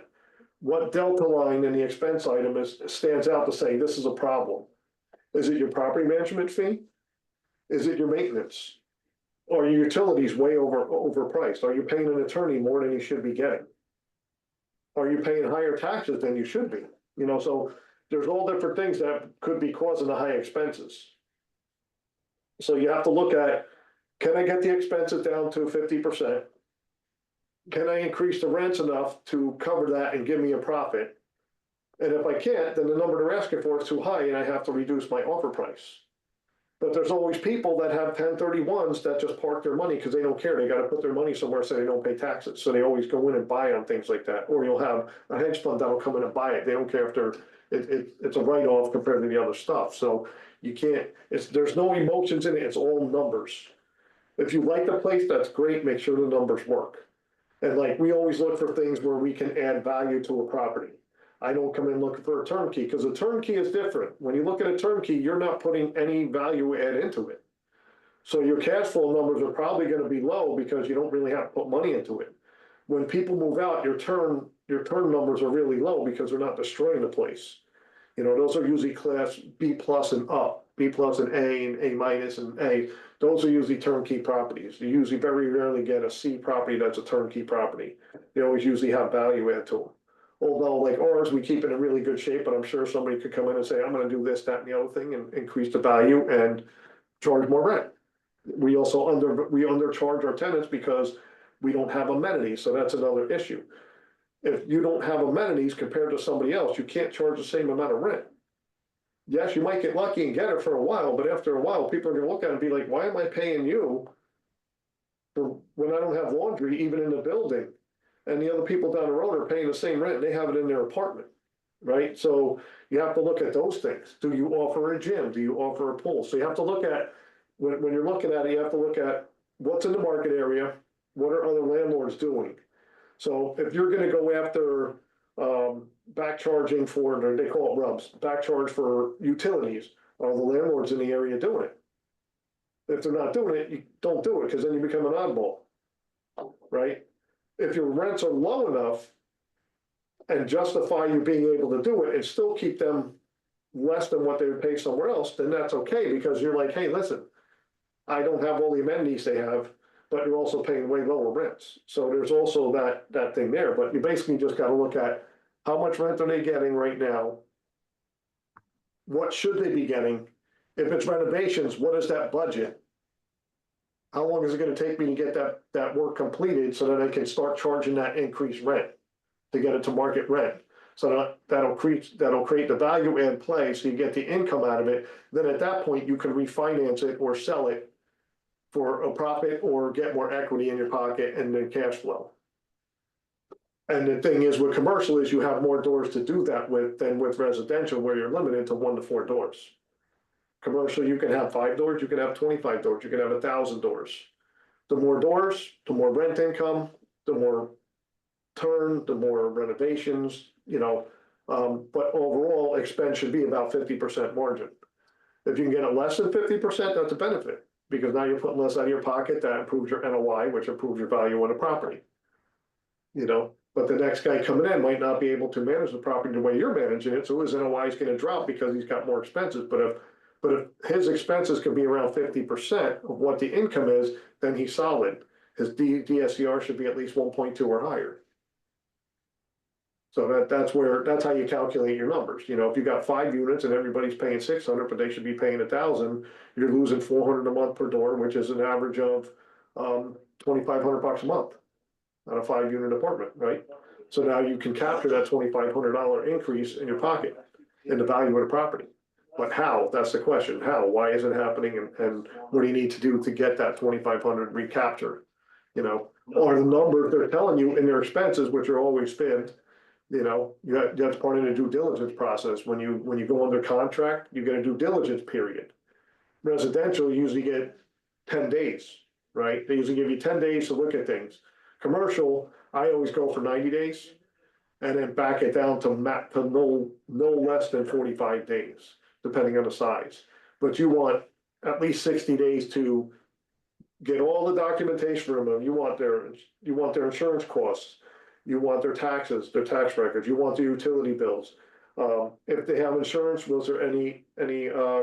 What delta line in the expense item stands out to say this is a problem? Is it your property management fee? Is it your maintenance? Or are your utilities way overpriced? Are you paying an attorney more than you should be getting? Are you paying higher taxes than you should be? You know, so there's all different things that could be causing the high expenses. So you have to look at, can I get the expenses down to 50%? Can I increase the rents enough to cover that and give me a profit? And if I can't, then the number they're asking for is too high and I have to reduce my offer price. But there's always people that have 1031s that just park their money because they don't care. They got to put their money somewhere so they don't pay taxes. So they always go in and buy on things like that. Or you'll have a hedge fund that'll come in and buy it. They don't care if it's a write-off compared to the other stuff. So you can't, there's no emotions in it. It's all numbers. If you like the place, that's great. Make sure the numbers work. And like, we always look for things where we can add value to a property. I don't come in looking for a turnkey because a turnkey is different. When you look at a turnkey, you're not putting any value add into it. So your cash flow numbers are probably going to be low because you don't really have to put money into it. When people move out, your turn numbers are really low because they're not destroying the place. You know, those are usually class B plus and up, B plus and A minus and A. Those are usually turnkey properties. You usually very rarely get a C property that's a turnkey property. They always usually have value add to them. Although like ours, we keep it in really good shape, but I'm sure somebody could come in and say, I'm gonna do this, that, and the other thing and increase the value and charge more rent. We also undercharge our tenants because we don't have amenities, so that's another issue. If you don't have amenities compared to somebody else, you can't charge the same amount of rent. Yes, you might get lucky and get it for a while, but after a while, people are gonna look at it and be like, why am I paying you for when I don't have laundry even in the building? And the other people down the road are paying the same rent, and they have it in their apartment, right? So you have to look at those things. Do you offer a gym? Do you offer a pool? So you have to look at, when you're looking at it, you have to look at what's in the market area, what are other landlords doing? So if you're gonna go after back charging for, they call it rubs, back charge for utilities, are the landlords in the area doing it? If they're not doing it, you don't do it, because then you become an oddball, right? If your rents are low enough and justify you being able to do it and still keep them less than what they would pay somewhere else, then that's okay, because you're like, hey, listen, I don't have all the amenities they have, but you're also paying way lower rents. So there's also that thing there, but you basically just gotta look at how much rent are they getting right now? What should they be getting? If it's renovations, what is that budget? How long is it gonna take me to get that work completed so that I can start charging that increased rent to get it to market rent? So that'll create the value add play, so you get the income out of it. Then at that point, you can refinance it or sell it for a profit or get more equity in your pocket and then cash flow. And the thing is with commercial is you have more doors to do that with than with residential, where you're limited to 1 to 4 doors. Commercial, you can have 5 doors, you can have 25 doors, you can have 1,000 doors. The more doors, the more rent income, the more turn, the more renovations, you know. But overall expense should be about 50% margin. If you can get it less than 50%, that's a benefit, because now you're putting less out of your pocket. That improves your NOI, which improves your value on the property. You know, but the next guy coming in might not be able to manage the property the way you're managing it, so his NOI is gonna drop because he's got more expenses. But if his expenses can be around 50% of what the income is, then he's solid. His DSCR should be at least 1.2 or higher. So that's how you calculate your numbers. You know, if you got 5 units and everybody's paying 600, but they should be paying 1,000, you're losing 400 a month per door, which is an average of 2,500 bucks a month on a 5 unit apartment, right? So now you can capture that $2,500 increase in your pocket in the value of the property. But how? That's the question. How? Why is it happening? And what do you need to do to get that 2,500 recapture? You know, or the numbers they're telling you in their expenses, which are always fibbed. You know, that's part of the due diligence process. When you go under contract, you get a due diligence period. Residential, you usually get 10 days, right? They usually give you 10 days to look at things. Commercial, I always go for 90 days and then back it down to no less than 45 days, depending on the size. But you want at least 60 days to get all the documentation from them. You want their insurance costs. You want their taxes, their tax records. You want the utility bills. If they have insurance, was there any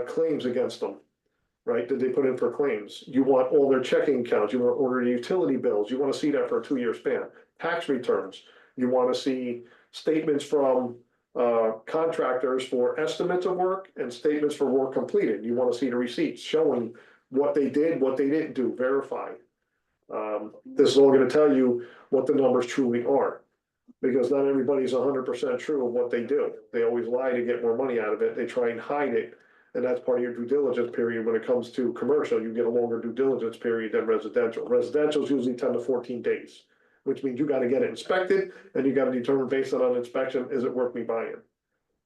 claims against them? Right? Did they put in for claims? You want all their checking accounts. You want to order the utility bills. You want to see that for a 2-year span. Tax returns. You want to see statements from contractors for estimates of work and statements for work completed. You want to see the receipts showing what they did, what they didn't do, verified. This is all going to tell you what the numbers truly are, because not everybody's 100% true of what they do. They always lie to get more money out of it. They try and hide it, and that's part of your due diligence period. When it comes to commercial, you get a longer due diligence period than residential. Residential is usually 10 to 14 days, which means you got to get it inspected, and you got to determine based on an inspection, is it worth me buying?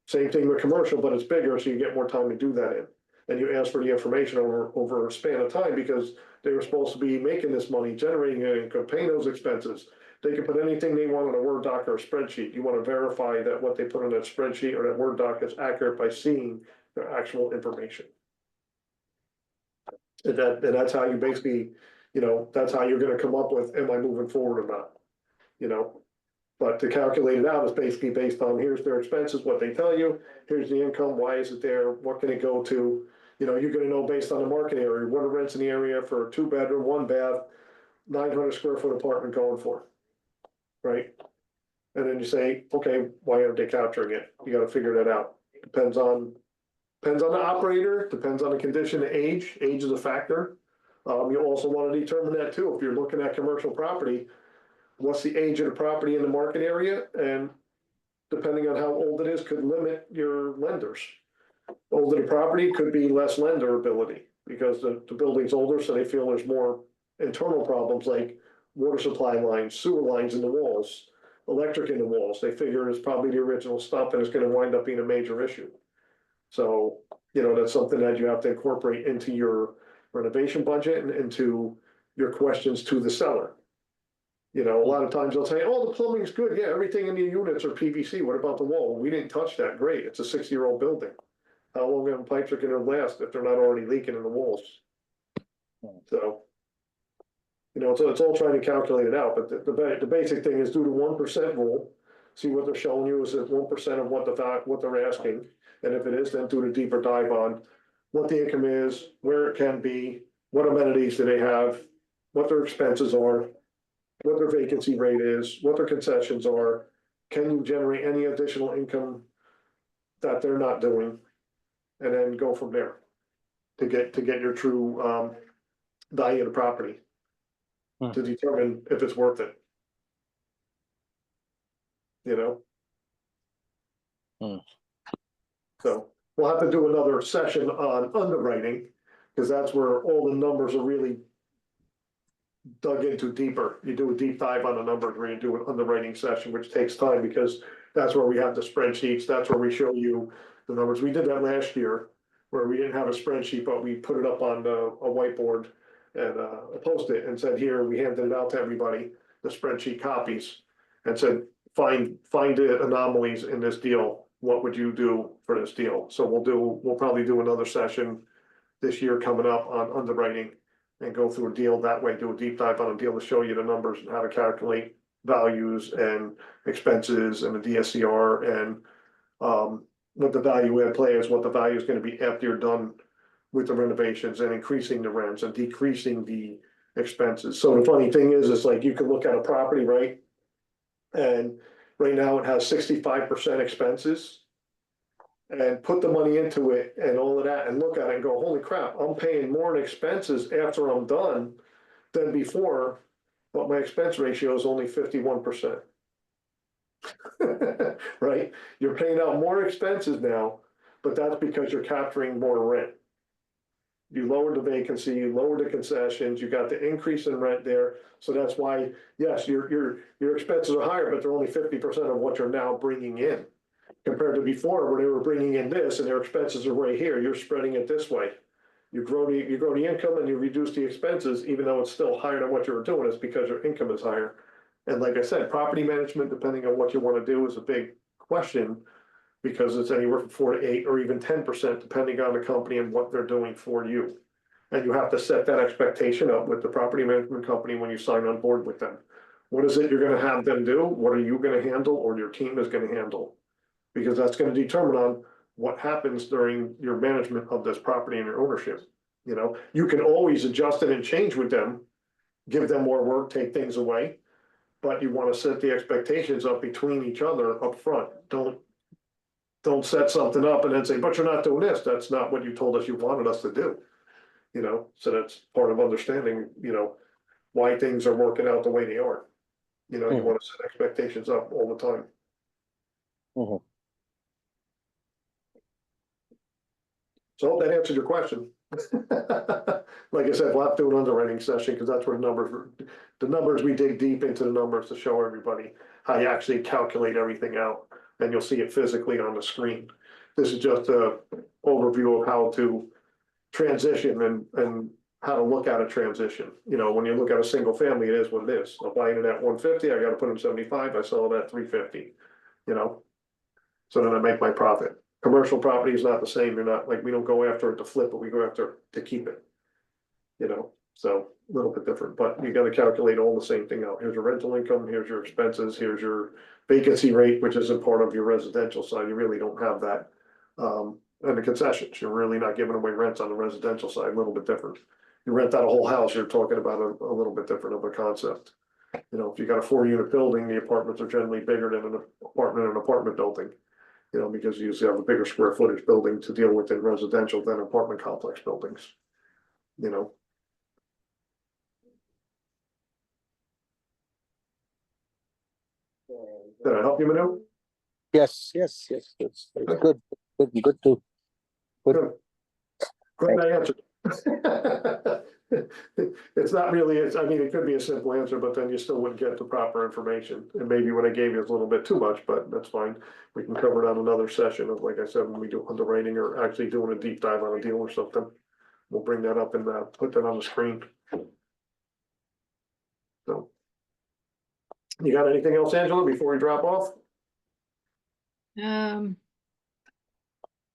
Same thing with commercial, but it's bigger, so you get more time to do that in. And you ask for the information over a span of time, because they were supposed to be making this money, generating income, paying those expenses. They can put anything they want on a Word doc or a spreadsheet. You want to verify that what they put on that spreadsheet or that Word doc is accurate by seeing the actual information. And that's how you basically, you know, that's how you're going to come up with, am I moving forward or not? You know, but to calculate it out is basically based on, here's their expenses, what they tell you, here's the income, why is it there, what can it go to? You know, you're going to know based on the market area, what are rents in the area for a 2-bedroom, 1-bath, 900 square foot apartment going for, right? And then you say, okay, why aren't they capturing it? You got to figure that out. Depends on the operator, depends on the condition, the age. Age is a factor. You also want to determine that too. If you're looking at commercial property, what's the age of the property in the market area? And depending on how old it is, could limit your lenders. Older the property could be less lender ability, because the building's older, so they feel there's more internal problems like water supply lines, sewer lines in the walls, electric in the walls. They figure it's probably the original stuff and it's going to wind up being a major issue. So, you know, that's something that you have to incorporate into your renovation budget and into your questions to the seller. You know, a lot of times they'll say, oh, the plumbing's good. Yeah, everything in the units are PVC. What about the wall? We didn't touch that. Great. It's a 6-year-old building. How long are the pipes are going to last if they're not already leaking in the walls? So, you know, so it's all trying to calculate it out. But the basic thing is do the 1% rule. See what they're showing you is it 1% of what they're asking. And if it is, then do the deeper dive on what the income is, where it can be, what amenities do they have, what their expenses are, what their vacancy rate is, what their concessions are. Can you generate any additional income that they're not doing? And then go from there to get your true value of the property to determine if it's worth it. You know? So we'll have to do another session on underwriting, because that's where all the numbers are really dug into deeper. You do a deep dive on the numbers where you do an underwriting session, which takes time, because that's where we have the spreadsheets. That's where we show you the numbers. We did that last year where we didn't have a spreadsheet, but we put it up on a whiteboard and a Post-it and said, here, we handed it out to everybody, the spreadsheet copies, and said, find the anomalies in this deal. What would you do for this deal? So we'll probably do another session this year coming up on underwriting and go through a deal that way, do a deep dive on a deal to show you the numbers and how to calculate values and expenses and the DSCR and what the value add play is, what the value is going to be after you're done with the renovations, and increasing the rents and decreasing the expenses. So the funny thing is like you can look at a property, right? And right now it has 65% expenses. And put the money into it and all of that and look at it and go, holy crap, I'm paying more in expenses after I'm done than before, but my expense ratio is only 51%. Right? You're paying out more expenses now, but that's because you're capturing more rent. You lowered the vacancy, you lowered the concessions, you got the increase in rent there. So that's why, yes, your expenses are higher, but they're only 50% of what you're now bringing in. Compared to before, where they were bringing in this and their expenses are right here, you're spreading it this way. You grow the income and you reduce the expenses, even though it's still higher than what you were doing, it's because your income is higher. And like I said, property management, depending on what you want to do, is a big question. Because it's anywhere from 4 to 8 or even 10%, depending on the company and what they're doing for you. And you have to set that expectation up with the property management company when you sign on board with them. What is it you're gonna have them do? What are you gonna handle or your team is gonna handle? Because that's gonna determine on what happens during your management of this property and your ownership. You know, you can always adjust it and change with them, give them more work, take things away. But you wanna set the expectations up between each other up front. Don't set something up and then say, but you're not doing this. That's not what you told us you wanted us to do. You know, so that's part of understanding, you know, why things are working out the way they are. You know, you want to set expectations up all the time. Mhm. So I hope that answered your question. Like I said, we'll have to do an underwriting session because that's where the numbers, we dig deep into the numbers to show everybody how you actually calculate everything out. And you'll see it physically on the screen. This is just a overview of how to transition and how to look at a transition. You know, when you look at a single family, it is what it is. I'm buying it at 150, I gotta put in 75, I sell it at 350, you know? So then I make my profit. Commercial property is not the same. You're not, like, we don't go after it to flip it, we go after it to keep it. You know, so a little bit different, but you gotta calculate all the same thing out. Here's your rental income, here's your expenses, here's your vacancy rate, which isn't part of your residential side. You really don't have that. And the concessions, you're really not giving away rents on the residential side, a little bit different. You rent out a whole house, you're talking about a little bit different of a concept. You know, if you got a 4-unit building, the apartments are generally bigger than an apartment building. You know, because you usually have a bigger square footage building to deal with in residential than apartment complex buildings. You know. Did I help you, Manu? Yes, it's good, good to. Good. Glad I answered. It's not really, I mean, it could be a simple answer, but then you still wouldn't get the proper information. And maybe what I gave you is a little bit too much, but that's fine. We can cover it on another session of, like I said, when we do underwriting or actually doing a deep dive on a deal or something. We'll bring that up and put that on the screen. So. You got anything else, Angela, before we drop off?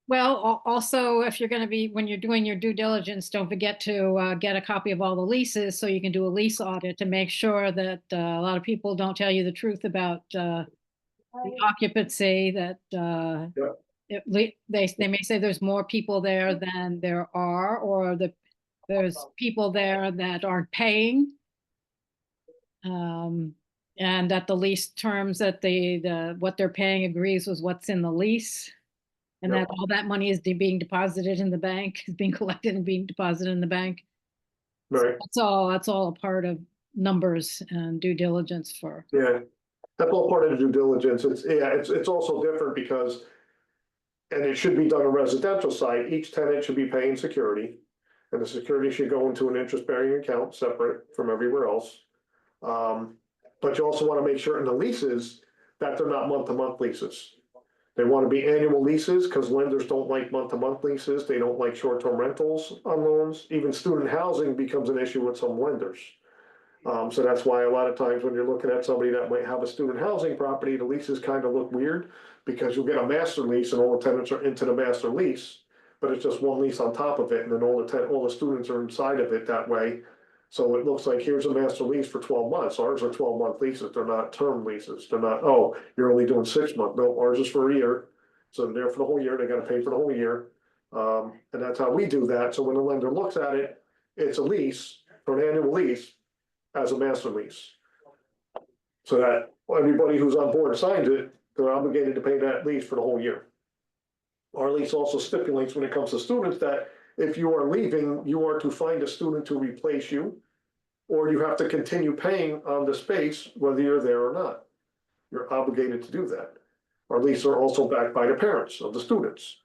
Well, also, if you're gonna be, when you're doing your due diligence, don't forget to get a copy of all the leases so you can do a lease audit to make sure that a lot of people don't tell you the truth about the occupancy, that they may say there's more people there than there are, or there's people there that aren't paying. And that the lease terms that what they're paying agrees with what's in the lease. And that all that money is being deposited in the bank, is being collected and being deposited in the bank. Right. That's all a part of numbers and due diligence for. Yeah, that's all part of the due diligence. It's also different because, and it should be done on residential side, each tenant should be paying security. And the security should go into an interest-bearing account separate from everywhere else. But you also want to make sure in the leases that they're not month-to-month leases. They want to be annual leases because lenders don't like month-to-month leases. They don't like short-term rentals on loans. Even student housing becomes an issue with some lenders. So that's why a lot of times when you're looking at somebody that might have a student housing property, the leases kind of look weird because you'll get a master lease and all the tenants are into the master lease, but it's just one lease on top of it, and then all the students are inside of it that way. So it looks like here's a master lease for 12 months. Ours are 12-month leases. They're not term leases. They're not, oh, you're only doing 6 months. No, ours is for a year. So they're there for the whole year. They got to pay for the whole year. And that's how we do that. So when the lender looks at it, it's a lease for an annual lease as a master lease. So that everybody who's on board signs it, they're obligated to pay that lease for the whole year. Our lease also stipulates when it comes to students that if you are leaving, you are to find a student to replace you. Or you have to continue paying on the space whether you're there or not. You're obligated to do that. Our leases are also backed by the parents of the students.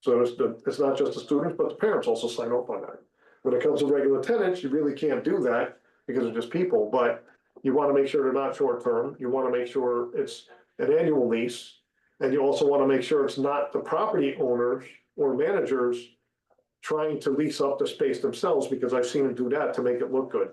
So it's not just the students, but the parents also sign up on that. When it comes to regular tenants, you really can't do that because they're just people, but you want to make sure they're not short term. You want to make sure it's an annual lease. And you also want to make sure it's not the property owners or managers trying to lease up the space themselves, because I've seen them do that to make it look good.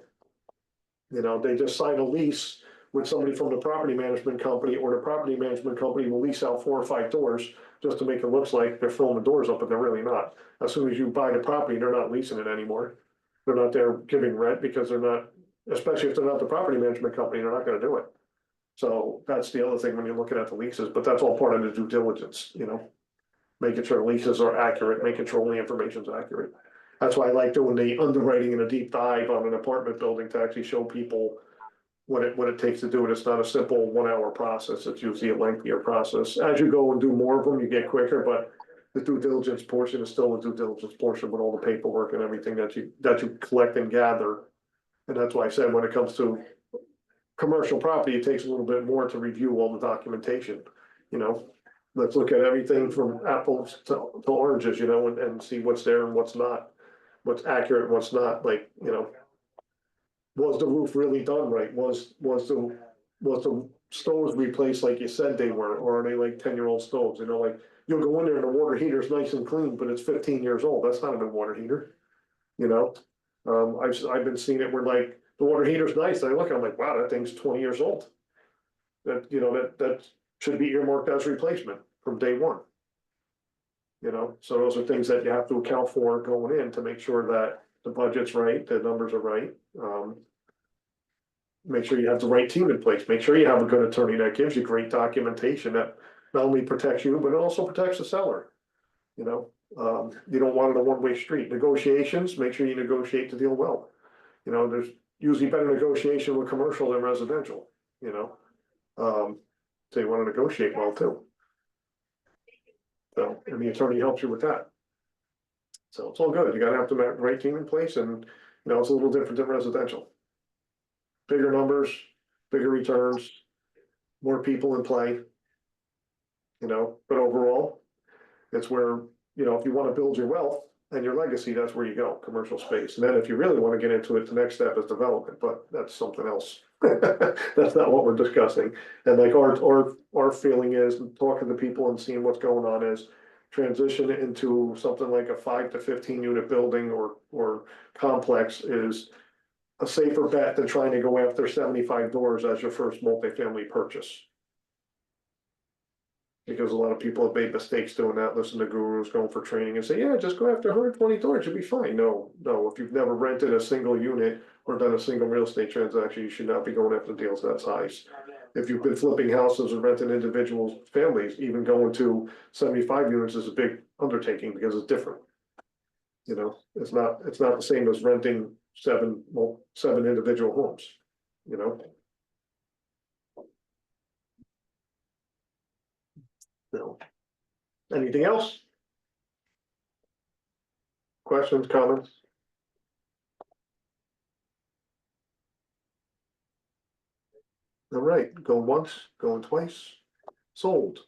You know, they just sign a lease with somebody from the property management company, or the property management company will lease out 4 or 5 doors just to make it look like they're filling the doors up, but they're really not. As soon as you buy the property, they're not leasing it anymore. They're not there giving rent because they're not, especially if they're not the property management company, they're not gonna do it. So that's the other thing when you're looking at the leases, but that's all part of the due diligence, you know? Making sure leases are accurate, making sure all the information's accurate. That's why I like doing the underwriting and a deep dive on an apartment building to actually show people what it takes to do it. It's not a simple 1 hour process. It's usually a lengthier process. As you go and do more of them, you get quicker, but the due diligence portion is still a due diligence portion with all the paperwork and everything that you collect and gather. And that's why I said when it comes to commercial property, it takes a little bit more to review all the documentation, you know? Let's look at everything from apples to oranges, you know, and see what's there and what's not, what's accurate and what's not, like, you know. Was the roof really done right? Was the stoves replaced like you said they were, or are they like 10-year-old stoves? You know, like, you'll go in there and the water heater's nice and clean, but it's 15 years old. That's not a new water heater, you know? I've been seeing it where like, the water heater's nice, and I look, I'm like, wow, that thing's 20 years old. That, you know, that should be earmarked as replacement from day one. You know, so those are things that you have to account for going in to make sure that the budget's right, the numbers are right. Make sure you have the right team in place, make sure you have a good attorney that gives you great documentation that not only protects you, but it also protects the seller. You know, you don't want it a one-way street. Negotiations, make sure you negotiate the deal well. You know, there's usually better negotiation with commercial than residential, you know. So you want to negotiate well too. So, and the attorney helps you with that. So it's all good. You gotta have the right team in place, and, you know, it's a little different than residential. Bigger numbers, bigger returns, more people in play. You know, but overall, it's where, you know, if you want to build your wealth and your legacy, that's where you go, commercial space. And then if you really want to get into it, the next step is development, but that's something else. That's not what we're discussing. And like our feeling is, talking to people and seeing what's going on, is transition into something like a 5 to 15 unit building or complex is a safer bet than trying to go after 75 doors as your first multifamily purchase. Because a lot of people have made mistakes doing that, listen to gurus going for training and say, yeah, just go after 120 doors, you'll be fine. No, if you've never rented a single unit or done a single real estate transaction, you should not be going after deals that size. If you've been flipping houses or renting individual families, even going to 75 units is a big undertaking because it's different. You know, it's not the same as renting seven individual homes, you know? So, anything else? Questions, comments? All right, going once, going twice, sold.